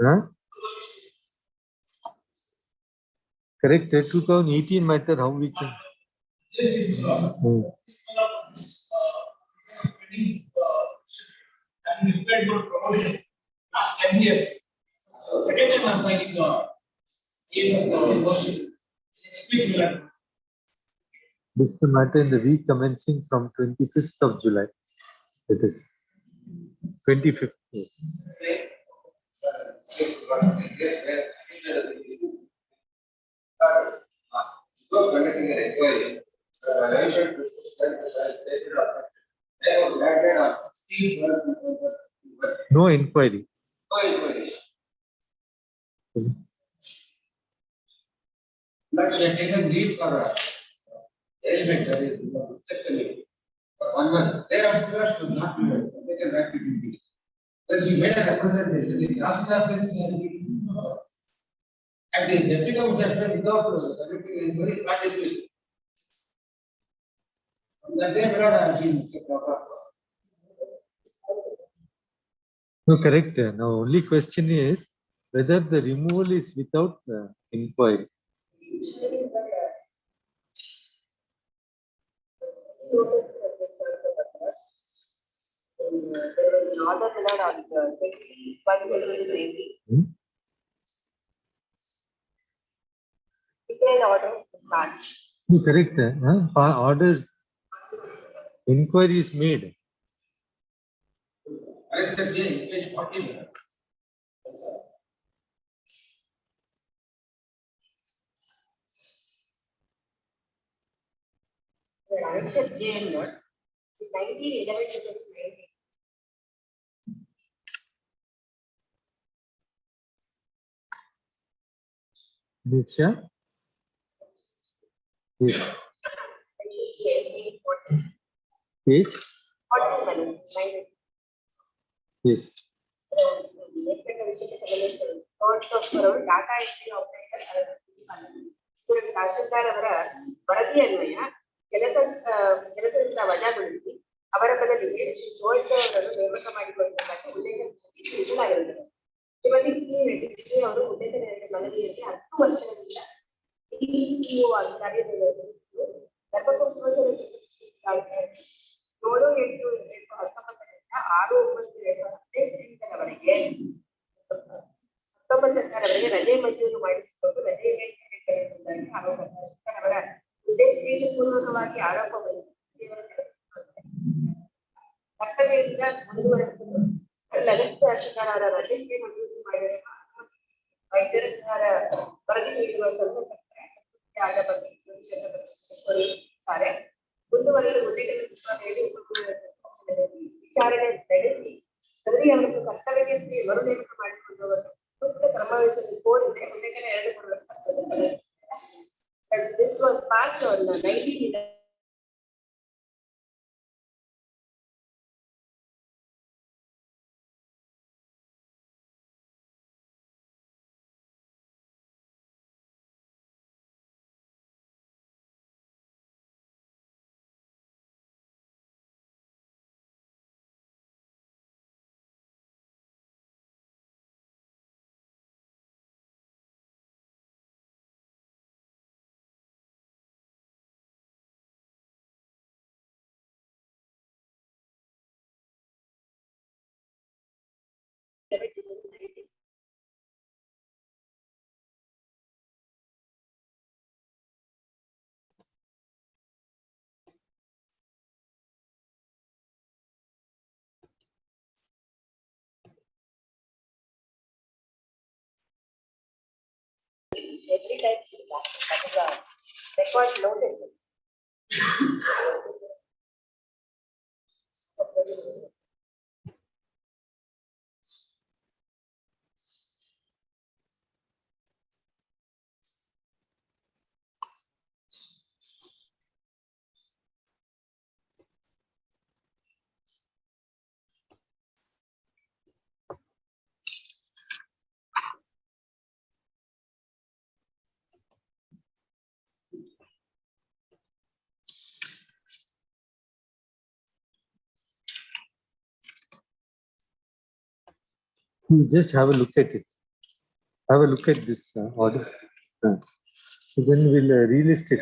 Huh? Correct. 2018 matter, how we can. Last 10 years. Second time I'm finding This is the matter in the week commencing from 25th of July. It is 25th. No inquiry. But we have taken leave for arrangement, that is, for 1 month. Thereafter, should not be taken back to duty. When she made a representation, the Rashtra says and the deputy commissioner said without everything is very bad discussion. That day, we have been proper. No, correct. Now, only question is whether the removal is without inquiry. There was an order allowed on the 2020. Detailed order is not. No, correct. Orders, inquiry is made. I said, page 14. I said J not 1911 to 19. Diksha? Yes. Page? 14. Yes. Data entry operator tahsildar ಅವರ ವರದಿ ಅನ್ವಯ ಕೆಲಸದಿಂದ ವಜಾಗೊಳಿಸಿ ಅವರ ಬದಲಿಗೆ Shri gold ಅವರನ್ನು ನೇಮಕ ಮಾಡಿಕೊಳ್ಳಬೇಕಾದ ಉಲ್ಲೇಖಿಸಲಾಗಿರುತ್ತದೆ. Shrimati C ಅವರು ಉಲ್ಲೇಖ ಮನವಿಯಲ್ಲಿ 10 ವರ್ಷಗಳಿಂದ ಡಿಇಒ ಆಗಿ ಕಾರ್ಯನಿರ್ವಹಿಸುತ್ತಿದ್ದು ಗರ್ಭಕೋಶದಲ್ಲಿ 7/8/2019ರಿಂದ 6/9/2018ರವರೆಗೆ ರಜೆ ಮಂಜೂರು ಮಾಡಿಸಿಕೊಂಡು ರಜೆ ಆರೋಪ ಅವರ ಉದ್ದೇಶಪೂರ್ವಕವಾಗಿ ಆರೋಪವನ್ನು ಕರ್ತವ್ಯದಿಂದ ಮುಂದುವರೆಸಿದರು. ಲಲಿತ ತಹಶೀಲ್ದಾರ್ ರಜೆ ಮಂಜೂರು ಮಾಡಿದ ವೈದ್ಯರ ವರದಿ ನೀಡುವ ಬಗ್ಗೆ ಮುಂದುವರೆದು ವಿಚಾರಣೆ ನಡೆಸಿ ಸದರಿ ಅವರನ್ನು ಕರ್ತವ್ಯಕ್ಕೆ ಮರುನೇಮಕ ಮಾಡಿಕೊಂಡು ಸೂಕ್ತ ಕ್ರಮವಹಿಸಲು ಕೋರಿದೆ. ಉಲ್ಲೇಖನ 2 This was passed on 19 every time that is a record loaded. You just have a look at it. Have a look at this order. So then we'll relist it.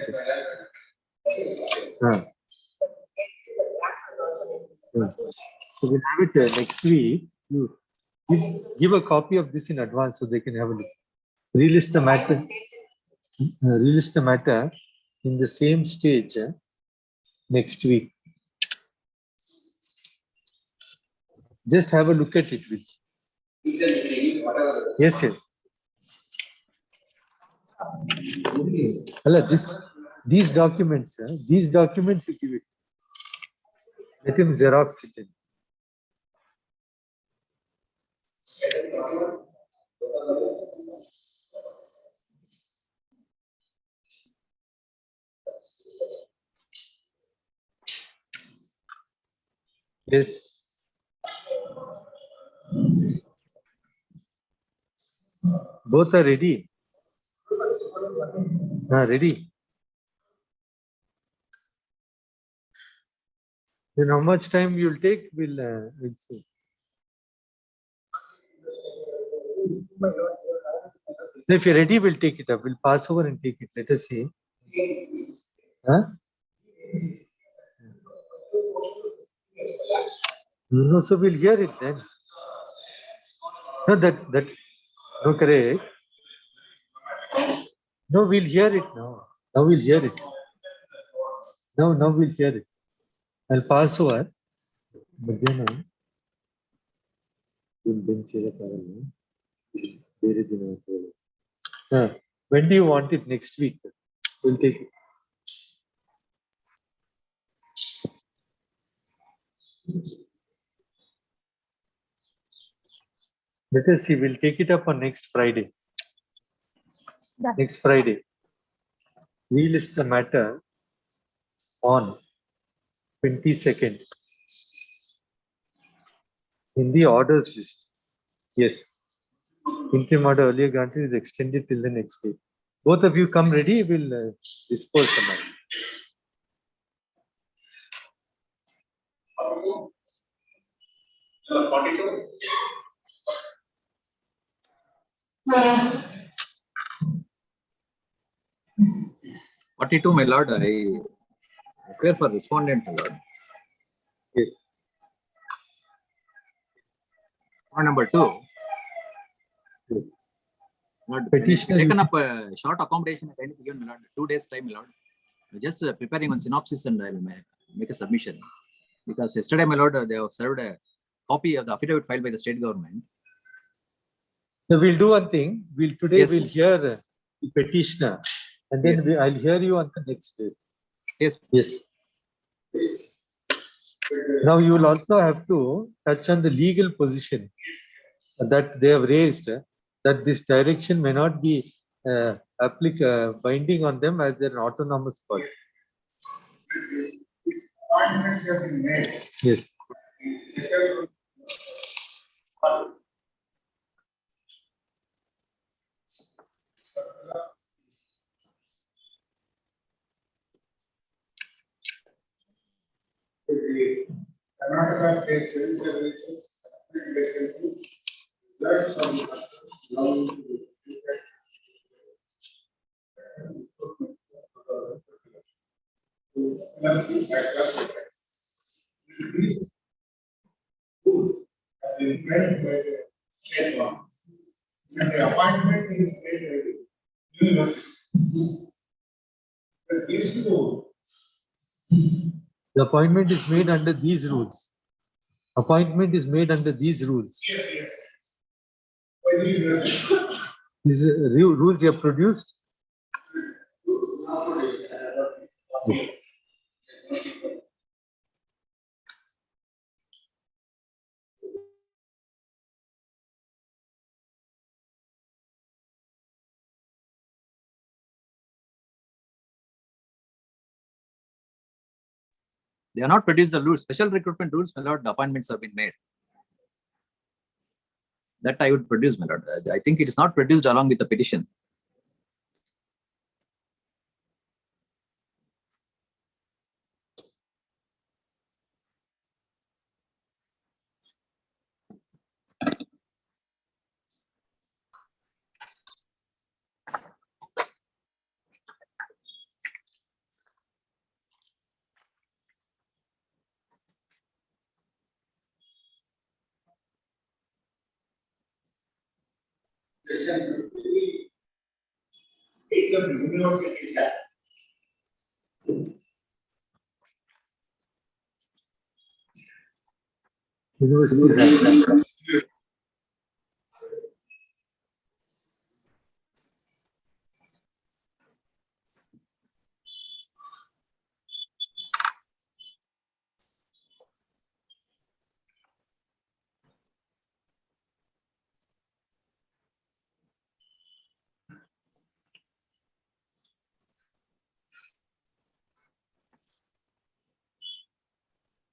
So we'll have it next week. You give a copy of this in advance so they can have a look. Relist the matter. Relist the matter in the same stage next week. Just have a look at it, please. Yes, sir. These documents you give it. Let him Xerox it in. Yes. Both are ready. Ready. Then how much time you'll take? We'll see. If you're ready, we'll take it up. We'll pass over and take it. Let us see. No, so we'll hear it then. No, no, correct. No, we'll hear it now. Now we'll hear it. Now we'll hear it. I'll pass over. But then, when do you want it? Next week? We'll take it. Let us see. We'll take it up on next Friday. Next Friday. We list the matter on 22nd in the orders list. Yes. Interim order earlier granted is extended till the next day. Both of you come ready. We'll dispose the matter. My lord, I appear for respondent, my lord. Yes. Point number 2. Yes. Lord, Petitioner taken up a short accommodation at any given, my lord. 2 days time, my lord. Just preparing one synopsis and I will make a submission. Because yesterday, my lord, they have served a copy of the affidavit filed by the state government. So we'll do one thing. Today Yes, we'll hear the petitioner, and then yes, I'll hear you on the next day. Yes. Yes. Now you will also have to touch on the legal position that they have raised, that this direction may not be binding on them as they're an autonomous body. Yes. Karnataka State Civil Services results from these rules have been made by the state law, and the appointment is made by the university. But these two. The appointment is made under these rules. Appointment is made under these rules. Yes. By the university. These rules you have produced. They have not produced the rules, special recruitment rules, my lord, the appointments have been made. That I would produce, my lord. I think it is not produced along with the petition. Section 53, 8 of the Universities Act. Universities Act.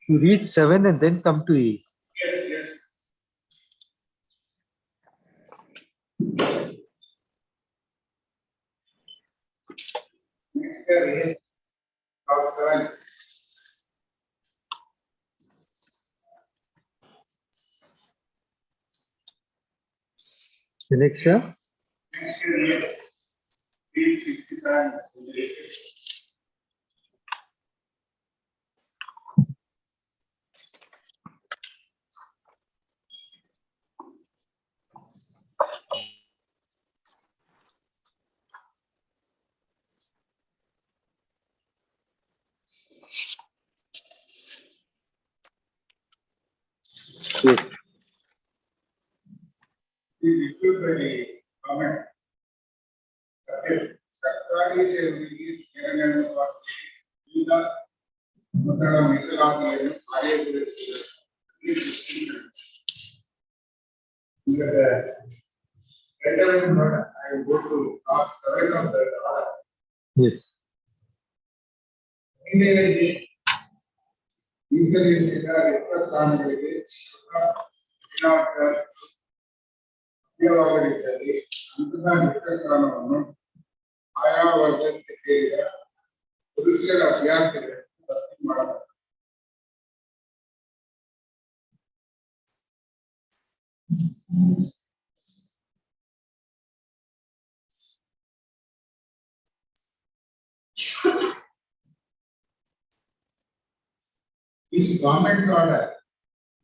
You read 7 and then come to 8. Yes, yes. Next year is class 7. The next year. Next year is 67. Yes. Is issued by the government. ಸರ್ಕಾರಿ ಸೇವೆಗಳಿಗೆ ನೇರಗಳನ್ನು ಈಗ ಮೊದಲ ಮೀಸಲಾತಿಯನ್ನು ಕಾರ್ಯನಿರ್ವಹಿಸಿದೆ. I go to class 7 of the order. Yes. ಮಹಿಳೆಯರಿಗೆ ಮೀಸಲಿರಿಸಿದ ರಿಕ್ತ ಸ್ಥಾನಗಳಿಗೆ ಅಭ್ಯವಾಗಲಿದ್ದಲ್ಲಿ ಅಂತಹ ರಿಕ್ತ ಸ್ಥಾನವನ್ನು ಆಯಾ ವರ್ಗಕ್ಕೆ ಸೇರಿದ ಪುರುಷರ ಅಭ್ಯರ್ಥಿಗಳನ್ನು ಭರ್ತಿ ಮಾಡಬೇಕು. This government order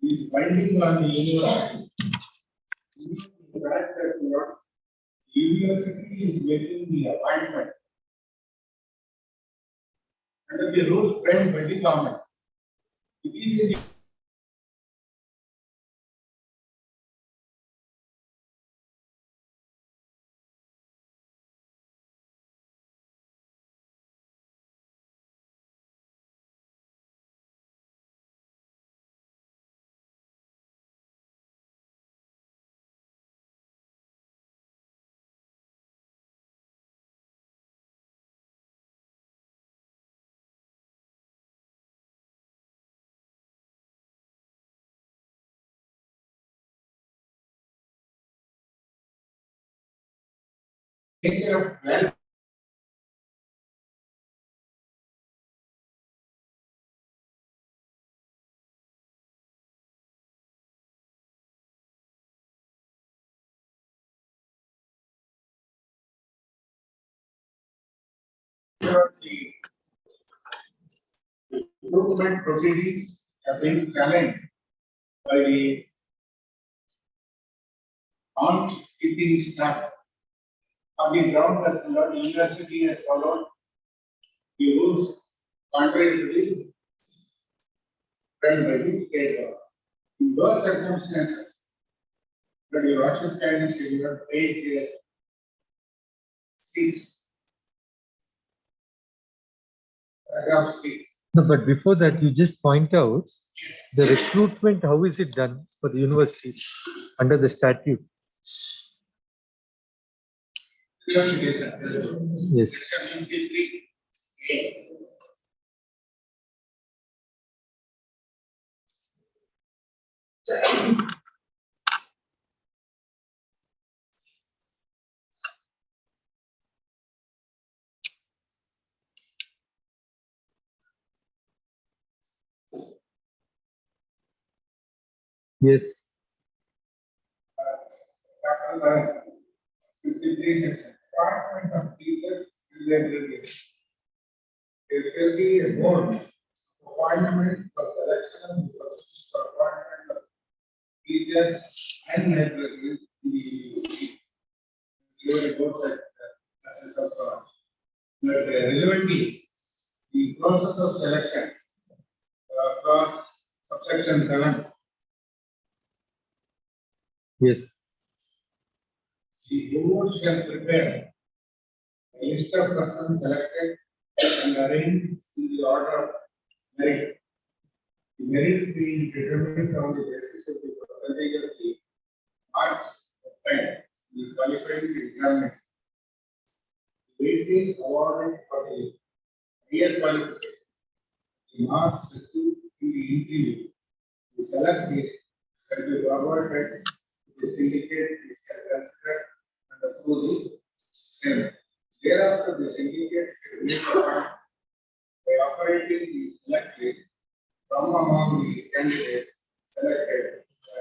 is binding on the university. The university is making the appointment under the rules framed by the government. It is in the nature of wealth. The recruitment proceedings have been challenged by the non-teaching staff on the ground that the university has followed the rules contrary to the framed by the state law. In those circumstances, that your worship can is your page 6. Paragraph 6. No, but before that, you just point out the recruitment, how is it done for the universities under the statute? Universities, Yes. Section 53. Yes. Chapter 53 section. Appointment of teachers and librarians. There will be a board appointment for selection for appointment of teachers and librarians. The board set as a subcon. But the relevant is the process of selection across subsection 7. Yes. The board shall prepare a list of persons selected and arrange in the order of merit. The merit being determined on the basis of the percentage of the marks obtained in the qualifying examination. The weightage awarded for the higher qualification. The marks received in the interview. The select list shall be forwarded to the syndicate which has considered and approved the same. Thereafter, the syndicate will make a point by operating the select list from among the candidates selected,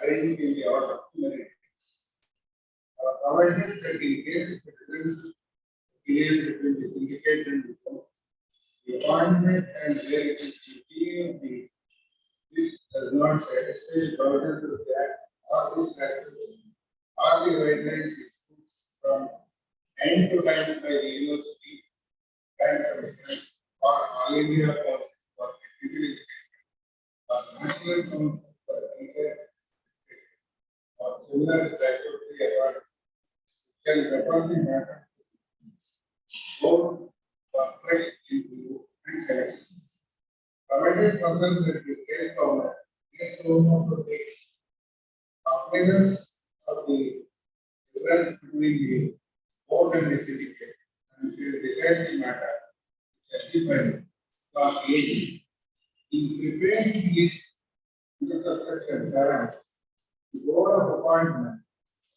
arranged in the order of merit. Provided that in case of difference between the syndicate and the board, the appointment and where it is of the list does not satisfy the provisions of the act or the statute or the guidelines from time to time by the university and commission or all India Council for Technical Education or National Council for Teacher or similar statutory authority shall refer the matter board for fresh review and selection. Provided further that the state government is to take cognizance of the difference between the board and the syndicate and will decide the matter. Achievement class A. In preparing the list under subsection 7, the board of appointment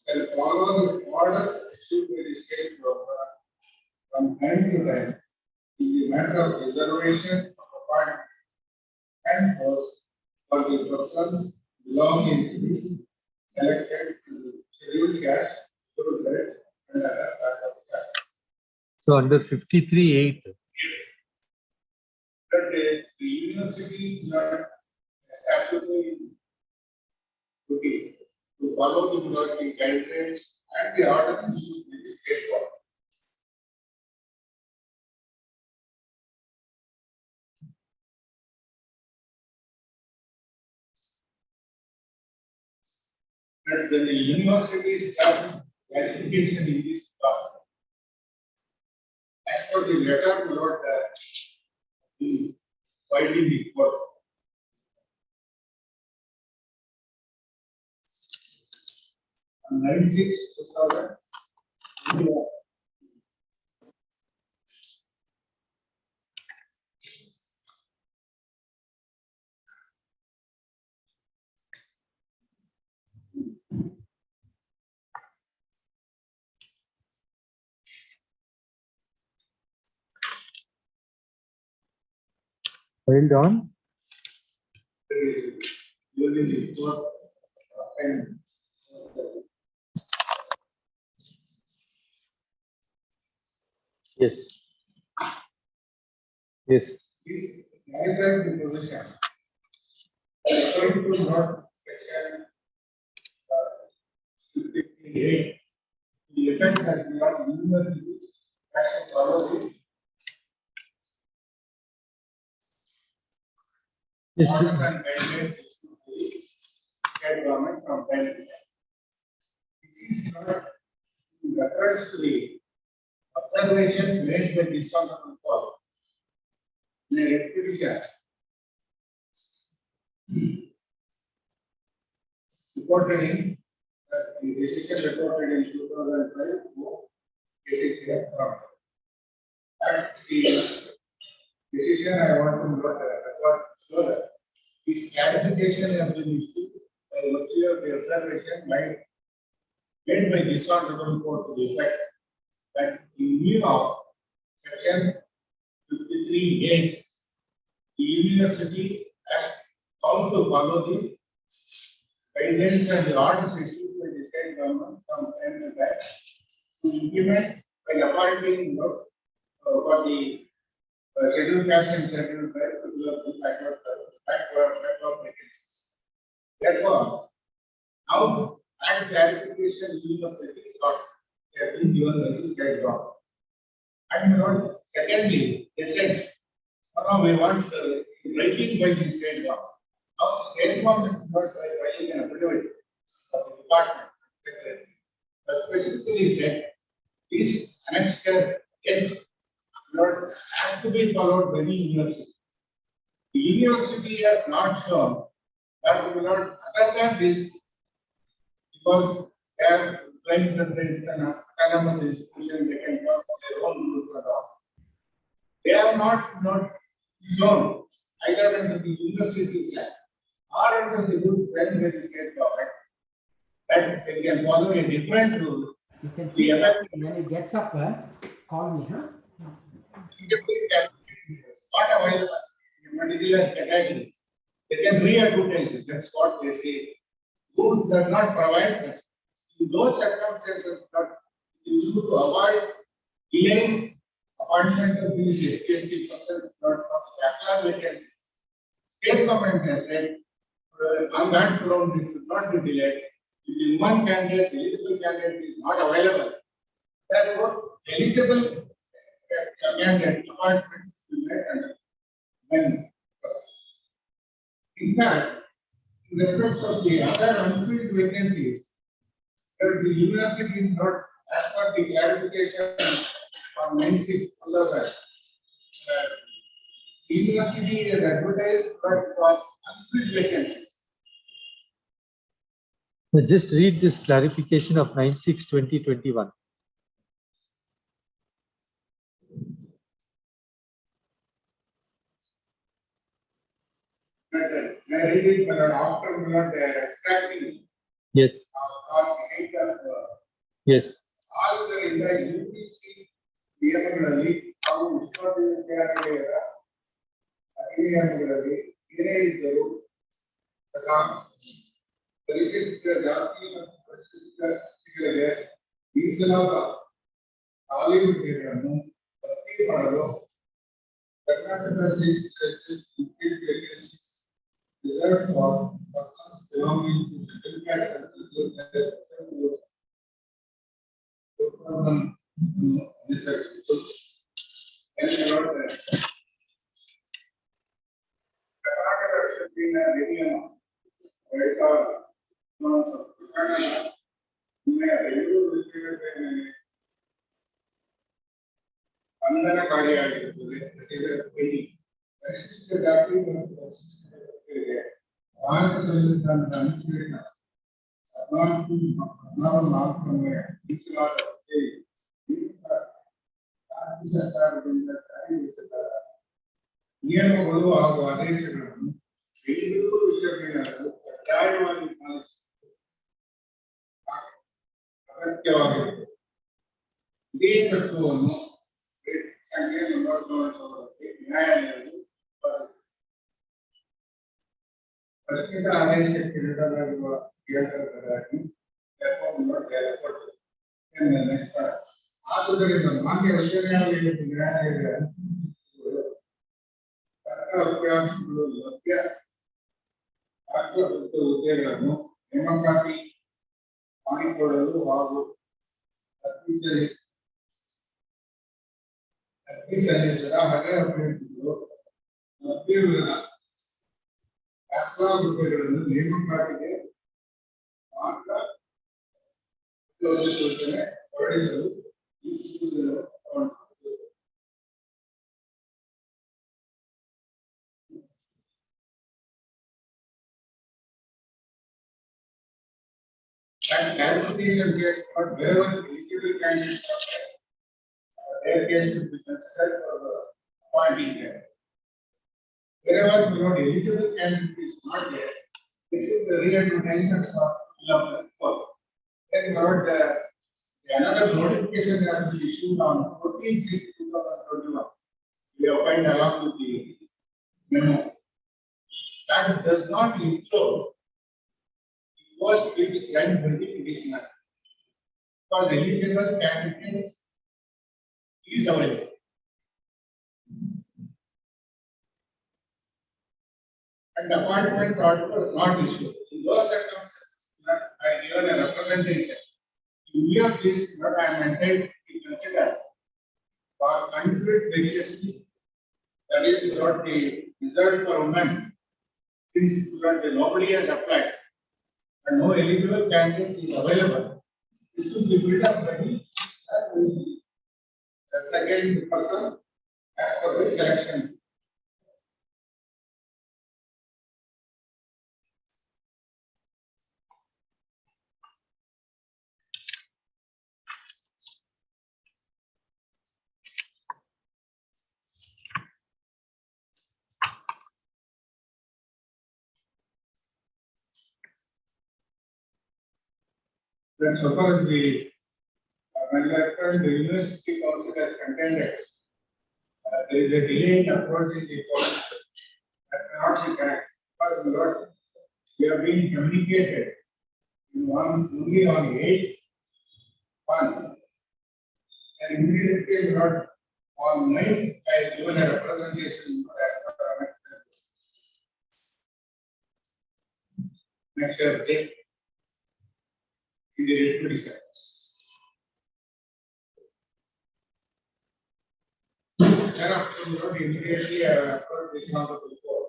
shall follow the orders issued by the state government from time to time in the matter of reservation of appointment and post for the persons belonging to the selected to the scheduled caste, scheduled rate, and other backup caste. So under 53(8). That the university is not statutory duty to follow the university guidelines and the orders issued by the state government. That when the universities have qualification in this part, as per the letter note that the widely report. 96/2000. Filed on Usually report and yes. Yes. this clarifies the position. According to note section 58, the effect has not universally as to follow the Yes. orders and guidelines issued by the state government from time to time. This is not in reference to the observation made by this on the report. In a repetition, reported in the decision reported in 2005 for decision from. At the decision, I want to record so that this clarification has been issued by virtue of the observation made by this honorable court to the effect that in view of section 53A, the university has also to follow the guidelines and the orders issued by the state government from time to time to implement by appointing for the scheduled caste and scheduled tribe to the backward vacancies. Therefore, now add clarification university sought has been given by the state government. And secondly, they said, now we want writing by the state government. Now the state government is not filing an affidavit of the department secretary, but specifically said this annexure has to be followed by the university. The university has not shown that we will not other than this because they are trying to create an autonomous institution, they can come their own rules and all. They have not shown either under the university act or under the rules when the state government that they can follow a different rule. You can The effect when he gets up, call me, huh? not available in a particular category. They can re-advertise it. That's what they say. Who does not provide that? In those circumstances, not to avoid delaying appointment of these SPST persons not of backlog vacancies. State government has said on that ground it should not be delayed. If the one candidate, eligible candidate is not available, therefore eligible candidate appointments will be made under when. In fact, in respect of the other unfilled vacancies, the university is not, as per the clarification on 96 the university is advertised but for unfilled vacancies. Just read this clarification of 96/2021. I read it after not extracting. Yes. Yes. ಆದ್ದರಿಂದ ಯುಪಿಸಿ ನಿಯಮಗಳಲ್ಲಿ ಹಾಗೂ ವಿಶ್ವವಿದ್ಯಾಲಯದ ಅಧಿನಿಯಮಗಳಲ್ಲಿ ಏನೇ ಇದ್ದರೂ ತಥಾ ಪರಿಶಿಷ್ಟ ಜಾತಿ ಮತ್ತು ಪರಿಶಿಷ್ಟ ಜಾತಿಗಳಿಗೆ ಮೀಸಲಾದ ಖಾಲಿ ಹುದ್ದೆಗಳನ್ನು ಭರ್ತಿ ಮಾಡಲು Karnataka reserved for persons belonging to scheduled caste ಬಂಧನಕಾರಿಯಾಗಿರುತ್ತದೆ. ಪರಿಶಿಷ್ಟ ಜಾತಿ ಮತ್ತು ಪರಿಶಿಷ್ಟ ವರ್ಗಗಳಿಗೆ ಭಾರತ ಸಂವಿಧಾನದ ಅನುಚ್ಛೇದ 14 ಮೀಸಲಾದ ಹುದ್ದೆ ರಾಜ್ಯ ಸರ್ಕಾರದಿಂದ ಜಾರಿಗೊಳಿಸಲಾದ ನಿಯಮಗಳು ಹಾಗೂ ಆದೇಶಗಳನ್ನು ಬೆಂಗಳೂರು ವಿಶ್ವವಿದ್ಯಾಲಯವು ಕಡ್ಡಾಯವಾಗಿ ಪಾಲಿಸುವುದು ಅಗತ್ಯವಾಗಿರುತ್ತದೆ. ಇದೇ ತತ್ವವನ್ನು ಸಂಖ್ಯೆ 49 ನ್ಯಾಯಾಲಯವು ಪ್ರಸ್ತುತ ಆದೇಶಕ್ಕೆ ನೀಡಲಾಗಿರುವ ಕೇಂದ್ರವಾಗಿ ಆದುದರಿಂದ ಮಾನ್ಯ ಉಚ್ಚ ನ್ಯಾಯಾಲಯದ ಅಭ್ಯಾಸಗಳು ಲಭ್ಯ ಹುದ್ದೆಗಳನ್ನು ನೇಮಕಾತಿ ಮಾಡಿಕೊಳ್ಳಲು ಹಾಗೂ ಅರ್ಜಿ ಸಲ್ಲಿಸಿದ ಹಳೆ ಅಭ್ಯರ್ಥಿಗಳು ಲಭ್ಯವಿಲ್ಲ ಹುದ್ದೆಗಳನ್ನು ನೇಮಕಾತಿಗೆ ಮಾತ್ರ ಸೂಚನೆ ಹೊರಡಿಸಲು And clarification here, but wherever eligible candidates are there, their case should be considered for the appointing there. Wherever the eligible candidate is not there, this is the re-advertisement for fill up the form. Then another notification has been issued on 14/6/2021. We have filed along with the memo. That does not include the post which client will be petitioner. Because eligible candidate is available. And appointment order was not issued. In those circumstances, I given a representation. In view of this, what I am entitled to consider for unfit registry, that is not the result for women, since nobody has applied and no eligible candidate is available. This will be built up by the second person as per the selection. Then so far as the the university council has contended, there is a delay in approaching the policy that cannot be correct. Because we have been communicated in only on 8/1, and immediately not on 9th, I have given a representation next year date in the deputy secretary. Thereafter, immediately approach this number before.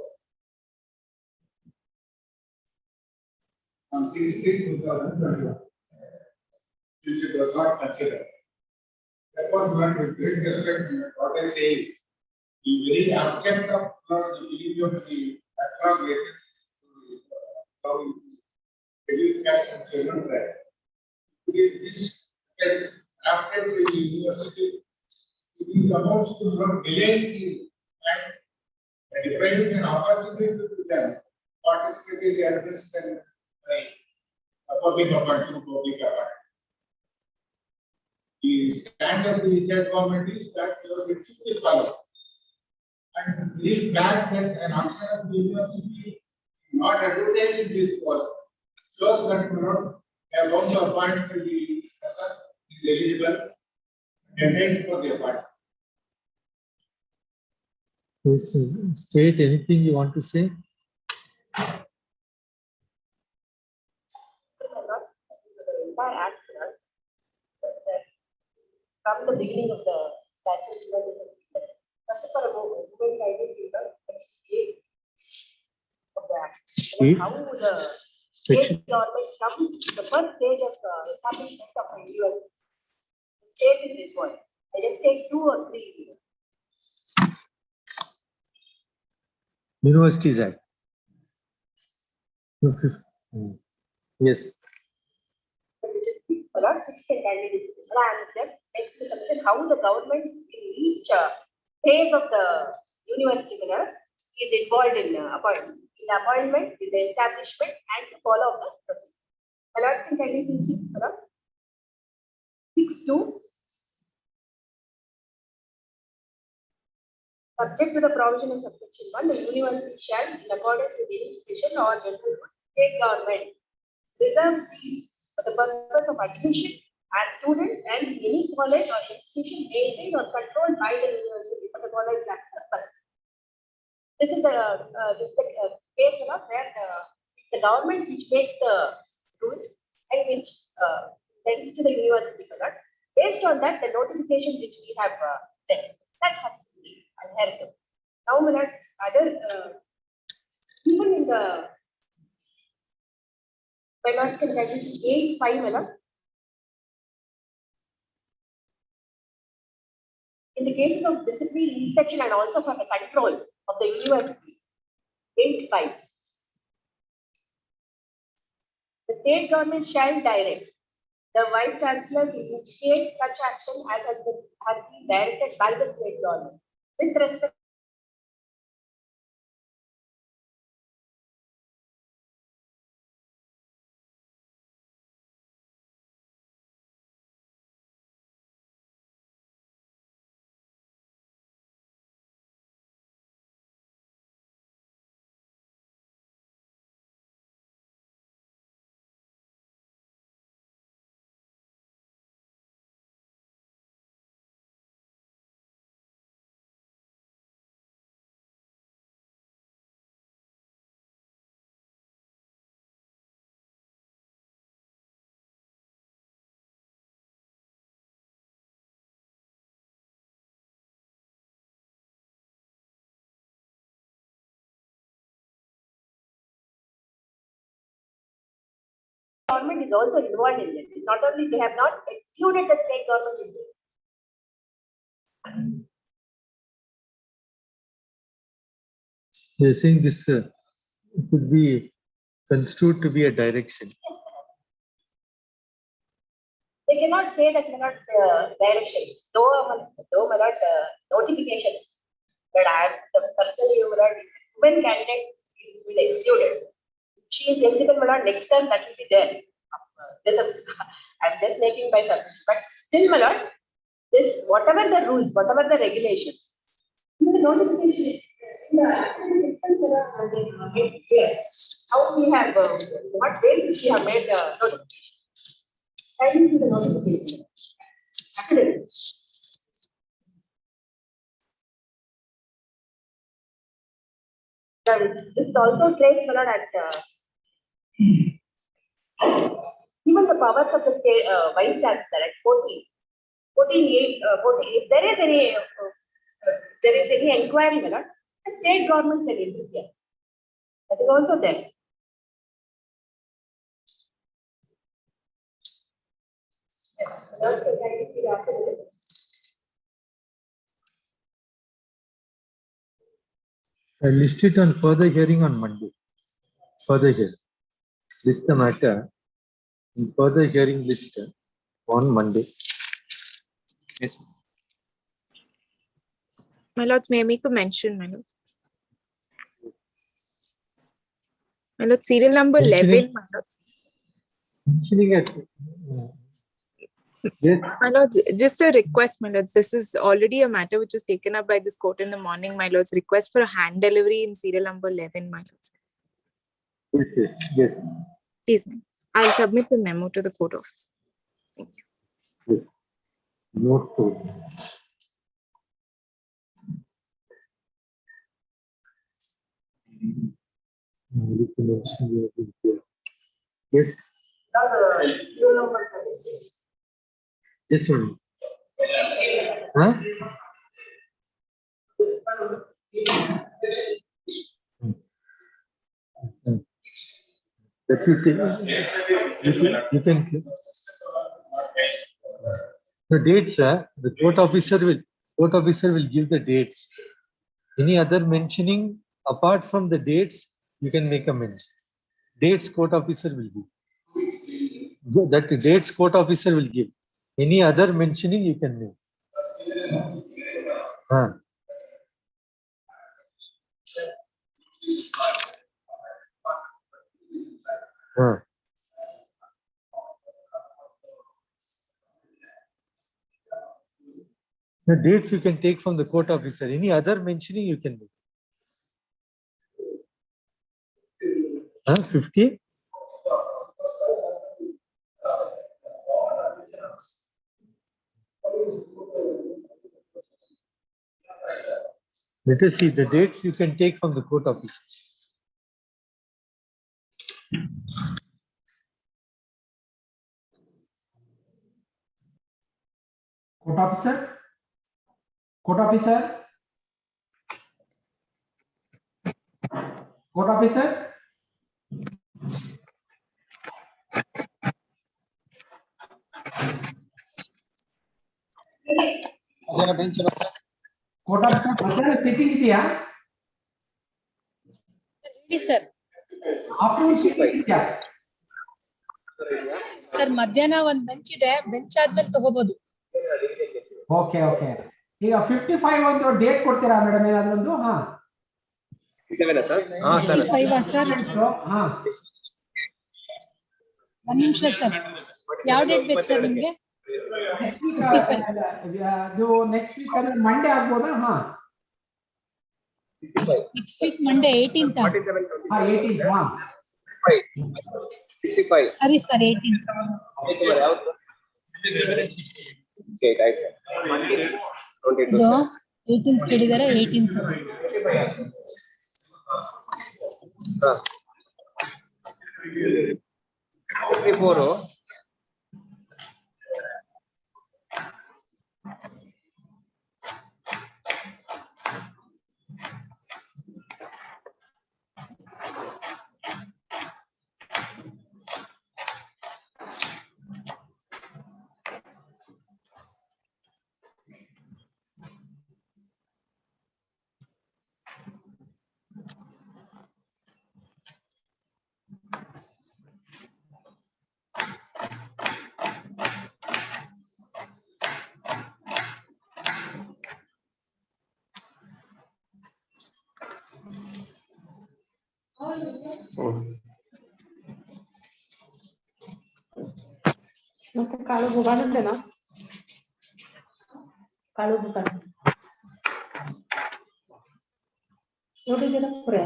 On 16/2021, since it was not considered. Therefore, not with great respect, what I say is, the very object of the belief of the background agents to Telecast and children there. This after the university, these amounts to not delay and depriving an opportunity to them participate in the entrance and public appointment, public appointment. The stand of the state government is that it should be followed. And the fact that an option of the university not advertising this post shows that they are going to appoint the person is eligible and entitled for the appointment. Yes, state anything you want to say? From the beginning of the statute, first of all, movement ID of the act. How the state government comes, the first stage of establishment of a university, the state is required. I just take 2 or 3. Universities Act. Yes. How the government in each phase of the university is involved in appointment, in the establishment, and to follow up the process. Alert, can you see 6(2). Subject to the provision of subsection 1, the university shall, in accordance with any special or general state government, reserve seats for the purpose of admission as students and any college or institution maintained or controlled by the university for the college purpose. This is the case where the government which makes the rules and which sends to the university. Based on that, the notification which we have sent, that has to be adhered. Now, other even in the can 8(5). In the cases of disciplinary inspection and also for the control of the university, 8(5). The state government shall direct the vice chancellor to initiate such action as has been directed by the state government with respect. Government is also involved in it. It's not only they have not excluded the state government in it. You're saying this could be construed to be a direction. They cannot say that cannot direction, though my lord notification that I am the person you will women candidate is will excluded. She is eligible, my lord, next time that will be there. I'm just making my submission. But still, my lord, this whatever the rules, whatever the regulations, in the notification, how we have what basis she have made the notification. I will see the notification. Academic. This also traits my lord at even the powers of the state vice chancellor at 14, if there is any inquiry, my lord, the state government can interfere. That is also there. I list it on further hearing on Monday. Further hearing. List the matter in further hearing list on Monday. Yes. My lord, may I make a mention, my lord? My lord, serial number 11, my lord. Mentioning it. Yes. My lords, just a request, my lords. This is already a matter which was taken up by this court in the morning, my lords. Request for a hand delivery in serial number 11, my lords. Yes, yes, yes. Please, ma'am. I'll submit the memo to the court office. Thank you. Yes. Note to. Yes. Just a minute. Huh? That you can the dates, the court officer will give the dates. Any other mentioning apart from the dates, you can make a mention. Dates court officer will give. That dates court officer will give. Any other mentioning you can make. The dates you can take from the court officer. Any other mentioning you can make. 50? Let us see the dates you can take from the court officer. Court officer? Court officer? Court officer? Court officer, ಮಧ್ಯಾಹ್ನ seating ಇದೆಯಾ? Yes, sir. Afternoon seating ಇದೆಯಾ? Sir ಮಧ್ಯಾಹ್ನ ಒಂದ್ bench ಇದೆ, bench ಆದ್ಮೇಲೆ ತಗೋಬಹುದು. Okay okay. ಈಗ 55 ಒಂದು ಡೇಟ್ ಕೊಡ್ತೀರಾ ಮೇಡಮ್ ಏನಾದ್ರು? ಹಾ 57 ಸರ್? ಹಾ ಸರ್. 55 ಸರ್? ಹಾ ಒಂದ್ ನಿಮಿಷ ಸರ್, ಯಾವ ಡೇಟ್ ಬೇಕು ಸರ್ ನಿಮ್ಗೆ? ನೆಕ್ಸ್ಟ್ ವೀಕ್ ಅಂದ್ರೆ ಮಂಡೇ ಆಗ್ಬೋದಾ? ಹಾ ನೆಕ್ಸ್ಟ್ ವೀಕ್ ಮಂಡೇ 18th. ಹಾ 18th. ಹಾ 65. ಸರಿ ಸರ್ 18th. ಯಾವುದು? ಆಯ್ತು ಸರ್. ಇದು 18th ಕೇಳಿದಾರೆ, 18th. ಹಾ 54. ಮತ್ತೆ ಕಾಳು ಹೋಗಾಡುತ್ತೇನಾ? ಕಾಳು ನೋಡಿದ್ದೀರಾ ಪುರೇ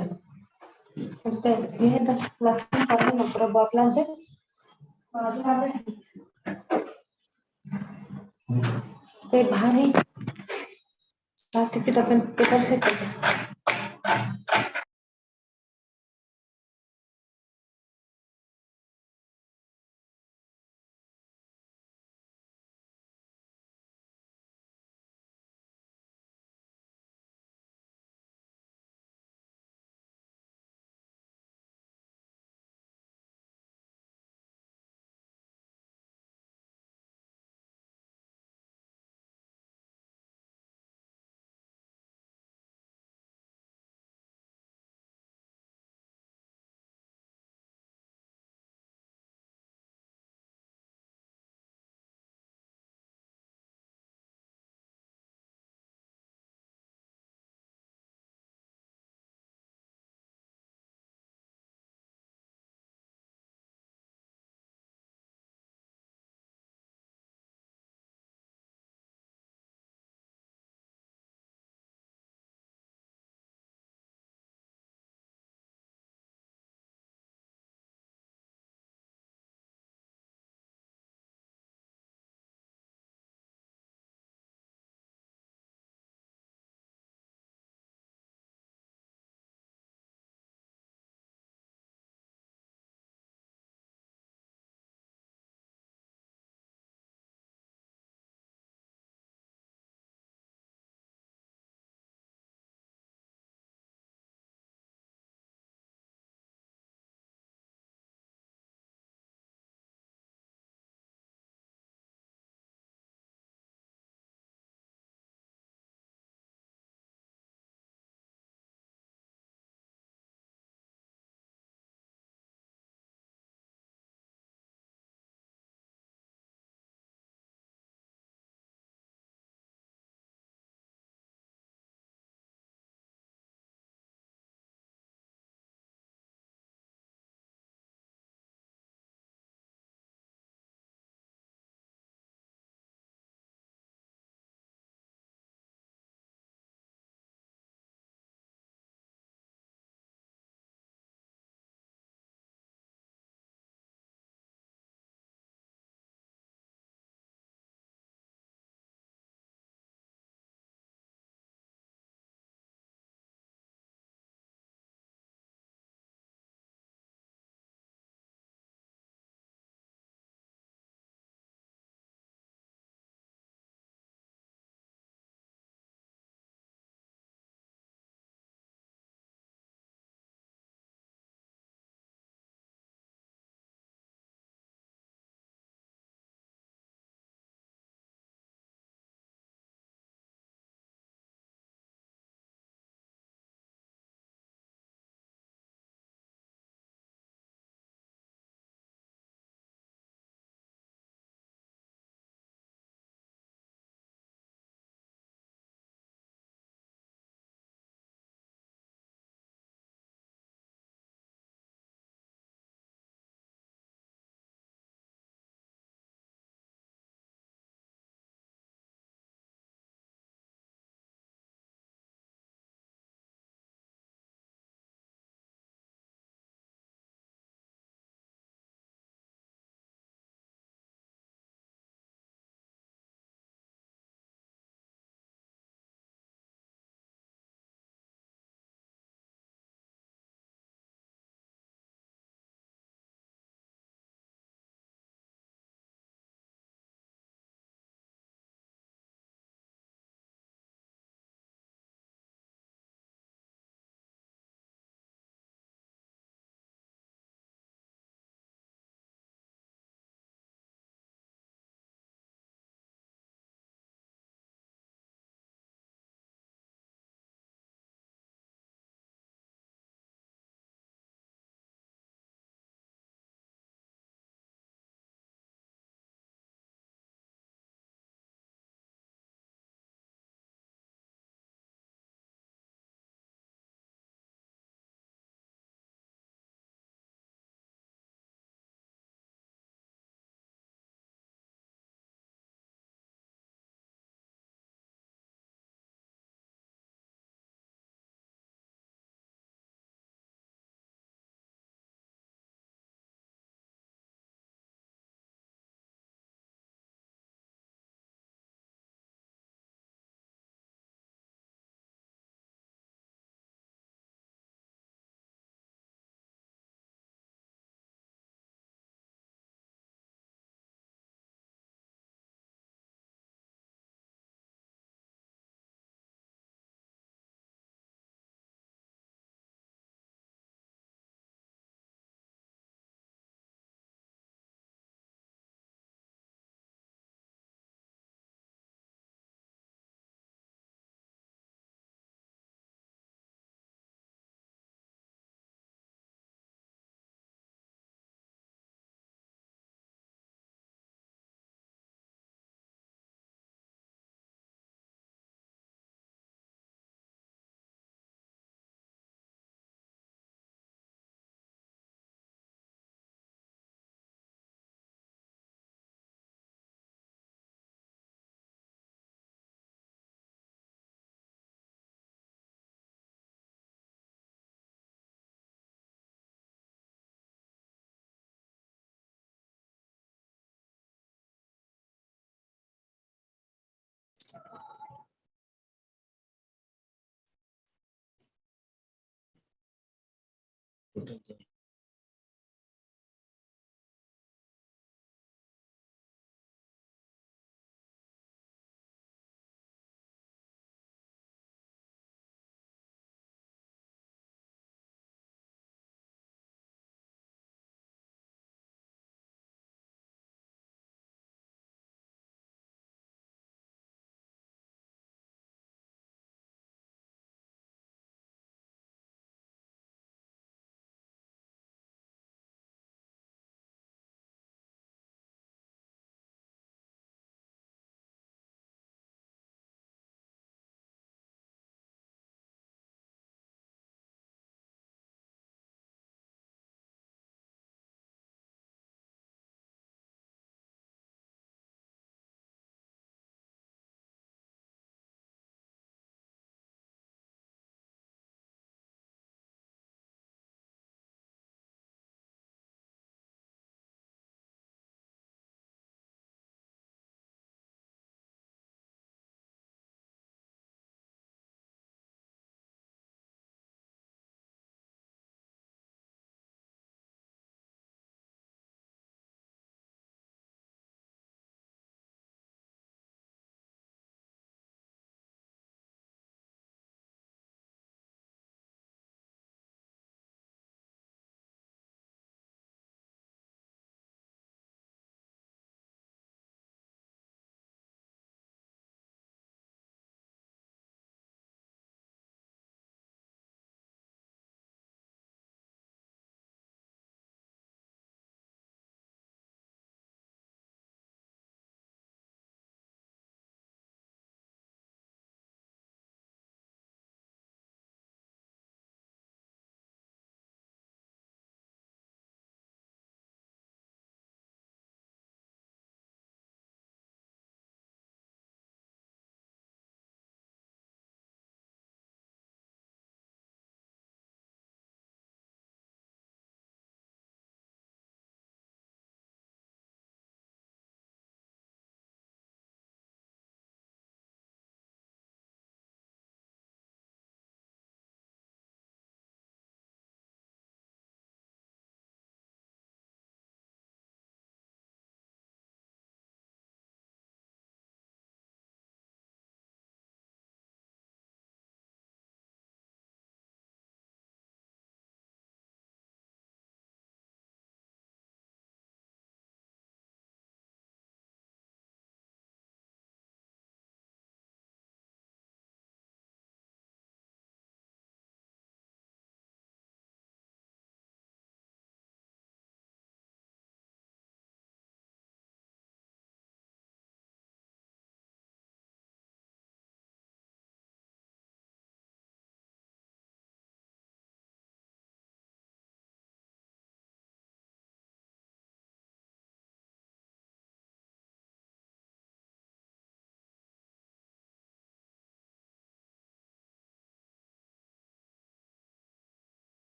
ಮತ್ತೆ ಏನಿದೆ ಲಸ್ಸನ್ ಸಾರು ಪುರ ಬಾಕ್ಲಾಂಚೆ ते भारी प्लास्टिक के डब्बे पेपर से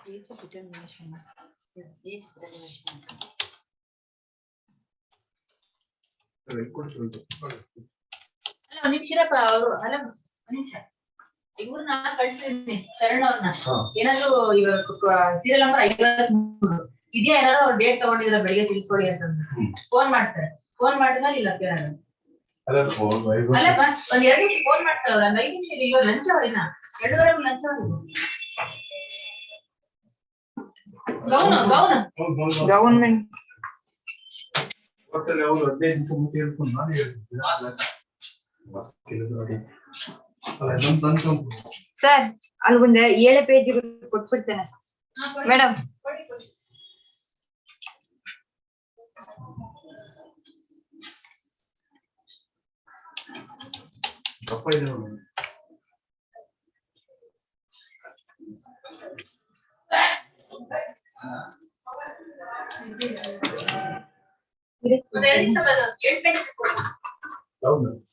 Age determination. Age determination. ಅಲ್ಲ ಒಂದ್ ನಿಮಿಷ ಇರಪ್ಪ ಅವರು ಅಲ್ಲ ಒಂದ್ ನಿಮಿಷ ಇವ್ರನ್ನ ಕಳ್ಸಿದೀನಿ ಶರಣ್ ಅವ್ರನ್ನ ಏನಾದ್ರು ಸೀರಿಯಲ್ ನಂಬರ್ 53 ಇದೆಯಾ ಏನಾದ್ರು ಡೇಟ್ ತಗೊಂಡಿದ್ರ ಬೆಳಿಗ್ಗೆ ತಿಳ್ಕೊಳ್ಳಿ ಅಂತಂದ್ರೆ ಫೋನ್ ಮಾಡ್ತಾರೆ ಫೋನ್ ಮಾಡಿದ್ಮೇಲೆ ಇಲ್ಲ ಕೇಳೋಣ ಅಲ್ಲಪ್ಪ ಒಂದ್ 2 ನಿಮಿಷ ಫೋನ್ ಮಾಡ್ತಾರೆ ಅವ್ರ 5 ನಿಮಿಷ ಈಗ ಲಂಚ್ ಅವರಿನ 2:30 ಲಂಚ್ ಅವರಿಗೆ ಗೌರ್ಮೆಂಟ್ ಒಟ್ಟಲ್ಲಿ ಅವರು 15 ನಿಮಿಷ ಮುಂಚೆ ಹೇಳ್ಕೊಂಡು ನಾನು ಹೇಳ್ತಿದ್ದೆ ಸರ್ ಅಲ್ಗೊಂದು 7 ಪೇಜ್ ಕೊಟ್ಬಿಡ್ತೇನೆ ಮೇಡಮ್.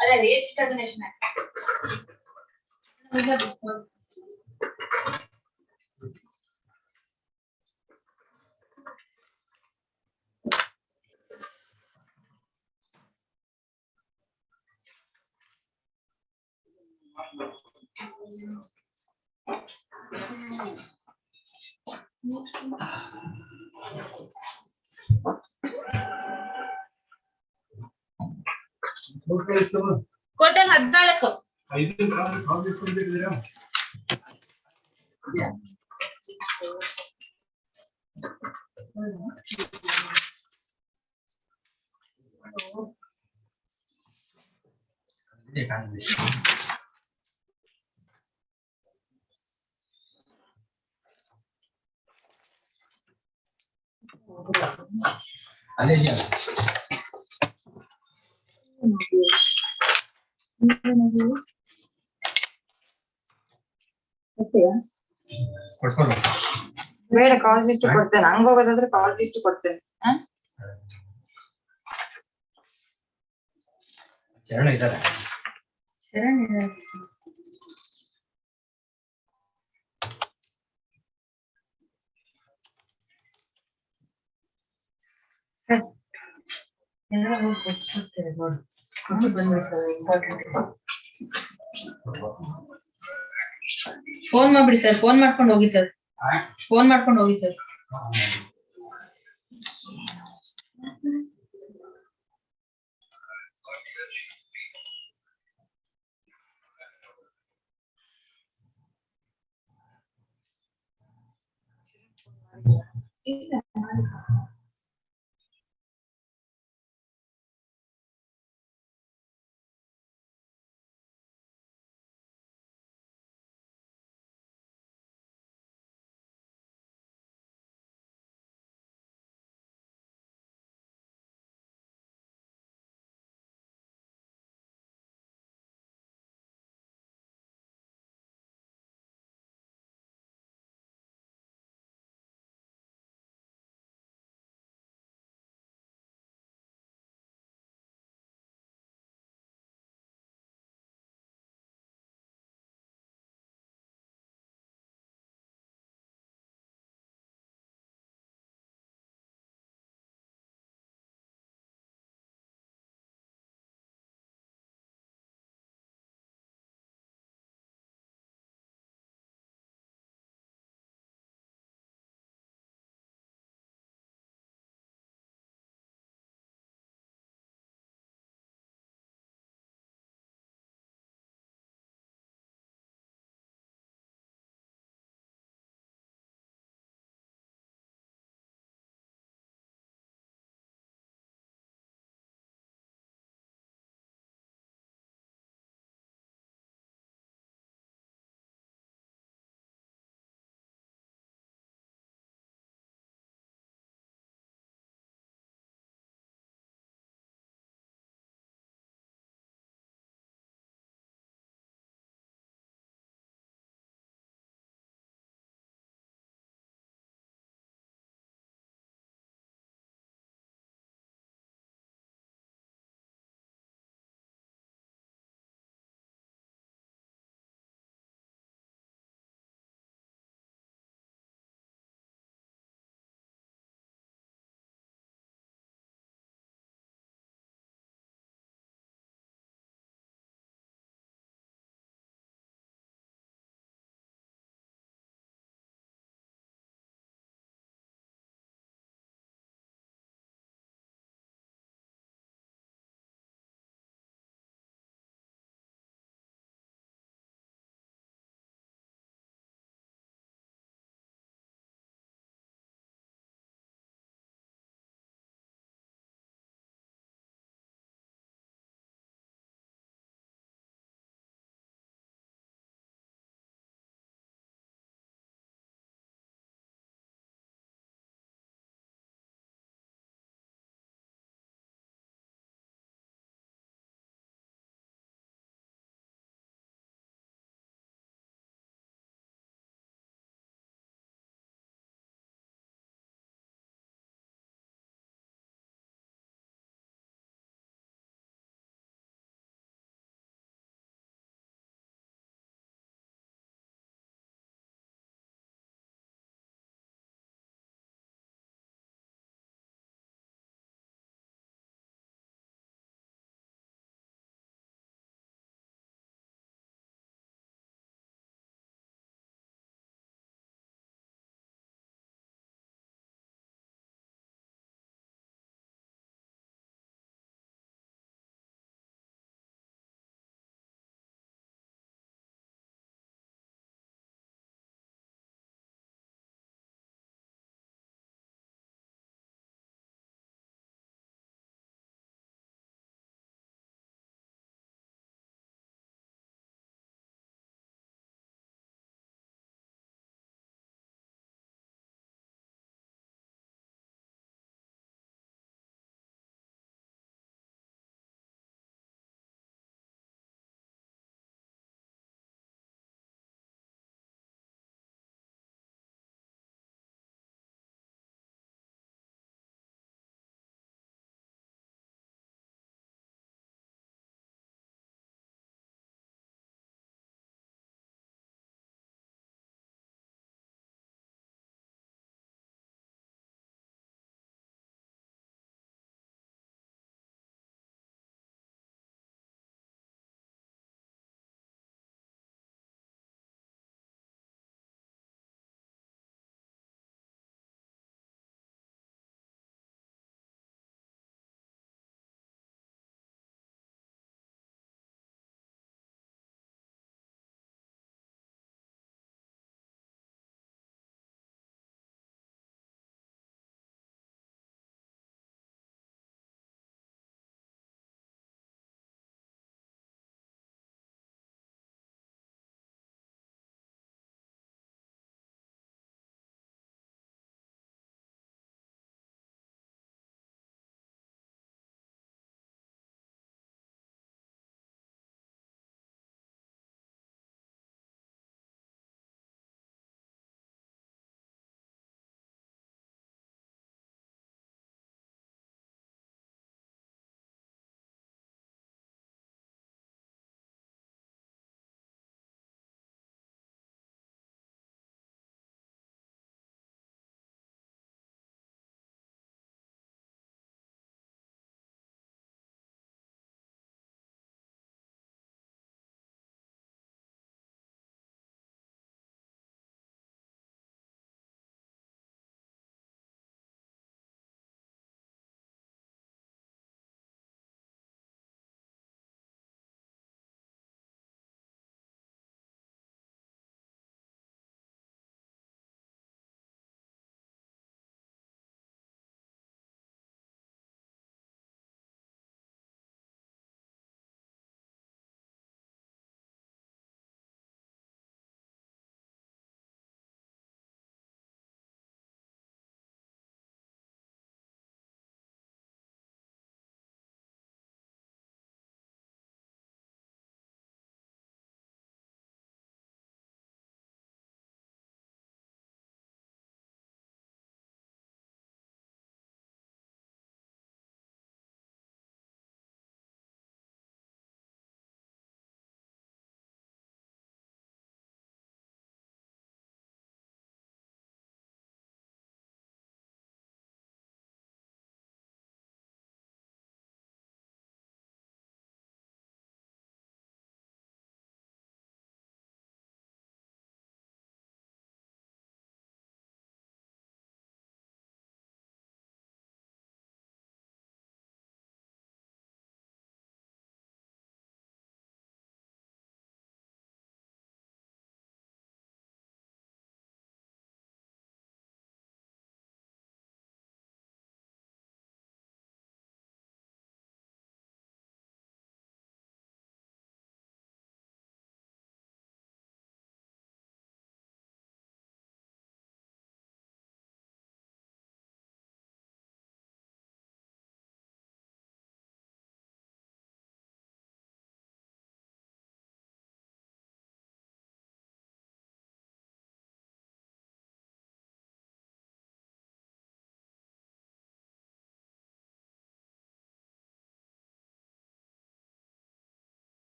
ಅದೇ ಏಜ್ ಡಿಟರ್ಮಿನೇಷನ್ ಕೋಟಲ್ 14 ಬೇಡ ಕಾಲ್ ಲಿಸ್ಟ್ ಕೊಡ್ತೇನೆ ಹಂಗ ಹೋಗೋದಾದ್ರೆ ಕಾಲ್ ಲಿಸ್ಟ್ ಕೊಡ್ತೇನೆ. ಶರಣ ಇದ್ದಾರೆ ಫೋನ್ ಮಾಡ್ಬಿಡಿ ಸರ್ ಫೋನ್ ಮಾಡ್ಕೊಂಡು ಹೋಗಿ ಸರ್ ಫೋನ್ ಮಾಡ್ಕೊಂಡು ಹೋಗಿ sir.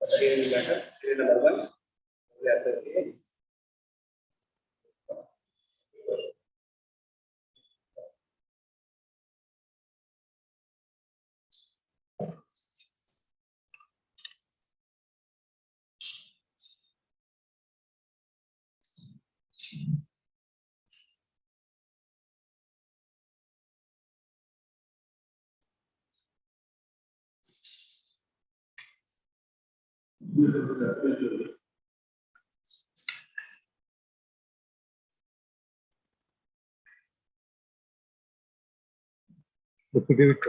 Serial matter, serial number 1. Affidavit.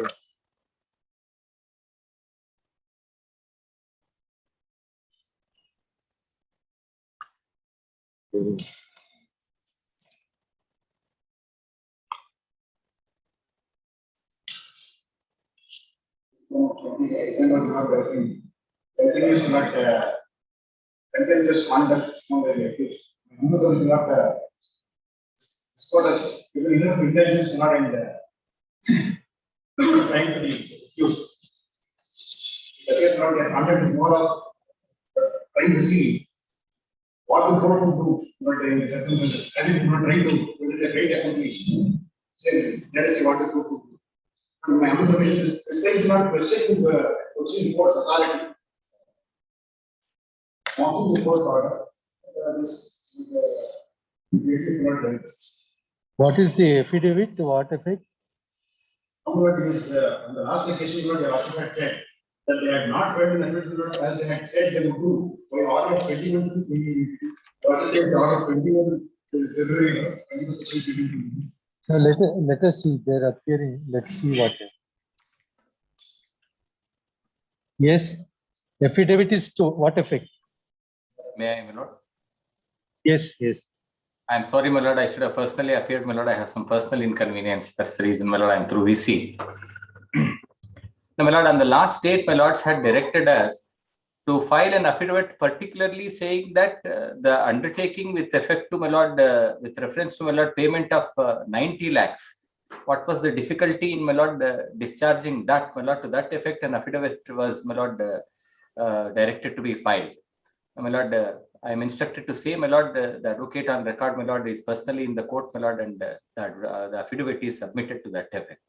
Continuous not contain just one duct from the accused. Members will not squatters. Even enough intelligence not in there. Trying to be accused. The case not yet content is more of trying to see what the court would do, not in the circumstances. As if not trying to visit a great accountly. Say, let us see what the court would do. And my observation is the same not questioning the question court's authority. Wanting the court order, this is not right. What is the affidavit? What effect? However, it is on the last occasion, the officer had said that they had not read the affidavit as they had said they would do. By order of 21, the order of 21 February 2022. Now let us see. They're appearing. Let's see what. Yes, affidavit is to what effect? May I, my lord? Yes, yes. I'm sorry, my lord. I should have personally appeared, my lord. I have some personal inconvenience. That's the reason, my lord. I'm through VC. Now, my lord, on the last date, my lords had directed us to file an affidavit, particularly saying that the undertaking with effect to, my lord, with reference to, my lord, payment of 90 lakhs. What was the difficulty in, my lord, discharging that, my lord, to that effect? An affidavit was, my lord, directed to be filed. My lord, I am instructed to say, my lord, the advocate on record, my lord, is personally in the court, my lord, and the affidavit is submitted to that effect.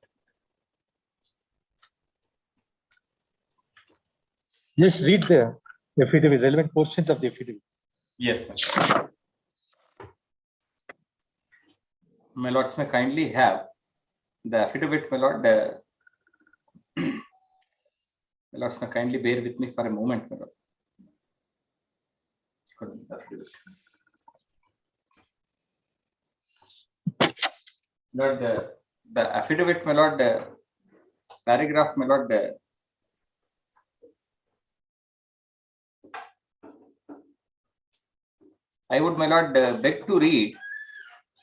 Just read the affidavit, relevant portions of the affidavit. Yes, my lords, may kindly have the affidavit, my lord. My lords, may kindly bear with me for a moment, my lord. Lord, the affidavit, my lord, paragraph, my lord, I would, my lord, beg to read,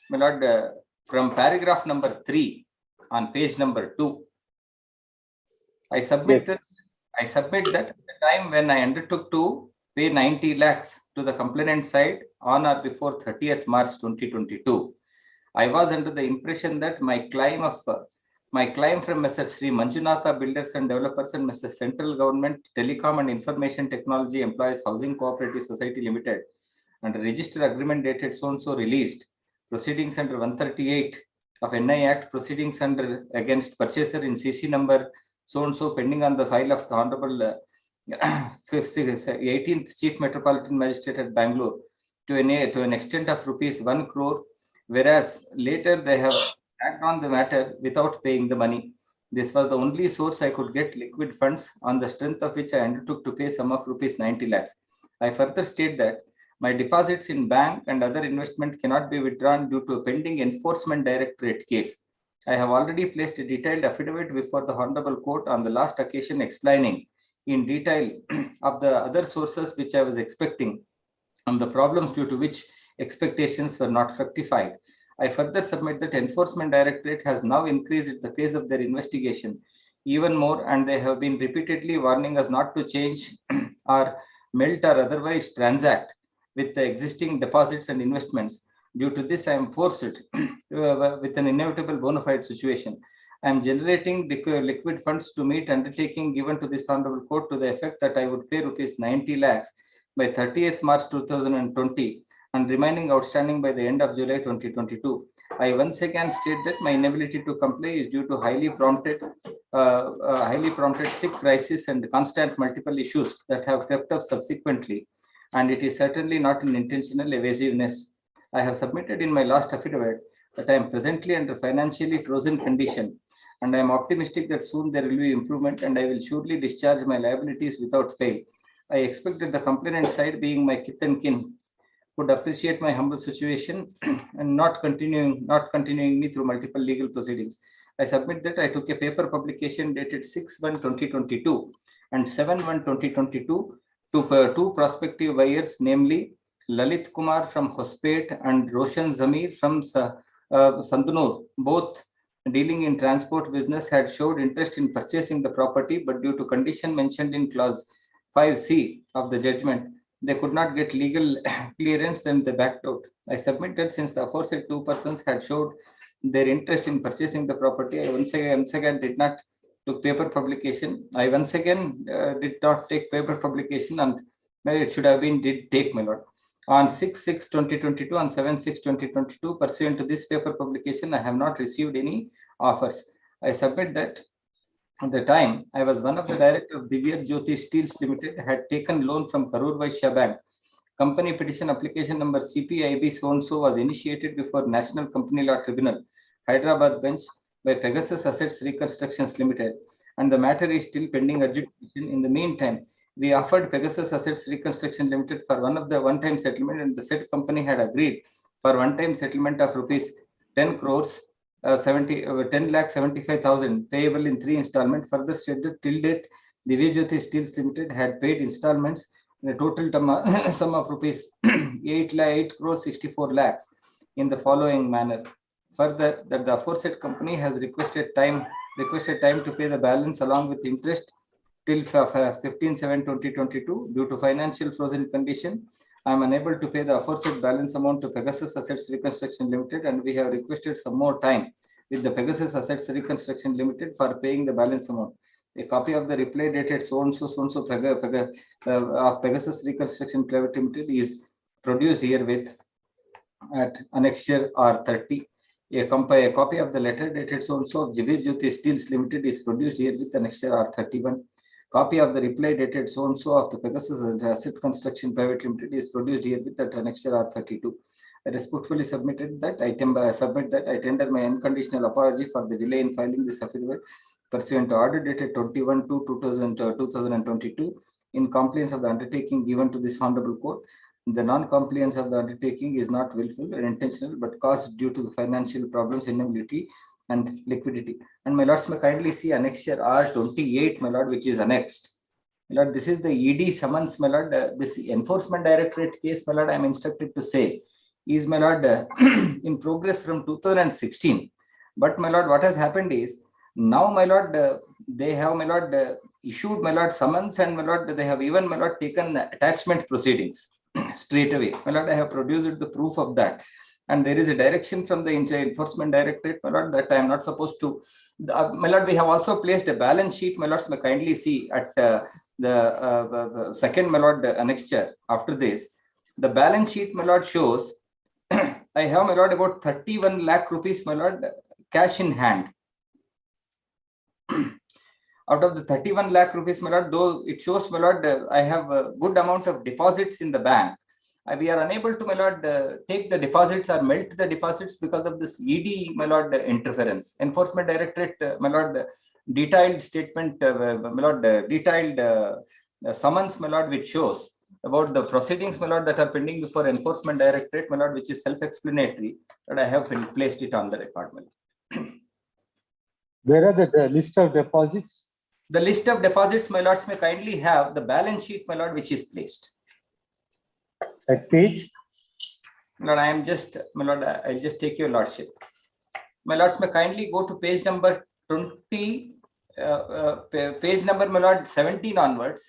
my lord, from paragraph number 3 on page number 2. I submit that at the time when I undertook to pay 90 lakhs to the complainant side on or before 30th March 2022, I was under the impression that my claim from Mr. Sri Manjunatha Builders and Developers and Mr. Central Government Telecom and Information Technology Employees Housing Cooperative Society Limited under register agreement dated so-and-so released, proceedings under 138 of NI Act, proceedings under against purchaser in CC number so-and-so pending on the file of the Honorable 18th Chief Metropolitan Magistrate at Bangalore to an extent of rupees 1 crore, whereas later they have acted on the matter without paying the money. This was the only source I could get liquid funds, on the strength of which I undertook to pay sum of rupees 90 lakhs. I further state that my deposits in bank and other investment cannot be withdrawn due to a pending enforcement directorate case. I have already placed a detailed affidavit before the Honorable Court on the last occasion explaining in detail of the other sources which I was expecting and the problems due to which expectations were not fructified. I further submit that Enforcement Directorate has now increased the pace of their investigation even more, and they have been repeatedly warning us not to change or melt or otherwise transact with the existing deposits and investments. Due to this, I am forced with an inevitable bona fide situation. I am generating liquid funds to meet undertaking given to this Honorable Court to the effect that I would pay rupees 90 lakhs by 30th March 2020 and remaining outstanding by the end of July 2022. I once again state that my inability to comply is due to highly prompted thick crisis and constant multiple issues that have crept up subsequently, and it is certainly not an intentional evasiveness. I have submitted in my last affidavit that I am presently under financially frozen condition, and I am optimistic that soon there will be improvement and I will surely discharge my liabilities without fail. I expect that the complainant side, being my kith and kin, would appreciate my humble situation and not continuing me through multiple legal proceedings. I submit that I took a paper publication dated 6/1/2022 and 7/1/2022 to two prospective buyers, namely Lalit Kumar from Hospet and Roshan Zamir from Sandunur, both dealing in transport business, had showed interest in purchasing the property, but due to condition mentioned in clause 5C of the judgment, they could not get legal clearance and they backed out. I submit that since the aforesaid two persons had showed their interest in purchasing the property, I once again did not take paper publication. I once again did not take paper publication, and it should have been did take, my lord. On 6/6/2022 and 7/6/2022, pursuant to this paper publication, I have not received any offers. I submit that at the time, I was one of the directors of Divya Jyoti Steels Limited, had taken loan from Karur Vaishya Bank. Company petition application number CPIB so-and-so was initiated before National Company Law Tribunal, Hyderabad bench by Pegasus Assets Reconstructions Limited, and the matter is still pending adjudication. In the meantime, we offered Pegasus Assets Reconstruction Limited for one-time settlement, and the said company had agreed for one-time settlement of rupees 10 crores 10,75,000 payable in 3 installments. Further stated, till date, the Vijayoti Steels Limited had paid installments in a total sum of rupees 8 crores 64 lakhs in the following manner. Further, that the aforesaid company has requested time to pay the balance along with interest till 15/7/2022. Due to financial frozen condition, I am unable to pay the aforesaid balance amount to Pegasus Assets Reconstruction Limited, and we have requested some more time with the Pegasus Assets Reconstruction Limited for paying the balance amount. A copy of the reply dated so-and-so of Pegasus Reconstruction Private Limited is produced herewith at annexure R30. A copy of the letter dated so-and-so of Jivir Jyoti Steels Limited is produced herewith annexure R31. Copy of the reply dated so-and-so of the Pegasus Asset Construction Private Limited is produced herewith at annexure R32. I respectfully submit that I tender my unconditional apology for the delay in filing this affidavit pursuant to order dated 21/2/2022 in compliance of the undertaking given to this honorable court. The non-compliance of the undertaking is not willful or intentional, but caused due to the financial problems, inability, and liquidity. And my lords may kindly see annexure R28, my lord, which is annexed. My lord, this is the ED summons, my lord. This Enforcement Directorate case, my lord, I am instructed to say, is, my lord, in progress from 2016. But, my lord, what has happened is, now, my lord, they have, my lord, issued, my lord, summons, and, my lord, they have even, my lord, taken attachment proceedings straight away. My lord, I have produced the proof of that. And there is a direction from the Enforcement Directorate, my lord, that I am not supposed to. My lord, we have also placed a balance sheet, my lords may kindly see at the second, my lord, annexure after this. The balance sheet, my lord, shows I have, my lord, about 31 lakh rupees, my lord, cash in hand. Out of the 31 lakh rupees, my lord, though it shows, my lord, I have a good amount of deposits in the bank. We are unable to, my lord, take the deposits or melt the deposits because of this ED, my lord, interference. Enforcement Directorate, my lord, detailed statement, my lord, detailed summons, my lord, which shows about the proceedings, my lord, that are pending before Enforcement Directorate, my lord, which is self-explanatory, that I have placed it on the record, my lord. Where are the list of deposits? The list of deposits, my lords, may kindly have the balance sheet, my lord, which is placed. At page? My lord, I am just, my lord, I'll just take your lordship. My lords, may kindly go to page number 20, page number, my lord, 17 onwards.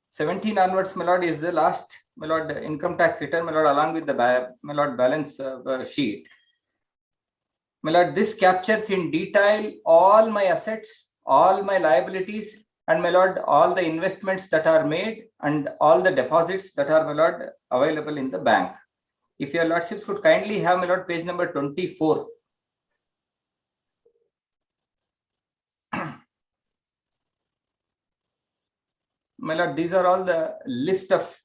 17 onwards, my lord, is the last, my lord, income tax return, my lord, along with the my lord, balance sheet. My lord, this captures in detail all my assets, all my liabilities, and my lord, all the investments that are made and all the deposits that are, my lord, available in the bank. If your lordships would kindly have, my lord, page number 24. My lord, these are all the list of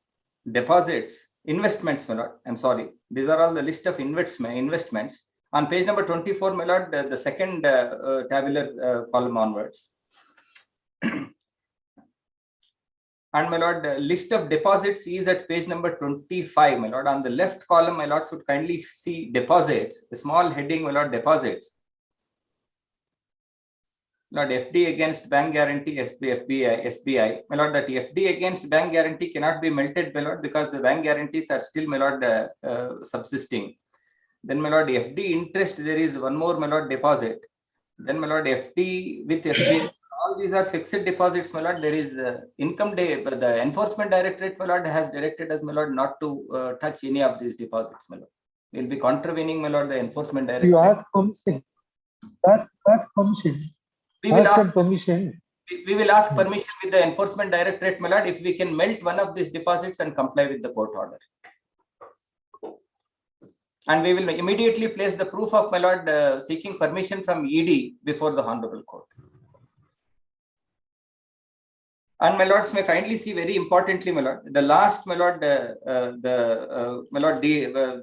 deposits, investments, my lord. I'm sorry. These are all the list of investments. On page number 24, my lord, the second tabular column onwards. And my lord, list of deposits is at page number 25, my lord. On the left column, my lords would kindly see deposits, a small heading, my lord, deposits. Lord, FD against bank guarantee, SBI. My lord, that FD against bank guarantee cannot be melted, my lord, because the bank guarantees are still, my lord, subsisting. Then, my lord, FD interest, there is one more, my lord, deposit. Then, my lord, FD with SBI. All these are fixed deposits, my lord. There is income day, but the enforcement directorate, my lord, has directed us, my lord, not to touch any of these deposits, my lord. We'll be contravening, my lord, the enforcement directorate. You ask permission. Ask permission. We will ask permission. We will ask permission with the enforcement directorate, my lord, if we can melt one of these deposits and comply with the court order. And we will immediately place the proof of, my lord, seeking permission from ED before the honorable court. And my lords, may kindly see very importantly, my lord, the last, my lord, the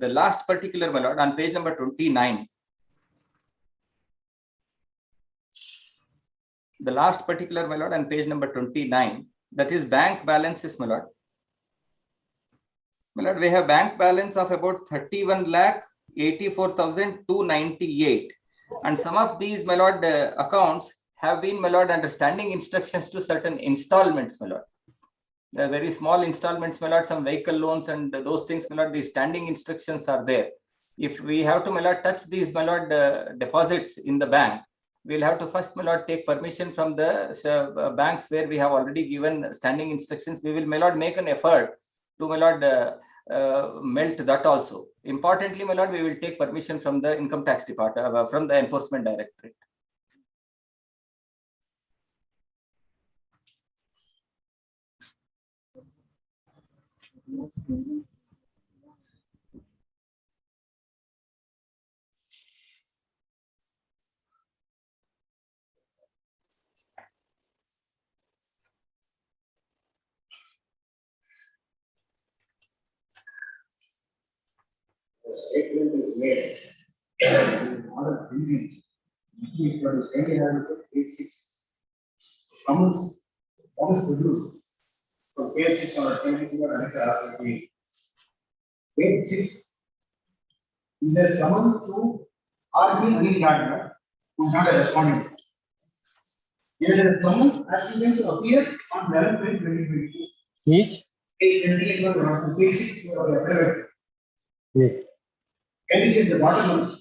last particular, my lord, on page number 29. The last particular, my lord, on page number 29, that is bank balances, my lord. My lord, we have bank balance of about 31,84,298. And some of these, my lord, accounts have been, my lord, under standing instructions to certain installments, my lord. Very small installments, my lord, some vehicle loans and those things, my lord, these standing instructions are there. If we have to, my lord, touch these, my lord, deposits in the bank, we'll have to first, my lord, take permission from the banks where we have already given standing instructions. We will, my lord, make an effort to, my lord, melt that also. Importantly, my lord, we will take permission from the income tax department, from the enforcement directorate. The statement is made. Order freezing. Please, but it's very hard to page 6. Summons, what is produced? From page 6 or 27, page 6 is a summon to RG Anil Gardner, who is not a respondent. There is a summons asking to appear on 11 May 2022. Page? Page 28, page 6 of the affidavit. Yes. Can you see the bottom one?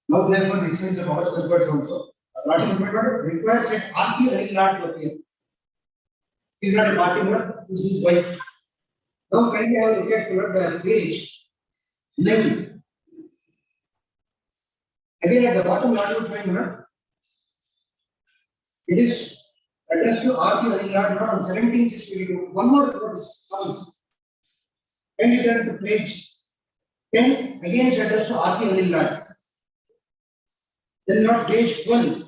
Now, therefore, the expense of our records also. Bottom requires that RG Anil Gardner to appear. He is not a party member, this is his wife. Now, can you have a look at the page 11? Again, at the bottom, it is addressed to RG Anil Gardner on 17/6/22. One more notice comes. Can you turn to page 10? Again, it's addressed to RG Anil Gardner. Then, not page 12.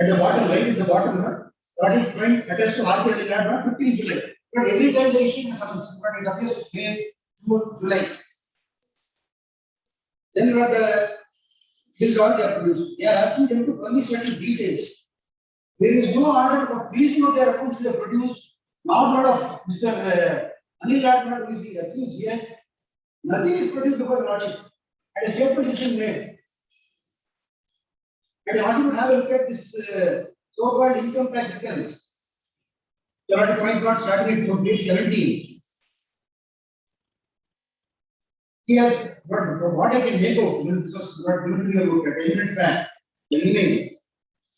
At the bottom, right at the bottom, what is point addressed to RG Anil Gardner, 15 July. But every time they issue the summons, but it appears May, June, July. Then what this is all they are produced. They are asking them to furnish certain details. There is no order, but please note their accounts they have produced. Now, not of Mr. Anil Gardner, who is the accused here. Nothing is produced before the lordship. And a statement is being made. And I want you to have a look at this so-called income tax returns. Charity point not starting from page 17. Yes, but what I can make out, this was not given to you about 10 minutes back, the email.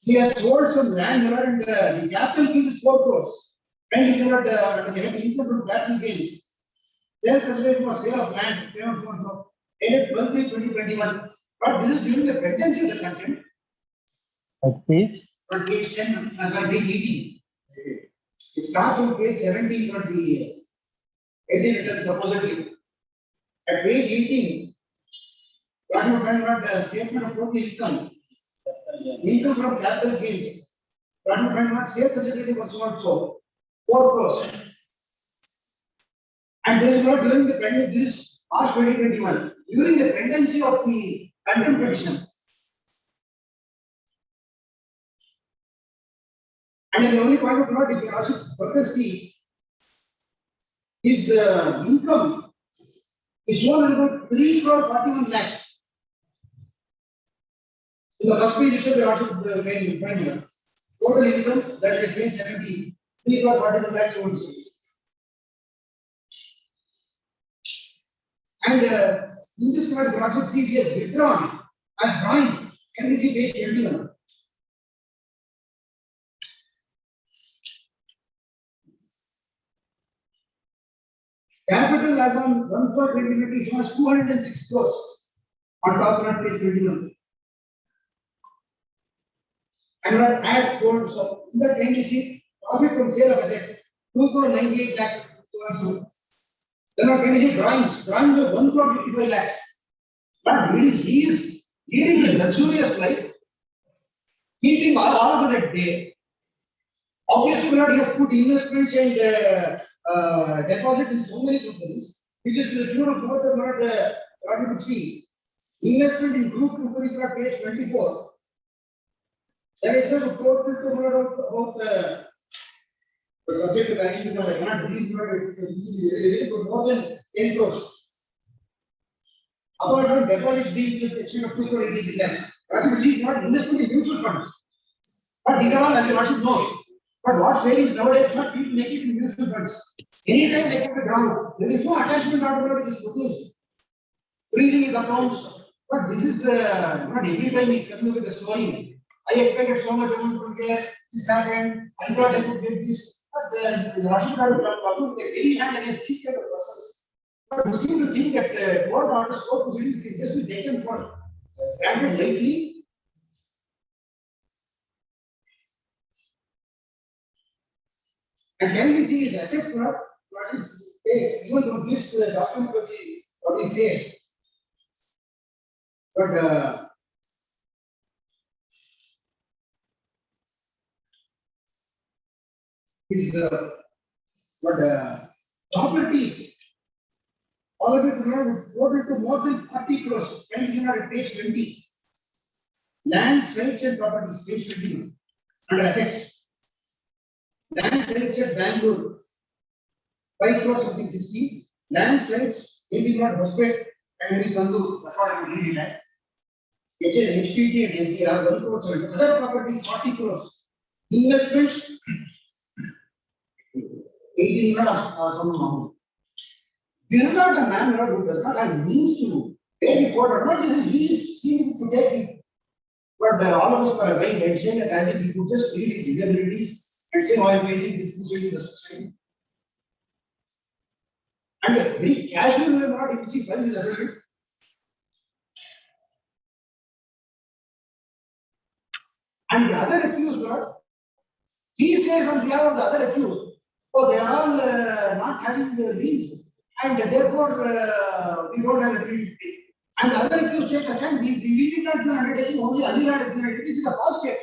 He has sold some land and the capital fees is 4 crores. And he said that they have income from capital gains. Sale consideration for sale of land, sale of so and so. Dated 12/3/2021. But this is during the pendency of the content. At page? On page 10, page 18. It starts on page 17 from the 18 return supposedly. At page 18, what you find out the statement of total income. Income from capital gains. What you find out sale consideration for so and so. 4 crores. And this is not during the pendency, this is March 2021, during the pendency of the contempt petition. And the only point of note, if you also further see, his income is shown about 3 crore 41 lakhs. In the first page, it should be also find here. Total income, that is at page 17, 3 crore 41 lakhs only. And in this part, the project sees he has withdrawn as drawings. Can we see page 21? Capital as on 1/4/2020 is almost 206 crores on top of page 21. And not add sold, so in that can you see profit from sale of asset 2 crore 98 lakhs. Then what can you see drawings of 1 crore 55 lakhs. But he is leading a luxurious life, keeping all of us at bay. Obviously, he has put investments and deposits in so many companies, which is to the tune of more than what you could see. Investment in group companies are page 24. There is a total about subject to the action, I cannot believe more than 10 crores. Apart from deposits being to the extent of 2 crore 80 lakhs, what you see is not investment in mutual funds. But these are all, as you also know. But what savings nowadays, not people make it in mutual funds. Anytime they can be drawn out. There is no attachment order which is produced. Freezing his accounts. But this is not every time he's coming with a story. I expected so much amount from here. This happened. I thought I could get this. But the Russian are talking with a very hand against these kind of persons. But we seem to think that court orders, court proceedings can just be taken for granted lightly. And can we see his assets what it takes, even from this document what it says. But his properties, all of it total to more than 40 crores. Can we see at page 20? Land, sales and properties, page 20. Under assets. Land sales at Bangalore, 5 crores something 60. Land sales, AB not Hospet and maybe Sandhu, that's what I am reading at. HPT and SDR, 1 crore 70. Other properties, 40 crores. Investments, 18 crores some amount. This is not a man who does not have means to pay the court or not. This is he is seeming to take it. But all of us were very head saying that as if he could just read his irregularities. And say, I am facing this proceeding, this proceeding. And the very casual way not in which he files his affidavit. And the other accused, he says on behalf of the other accused, oh, they are all not having the means, and therefore we don't have a ability to pay. And the other accused take a stand, we did not do undertaking, only Anil had agreed. It is a false statement.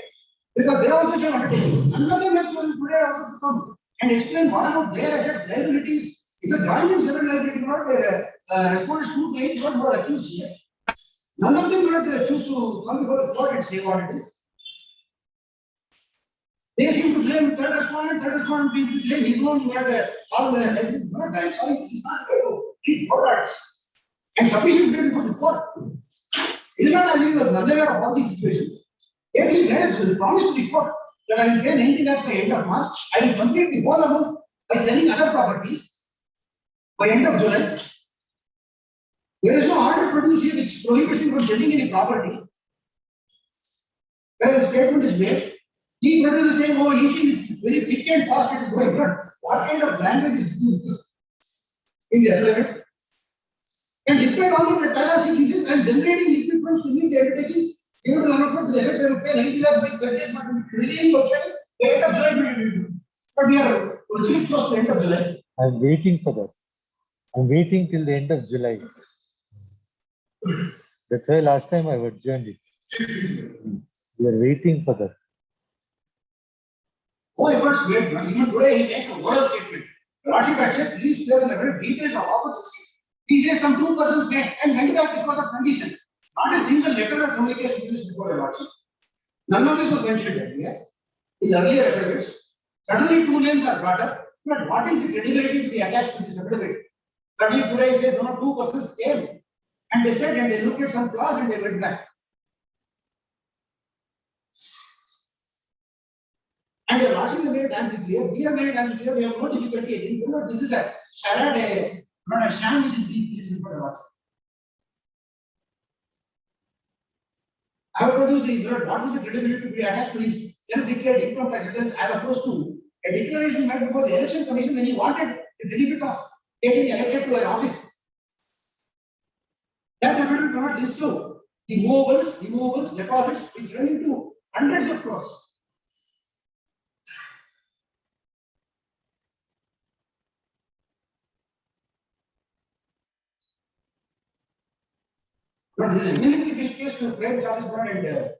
Because they also came undertaking. None of them actually today also to come and explain what about their assets, liabilities. If a joint and several liability not responded to claims, what were accused here. None of them not choose to come before the court and say what it is. They seem to blame third respondent being to blame his own all like this. Not, I'm sorry, he's not going to keep orders and sufficient credit for the court. It is not as if he was unaware of all these situations. Yet he made a promise to the court that I will pay 90 lakhs by end of March. I will complete the whole amount by selling other properties by end of July. There is no order produced here which prohibits him from selling any property. Where the statement is made, he produces saying, oh, leasing is very thick and fast, it is going on. What kind of language is this in the agreement? And despite all the paragraphs, he says, I am generating equipment to meet the advantages given to the allotment to the elect, I will pay 90 lakhs by 30 but release for sale by end of July 2022. But we are already close to the end of July. I am waiting for that. I am waiting till the end of July. That's why last time I adjourned it. We are waiting for that. No efforts made. Even today, he makes a oral statement. Lordship had said, please place a very details of opposition. He says some 2 persons made and went back because of condition. Not a single letter or communication used before the Lordship. None of this was mentioned earlier. In the earlier affidavits, suddenly 2 names are brought up. But what is the credibility to be attached to this affidavit? Suddenly today he says, no, 2 persons came and they said, and they looked at some clause and they went back. And the Lordship made it damn clear. We have made it damn clear. We have no difficulty. You know, this is a charade, not a sham which is being placed before the Lordship. I have produced the what is the credibility to be attached to his self-declared income tax returns as opposed to a declaration made before the election commission when he wanted the benefit of getting elected to an office. That affidavit cannot list out the movables, deposits, which run into hundreds of crores. But this is a really big case to frame charges and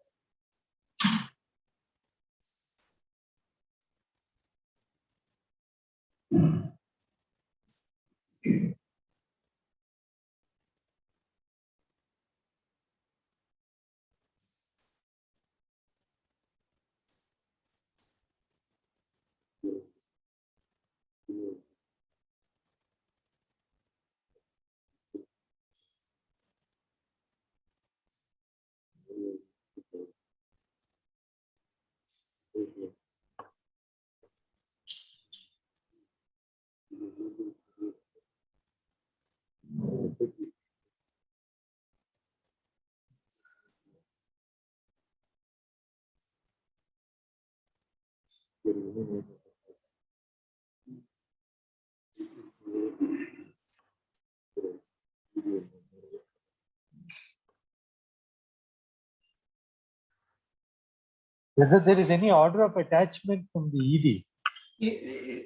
Whether there is any order of attachment from the ED.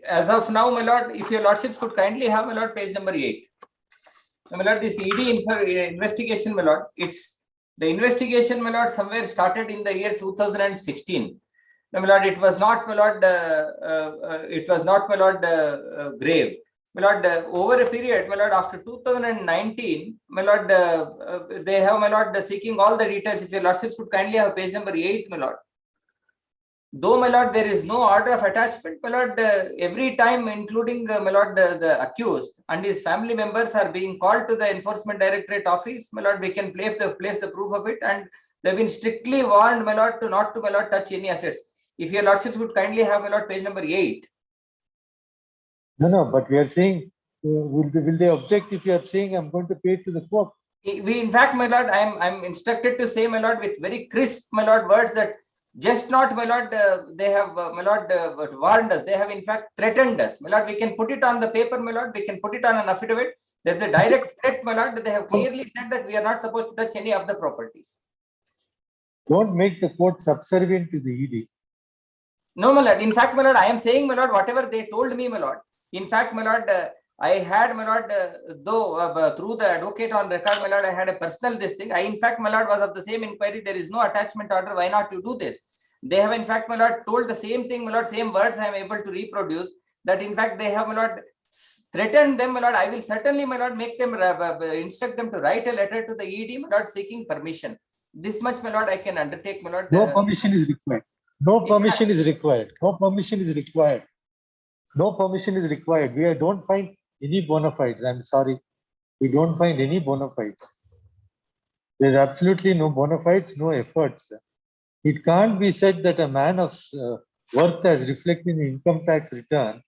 As of now, my lord, if your lordships could kindly have, my lord, page number 8. My lord, this ED investigation, my lord, it's the investigation, my lord, somewhere started in the year 2016. My lord, it was not, my lord, grave. My lord, over a period, my lord, after 2019, my lord, they have, my lord, seeking all the details. If your lordships could kindly have page number 8, my lord. Though, my lord, there is no order of attachment, my lord, every time, including, my lord, the accused and his family members are being called to the Enforcement Directorate office, my lord, we can place the proof of it, and they've been strictly warned, my lord, to not to, my lord, touch any assets. If your lordships would kindly have, my lord, page number 8. No, but we are saying, will they object if you are saying I'm going to pay to the court? We, in fact, my lord, I'm instructed to say, my lord, with very crisp, my lord, words that just not, my lord, they have, my lord, warned us. They have, in fact, threatened us. My lord, we can put it on the paper, my lord. We can put it on an affidavit. There's a direct threat, my lord. They have clearly said that we are not supposed to touch any of the properties. Don't make the court subservient to the ED. No, my lord. In fact, my lord, I am saying, my lord, whatever they told me, my lord. In fact, my lord, I had, my lord, though through the advocate on record, my lord, I had a personal this thing. I, in fact, my lord, was of the same inquiry. There is no attachment order. Why not you do this? They have, in fact, my lord, told the same thing, my lord, same words I am able to reproduce. That, in fact, they have, my lord, threatened them, my lord. I will certainly, my lord, make them instruct them to write a letter to the ED, my lord, seeking permission. This much, my lord, I can undertake, my lord. No permission is required. No permission is required. No permission is required. No permission is required. We don't find any bona fides. I'm sorry. We don't find any bona fides. There's absolutely no bona fides, no efforts. It can't be said that a man of worth as reflected in income tax return,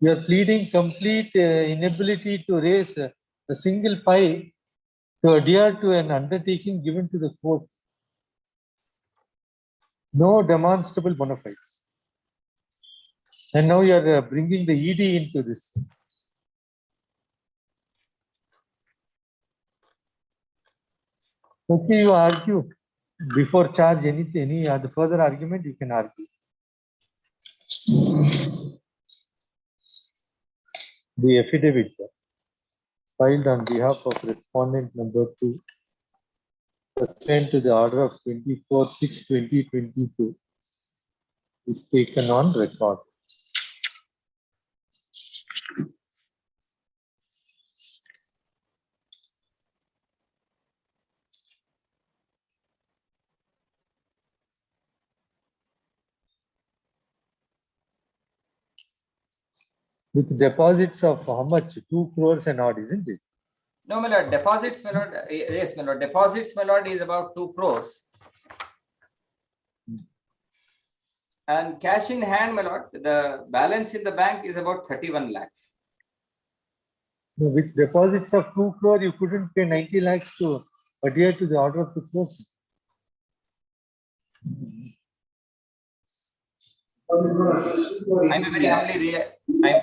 you are pleading complete inability to raise a single pie to adhere to an undertaking given to the court. No demonstrable bona fides. And now you are bringing the ED into this. Okay, you argue before charge anything, any other further argument you can argue. The affidavit filed on behalf of respondent number 2 pursuant to the order of 24/6/2022 is taken on record. With deposits of how much? 2 crores and odd, isn't it? No, my lord, deposits, my lord, yes, my lord, deposits, my lord, is about 2 crores. And cash in hand, my lord, the balance in the bank is about 31 lakhs. No, with deposits of 2 crore, you couldn't pay 90 lakhs to adhere to the order of the court. I'm a very humbly, I'm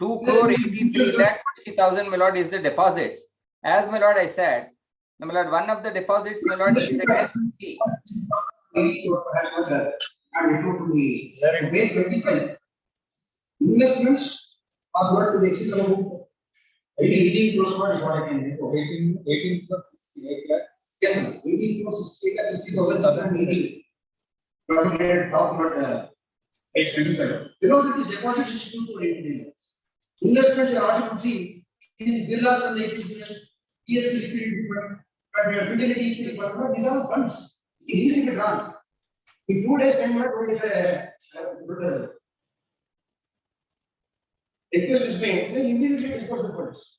2 crore 83 lakhs 60,000, my lord, is the deposits. As my lord, I said, my lord, one of the deposits, my lord, is against fee. Investments are not to the extent of 18 crores is what I can do. 18 crores 68 lakhs. Yes, 18 crores 68 lakhs 60,000 not top not 825. You know that the deposit is 2 to 18 lakhs. Investments are also to see in villas and lake insurance, ESP liquidity fund, fidelity equity fund, these are funds. It is easy to run. In 2 days, time not only request is made, then immediately disperse the funds.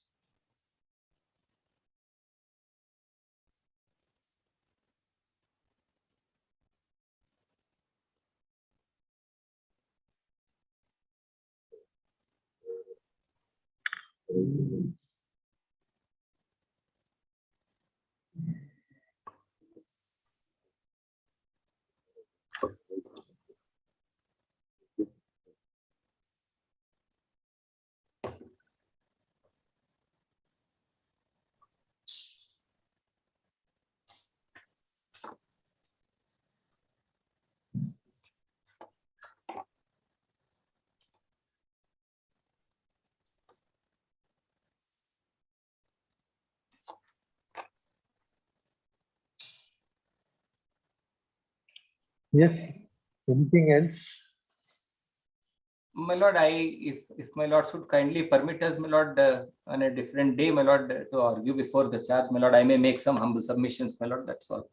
Yes. Anything else? My lord, if my lord should kindly permit us, my lord, on a different day, my lord, to argue before the charge, my lord, I may make some humble submissions, my lord, that's all.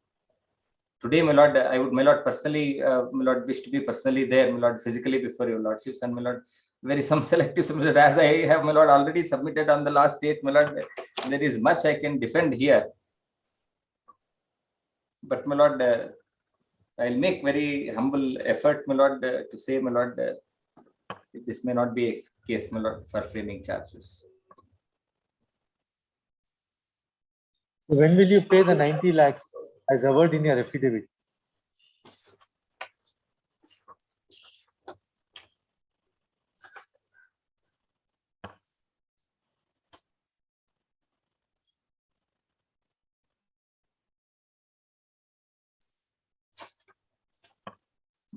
Today, my lord, I would, my lord, personally, my lord, wish to be personally there, my lord, physically before your lordships, and my lord, very some selective submission, as I have, my lord, already submitted on the last date, my lord, there is much I can defend here. But, my lord, I'll make very humble effort, my lord, to say, my lord, this may not be a case, my lord, for framing charges. So when will you pay the 90 lakhs as a word in your affidavit?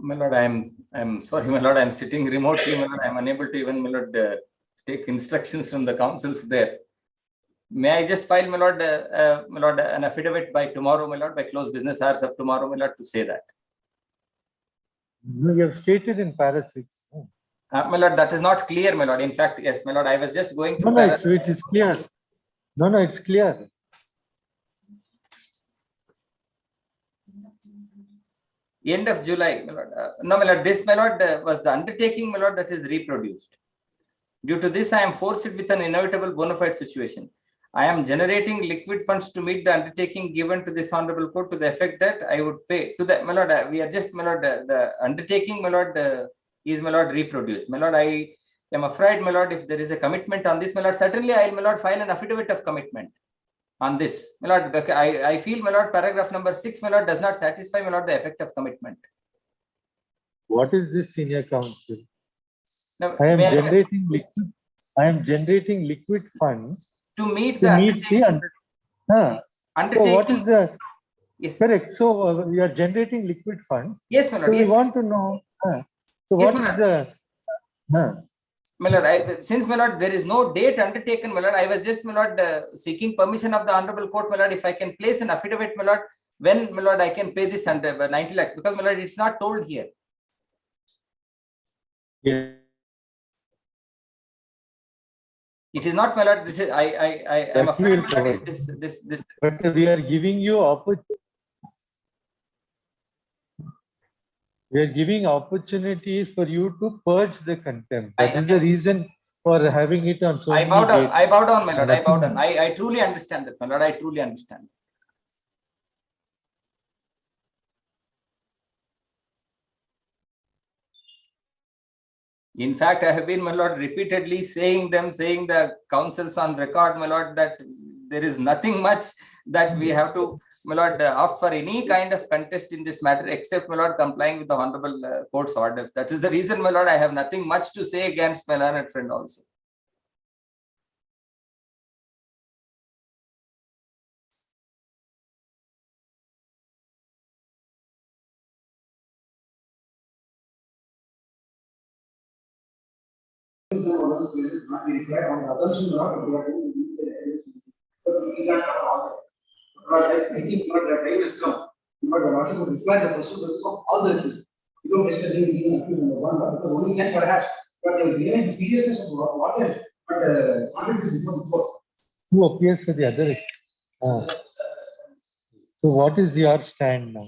My lord, I'm sorry, my lord, I'm sitting remotely, my lord, I'm unable to even, my lord, take instructions from the councils there. May I just file, my lord, an affidavit by tomorrow, my lord, by close business hours of tomorrow, my lord, to say that? No, you have stated in para 6. My lord, that is not clear, my lord. In fact, yes, my lord, I was just going through. No, it is clear. No, it's clear. End of July, my lord. No, my lord, this, my lord, was the undertaking, my lord, that is reproduced. Due to this, I am forced with an inevitable bona fide situation. I am generating liquid funds to meet the undertaking given to this honorable court to the effect that I would pay to the, my lord, we are just, my lord, the undertaking, my lord, is, my lord, reproduced. My lord, I am afraid, my lord, if there is a commitment on this, my lord, certainly I will, my lord, file an affidavit of commitment on this. My lord, I feel, my lord, paragraph number 6, my lord, does not satisfy, my lord, the effect of commitment. What is this, senior counsel? Now, I am generating liquid. I am generating liquid funds to meet the undertaking. So what is the yes. Correct? So you are generating liquid funds. Yes, my lord. So we Yes. want to know. So Yes, what is the? My lord, since, my lord, there is no date undertaken, my lord, I was just, my lord, seeking permission of the honorable court, my lord, if I can place an affidavit, my lord, when, my lord, I can pay this under 90 lakhs, because, my lord, it's not told here. Yeah. It is not, my lord. This is I am afraid, my lord, if this. But we are giving you opportunity. We are giving opportunities for you to purge the contempt. That is the reason for having it on so many dates. I bow down, my lord. I bow down. I truly understand that, my lord. I truly understand. In fact, I have been, my lord, repeatedly saying the counsels on record, my lord, that there is nothing much that we have to, my lord, opt for any kind of contest in this matter, except, my lord, complying with the honorable court's orders. That is the reason, my lord, I have nothing much to say against my learned friend also. Not be required on the assumption not required. But we can't have all that. I think what the time has come. But the Lordship would require the person to solve all the things. You don't discussing being appeal number one, but the only can perhaps, but they realize the seriousness of what they but the content is before. Who appears for the other? So what is your stand now?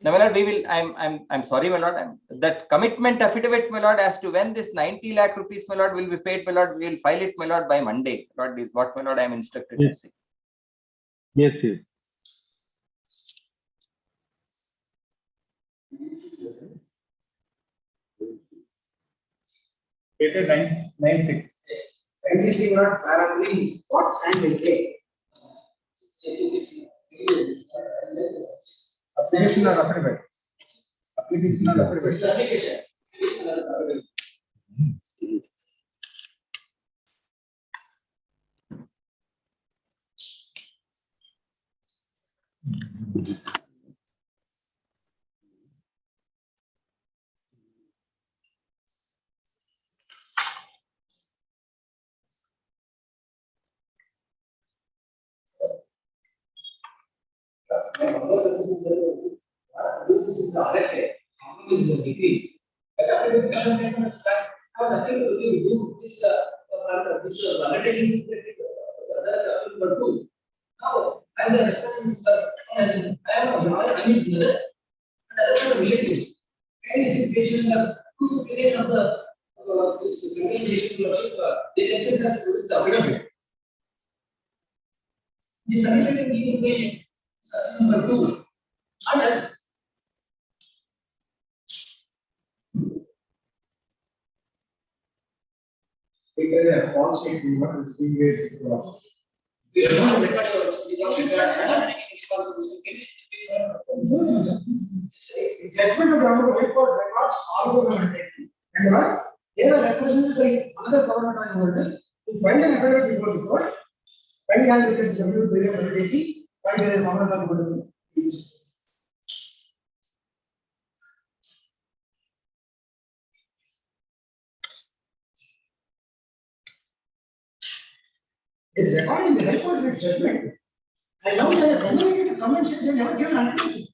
Now, my lord, we will. I'm sorry, my lord. That commitment affidavit, my lord, as to when this 90 lakh rupees, my lord, will be paid, my lord, we will file it, my lord, by Monday. Lord, is what, my lord, I am instructed to say. Yes, yes. Dated 9/6. NGC not parallelly what and they say. Application or affidavit? Application or affidavit? Application. This is the RFA. This is the degree. Have nothing to do this. This undertaking. Now, as a response, as I am a mother, and I don't have relatives. Any situation, the two opinion of the organization, they themselves has produced the affidavit. The submission is made number 2. Unless because a false statement is being made. We should not record judgment of the honorable high court records all the undertaking. And what? They are represented by another government authority to file an affidavit before the court. When you have looked at the submitted period of undertaking, file a government authority. It's recorded in the high court judgment. And now they are communicating to comments and they never given undertaking.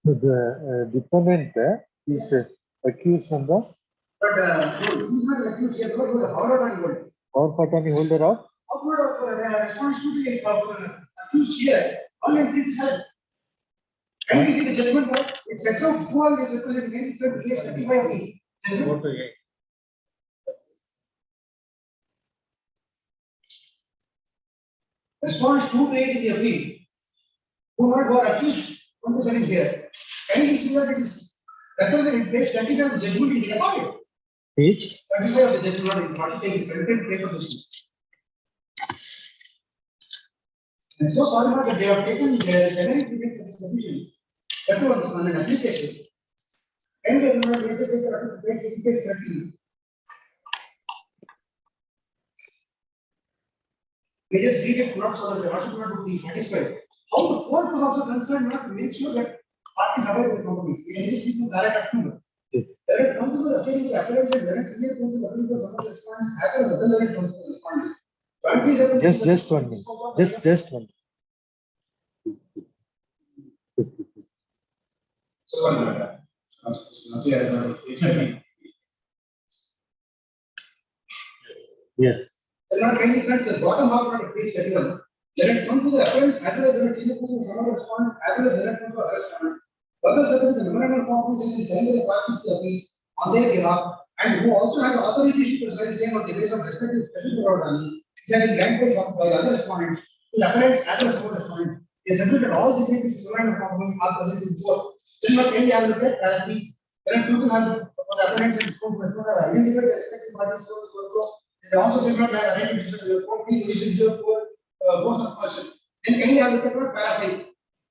The deponent is accused from the But he's not accused here, but he was a power of attorney holder. power of attorney holder of Upward of response to the accused here, all entry decide. Can you see the judgment board? It sets out who all is representing case 35A. Response 2 to 8 in the appeal. Who not who are accused from the setting here. Can you see that it is represented page 35 of the judgment is recorded? page 35 of the judgment, 40 pages, content page of the judgment. I'm so sorry not that they have taken their generic defense as sufficient. That was on an application. And they will not let us take the page 13. They just read it not so that the Russian not would be satisfied. How the court was also concerned not to make sure that parties avoid the compromise. And this people direct approval. When it comes to the appeal, the appellate and when it comes to the appeal for some of the respondents, as well as other level comes to the respondent. just 1 minute. Just 1 minute. Yes. Not kindly come to the bottom half of page 31. When it comes to the appearance, as well as when it's in the some of the respondents, as well as when it comes to other respondents. Further subject the memorandum of compromise is sent to the party to appeal on their behalf, and who also has authorization to sign saying on the basis of respective special order, which have been granted by the other respondents, to the appearance as well as some respondents. They submit that all signatories to the memorandum of compromise are present in court. Then not kindly have a look at directly. When it comes to the appearance and court respondent have identified the respective parties source also. They also said not that right to court fees reserved for course of person. Then can you have looked at paragraph?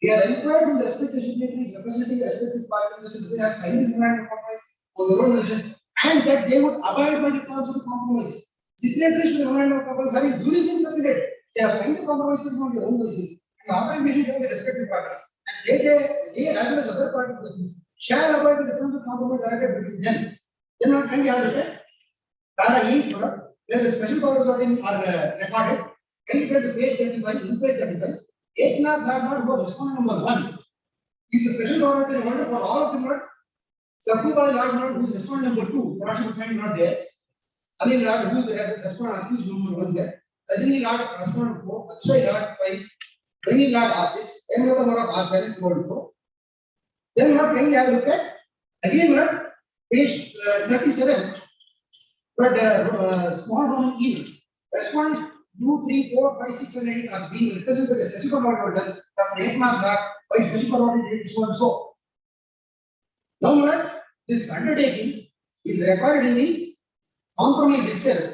They are required from the respective signatories representing the respective parties that they have signed the memorandum of compromise for their own reason, and that they would abide by the terms of the compromise. Signatories to the memorandum of compromise having jurisdiction submitted, they have signed the compromise on their own reason and authorization from the respective parties, and they as well as other parties shall abide by the terms of compromise directed between them. Then not can you have looked at paragraph 8. Where the special powers are recorded, can you get to page 35, in page 35, Eknath Bhargava was respondent number 1. He is the special power attorney holder for all of them, not Sakubai Lord, who is respondent number 2, the Russian friend not there. Anil Lord, who is the respondent accused number 1 there. Rajini Lord, respondent 4, Akshay Lord 5, Rani Lord R6, another one of R7, so and so. Then what can you have a look at? Again, Lord, page 37. But small Roman E, respondents 2, 3, 4, 5, 6, and 8 are being represented by a special order from Eknath back by special order so and so. Now, what this undertaking is recorded in the compromise itself.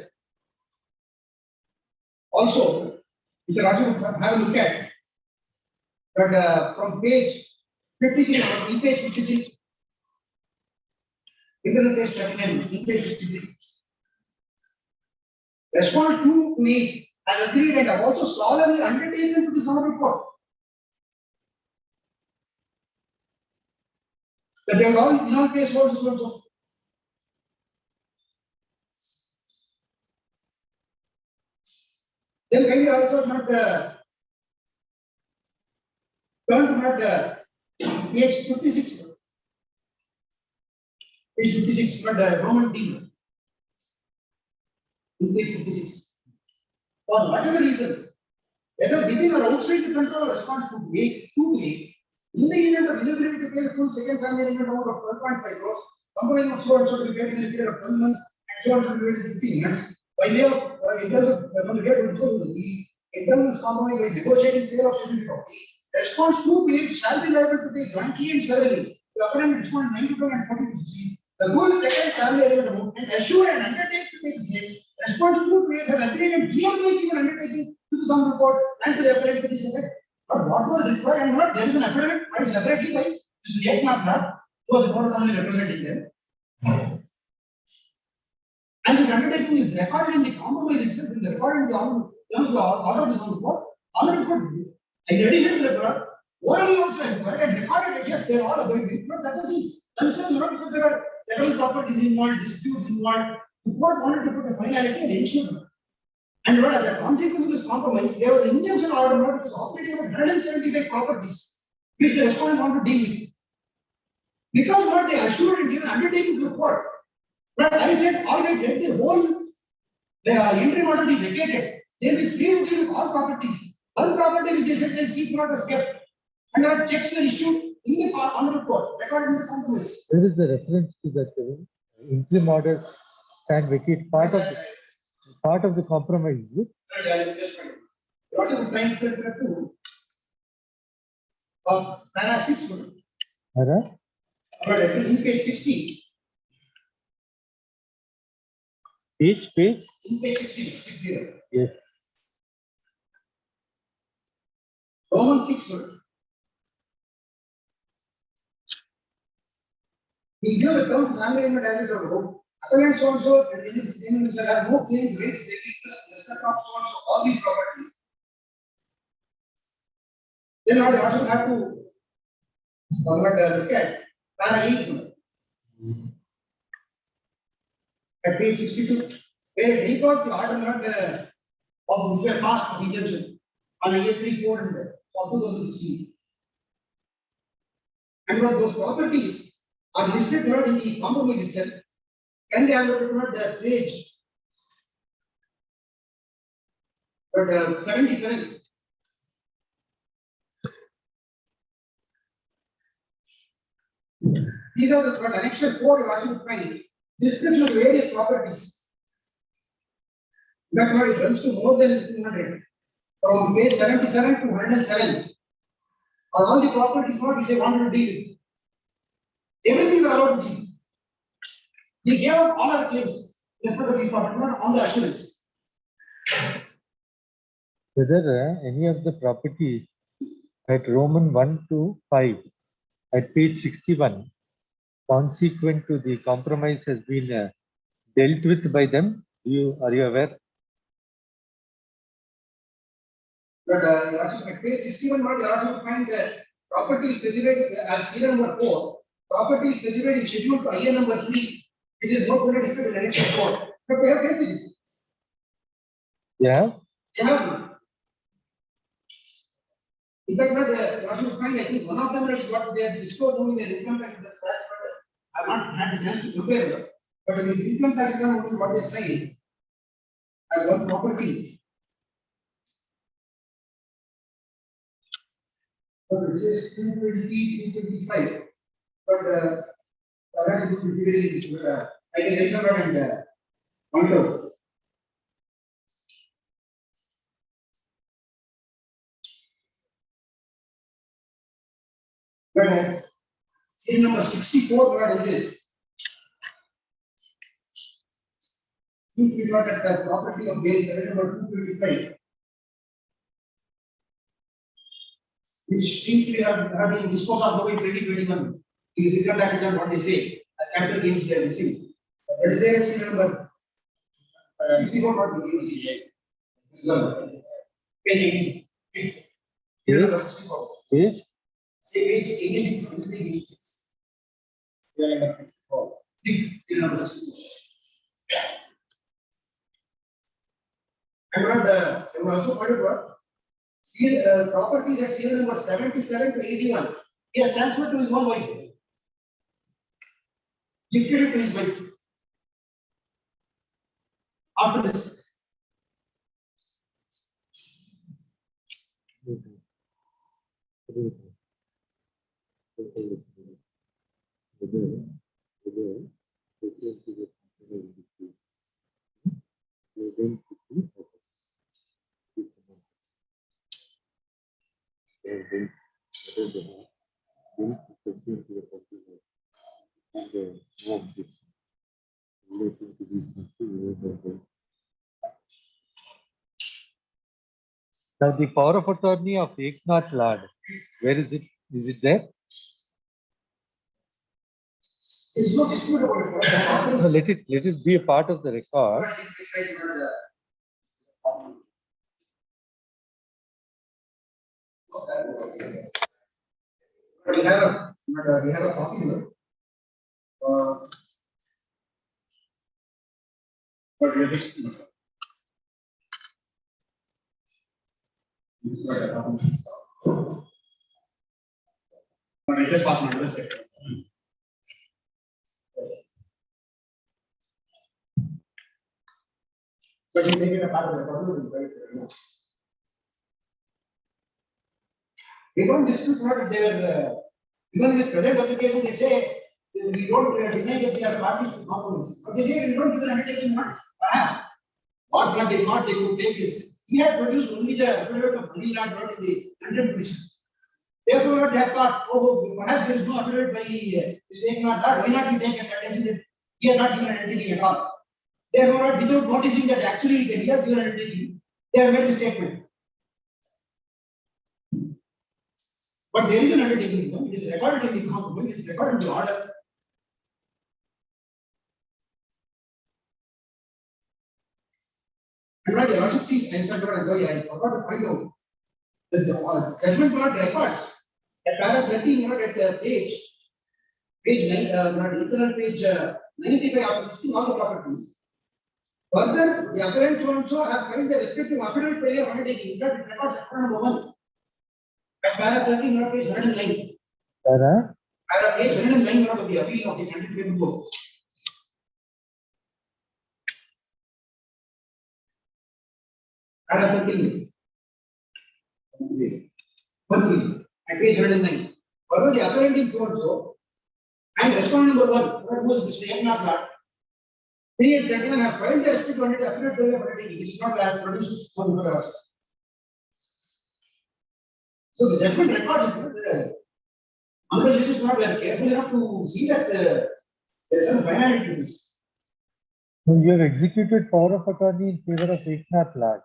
Also, you can also have a look at, but from page 53 or page 53, even page 39, page 53. Response 2 to 8 has agreed and have also solemnly undertaken to this honorable court that they have all in all case words also. Then can you also not turn to not page 56, page 56, not Roman D. In page 56. For whatever reason, whether within or outside the control of response to 8, in the event of inability to pay the full second family element amount of 12.5 crores, comprising of so and so to be paid in a period of 12 months and so and so to be paid in 15 months, by way of in terms of from the date of the in terms of compromise by negotiating sale of scheduled property, response to 8 shall be liable to pay jointly and severally the apparent response 92 and 42. The full second family element amount and assure and undertake to pay the same. Response to 8 has agreed and clearly given undertaking to the sum report and to the appellate to this effect. But what was required and what there is an affidavit filed separately by Mr. Eknath, who was not only representing them. And this undertaking is recorded in the compromise itself, in the recorded in the order of this report. In addition to that, orally also inquired and recorded it. Yes, they are all agreed. But that was the concern, not because there are several properties involved, disputes involved. The court wanted to put a finality and ensure. And as a consequence of this compromise, there was an injunction order which was operating over 175 properties, which the respondent wanted to deal with. Because what they assured and given undertaking to report. But I said, all right, let the whole interim order be vacated. They will be free to deal with all properties. One property which they said they'll keep not as kept. And our checks were issued in the on the report, recorded in the compromise. There is a reference to that interim orders can vacate part of the compromise. Is it? What is the time to para 6? In page 60. Page? In page 60. Yes. Roman 6. We hear the terms of agreement as it were. Appellants also, there are no claims raised, they keep the of all these properties. Then I also have to look at para 8 at page 62, where it records the order not of which were passed for injunction on year 3, 4 and 2016. And what those properties are listed not in the compromise itself, can they have looked at the page but 77. These are the annexure 4 you also find description of various properties. That it runs to more than 200 from page 77 to 107. All the properties what which they wanted to deal with. Everything they are allowed to deal. They gave up all our claims respect to these properties, not on the assurance. Whether any of the properties at Roman 1 to 5 at page 61 consequent to the compromise has been dealt with by them. Are you aware? But at page 61, what you also find the property specified as serial number 4, property specified in schedule to IA number 3, which is not fully described in annexure 4. But they have kept it. Yeah. They have. In fact, you also find, I think one of them is what they have disclosed during the income tax. I have not had the chance to compare, but in this income tax return, what they say as one property. Which is 220, 225. But that is very I can recommend and point out. But serial number 64, what it is? We got at the property of Gale, serial number 225. Which seems to have been disposed of in 2021. In the income tax return, what they say as capital gains they are received. That is there, serial number 64, what we see. Page 80. Serial number 64. Page? Say page 86. Serial number 64. Serial number 64. And what I also pointed out. Properties at serial number 77 to 81. He has transferred to his own wife. Gifted it to his wife. After this. Now the power of attorney of Eknath Lad, where is it? Is it there? It's no dispute about it. No, let it be a part of the record. We have a copy here. But we just pass on another second. But he taken a part of the problem. They don't dispute what they were, even in this present application, they say, we don't deny that they are parties to compromise. But they say we don't do the undertaking, not perhaps. What they thought they could take is, he had produced only the affidavit of money land not in the content petition. Therefore, they have thought, oh, perhaps there is no affidavit by this Eknath Lad, why not we take a contention that he has not given an undertaking at all. Therefore, without noticing that actually he has given an undertaking, they have made the statement. But there is an undertaking, it is recorded in the document, it is recorded in the order. And what the Lordship sees, in fact, I forgot to find out that the judgment not records at paragraph 13, at page 9, internal page 95 after listing all the properties. Further, the appellants also have filed the respective affidavits for your undertaking. In fact, it records number 1. At paragraph 13, not page 109. Paragraph page 109 of the appeal of the content book. Paragraph 13. At page 109. Further, the appellant is also and respondent number 1, who was Mr. Eknath Lad, 3 have filed the respective affidavit for your undertaking, which is not produced for the purpose. So the judgment records it. Honorable Justice not very careful enough to see that there is some finality to this. So you have executed power of attorney in favor of Eknath Lad.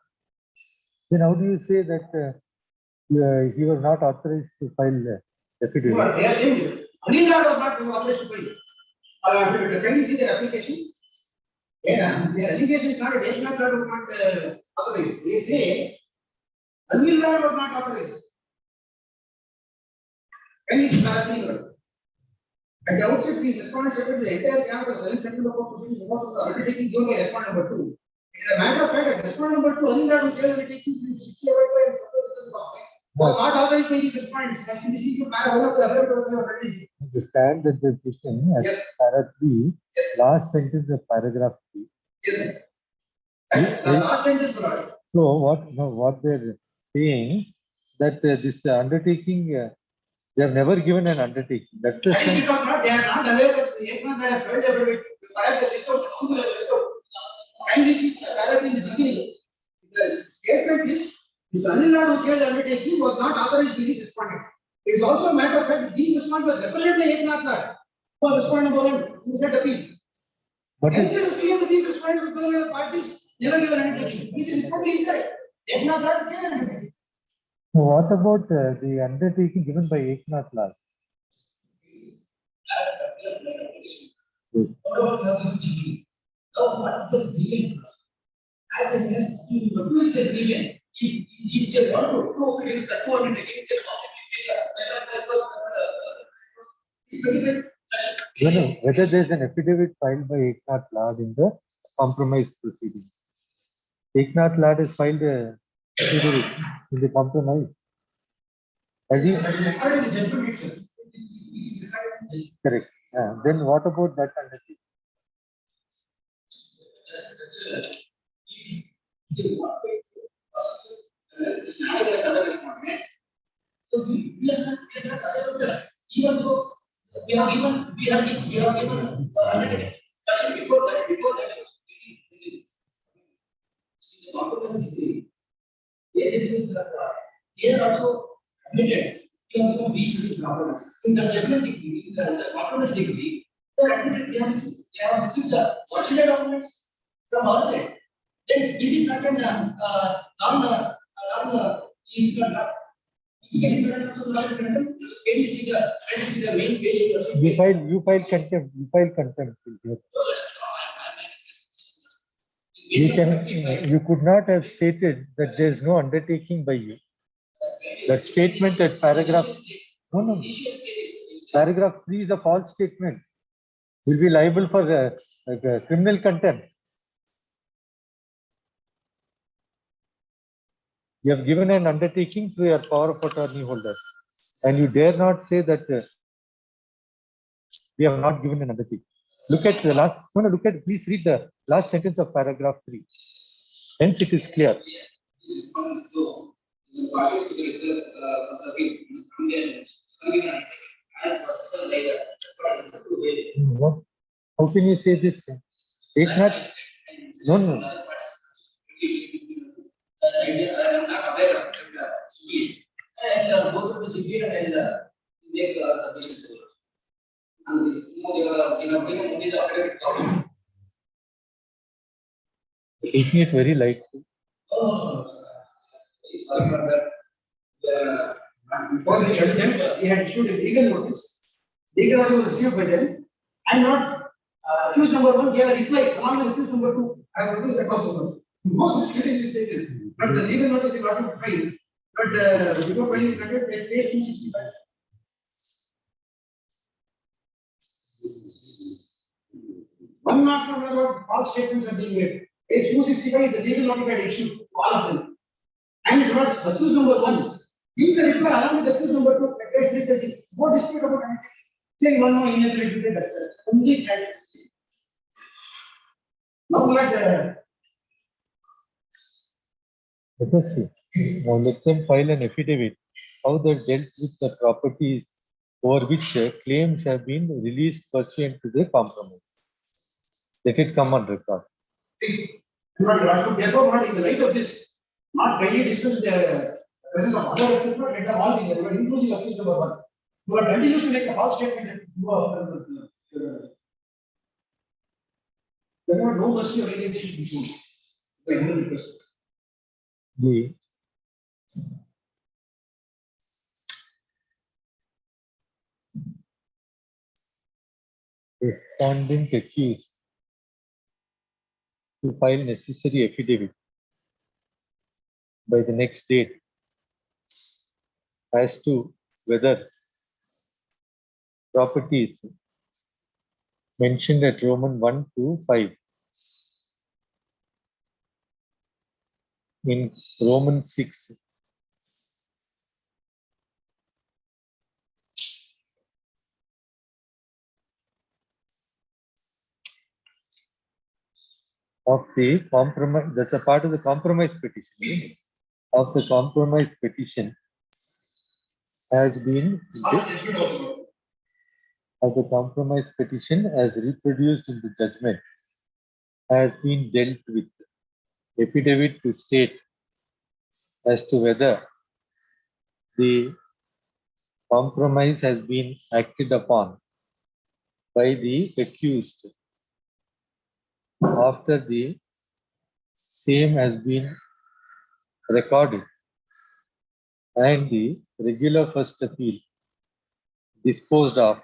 Then how do you say that he was not authorized to file affidavit? No, they are saying Anil Lad was not authorized to file affidavit. Can you see the application? Yeah, the allegation is not that Eknath Lad was not authorized. They say Anil Lad was not authorized. Can you see the at the outset, these respondents said that the entire camp was well control of proceedings because of the undertaking given by respondent number 2. It is a matter of fact that respondent number 2, Anil Lad was there undertaking to 60 was not authorized by these respondents. As can be seen from paragraph 1 of the affidavit. Understand that the question as Yes. paragraph 3, last sentence of paragraph 3. Yes. The last sentence. So what they're saying that this undertaking. They have never given an undertaking. That's the sense. They are not aware that the Eknath Lad has filed affidavit. Perhaps the list of the council has list out. Kindly see the paragraph in the beginning. The statement is the Anil Lad who gave the undertaking was not authorized by these respondents. It is also a matter of fact that these respondents were represented by Eknath Lad, who was respondent number 1 in said appeal. Hence it is clear that these respondents were the parties never given an undertaking, which is totally incorrect. Eknath Lad gave an undertaking. What about the undertaking given by Eknath Lad? What's the grievance? As a who is the grievance? If they want to prove it is a 200 again, they Whether there is an affidavit filed by Eknath Lad in the compromise proceeding. Eknath Lad has filed a affidavit in the compromise. Correct. Then what about that undertaking? So we are not even though we have given before that here also admitted we have given these compromise. In the judgment degree, in the compromise degree, they have received the original documents from our side. Then is it not is not You file contempt. You file contempt. You could not have stated that there is no undertaking by you. That statement at paragraph. No. Paragraph 3 is a false statement. Will be liable for criminal contempt. You have given an undertaking to your power of attorney holder, and you dare not say that we have not given an undertaking. Look at the last. Please read the last sentence of paragraph 3. Hence it is clear. What? How can you say this? Take not. No, no. Taking it very lightly. Before the judgment, he had issued a legal notice. Legal notice was received by them, and not accused number 1 gave a reply along with accused number 2. I will do that also. Most of it is taken, but the legal notice is not filed. But before filing the contempt, they paid 265. One not from about false statements are being made. Page 265 is the legal notice had issued to all of them. And it was accused number 1. Gives a reply along with accused number 2. Page 330. No dispute about anything. Saying one more inability to discuss. Only side. Now that Let us see. Now let them file an affidavit. How they dealt with the properties over which claims have been released pursuant to the compromise. Let it come on record. therefore not in the light of this, not kindly discuss the presence of other accused, but let them all be there, including accused number 1. You are continuing to make a false statement that you are there are no mercy or leniency should be shown. The human request. The respondent accused to file necessary affidavit by the next date as to whether properties mentioned at Roman 1 to 5 in Roman 6 of the compromise, that's a part of the compromise petition, of the compromise petition has been of the compromise petition as reproduced in the judgment has been dealt with. Affidavit to state as to whether the compromise has been acted upon by the accused after the same has been recorded and the regular first appeal disposed of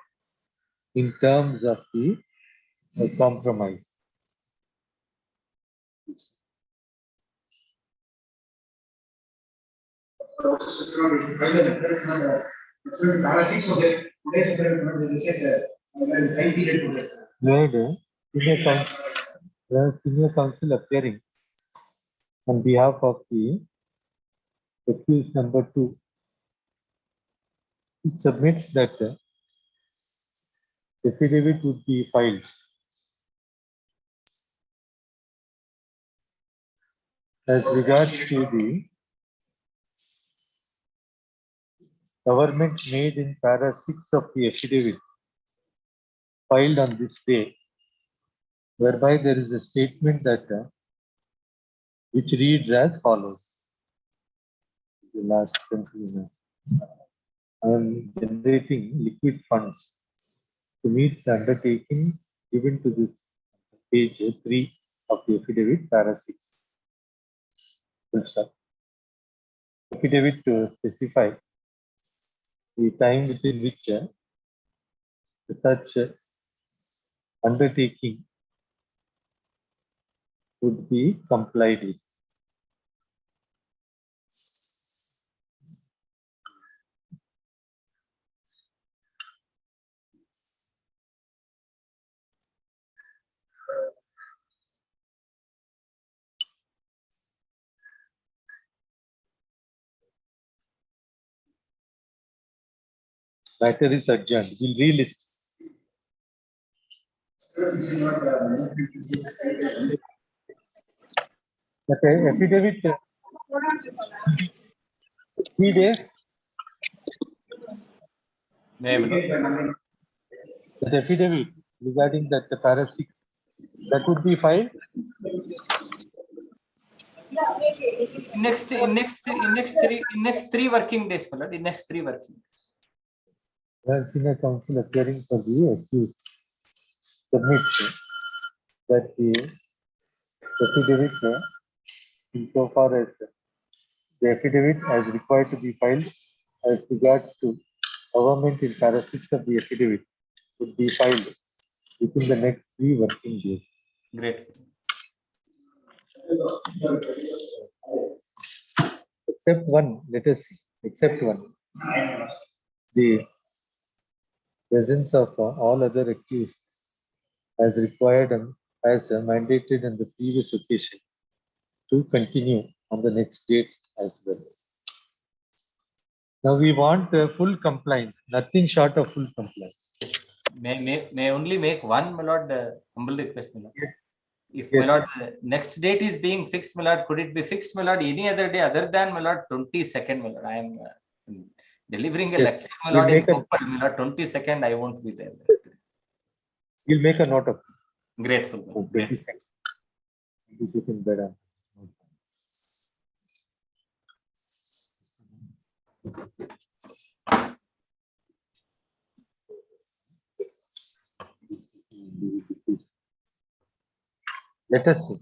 in terms of the compromise. Para 6 of them, today's they said time period today. Lord, senior counsel appearing on behalf of the accused number 2, it submits that affidavit would be filed as regards to the government made in para 6 of the affidavit filed on this day, whereby there is a statement that which reads as follows. The last sentence. I am generating liquid funds to meet the undertaking given to this page 3 of the affidavit, para 6. Full stop. Affidavit to specify the time within which such undertaking would be complied with. Matter is adjourned. We'll relist. Okay, affidavit, 3 days. Name, That affidavit regarding that para 6, that would be filed. Next three working days, my lord. In next 3 working days. When senior counsel appearing for the accused submits that the affidavit, insofar as the affidavit as required to be filed as regards to government in para 6 of the affidavit would be filed within the next 3 working days. Great. Except one, let us see, except one. The presence of all other accused as required and as mandated on the previous occasion to continue on the next date as well. Now we want full compliance, nothing short of full compliance. May only make one, my lord, humble request, my lord. Yes. If Yes. my lord, next date is being fixed, my lord, could it be fixed, my lord, any other day other than, my lord, 22nd, my lord? I am delivering a Yes. lecture, my We'll lord, in make a- Koppal, my lord, 22nd, I won't be there. We'll make a note of Grateful, my lord. Grateful. 22nd better. Let us see.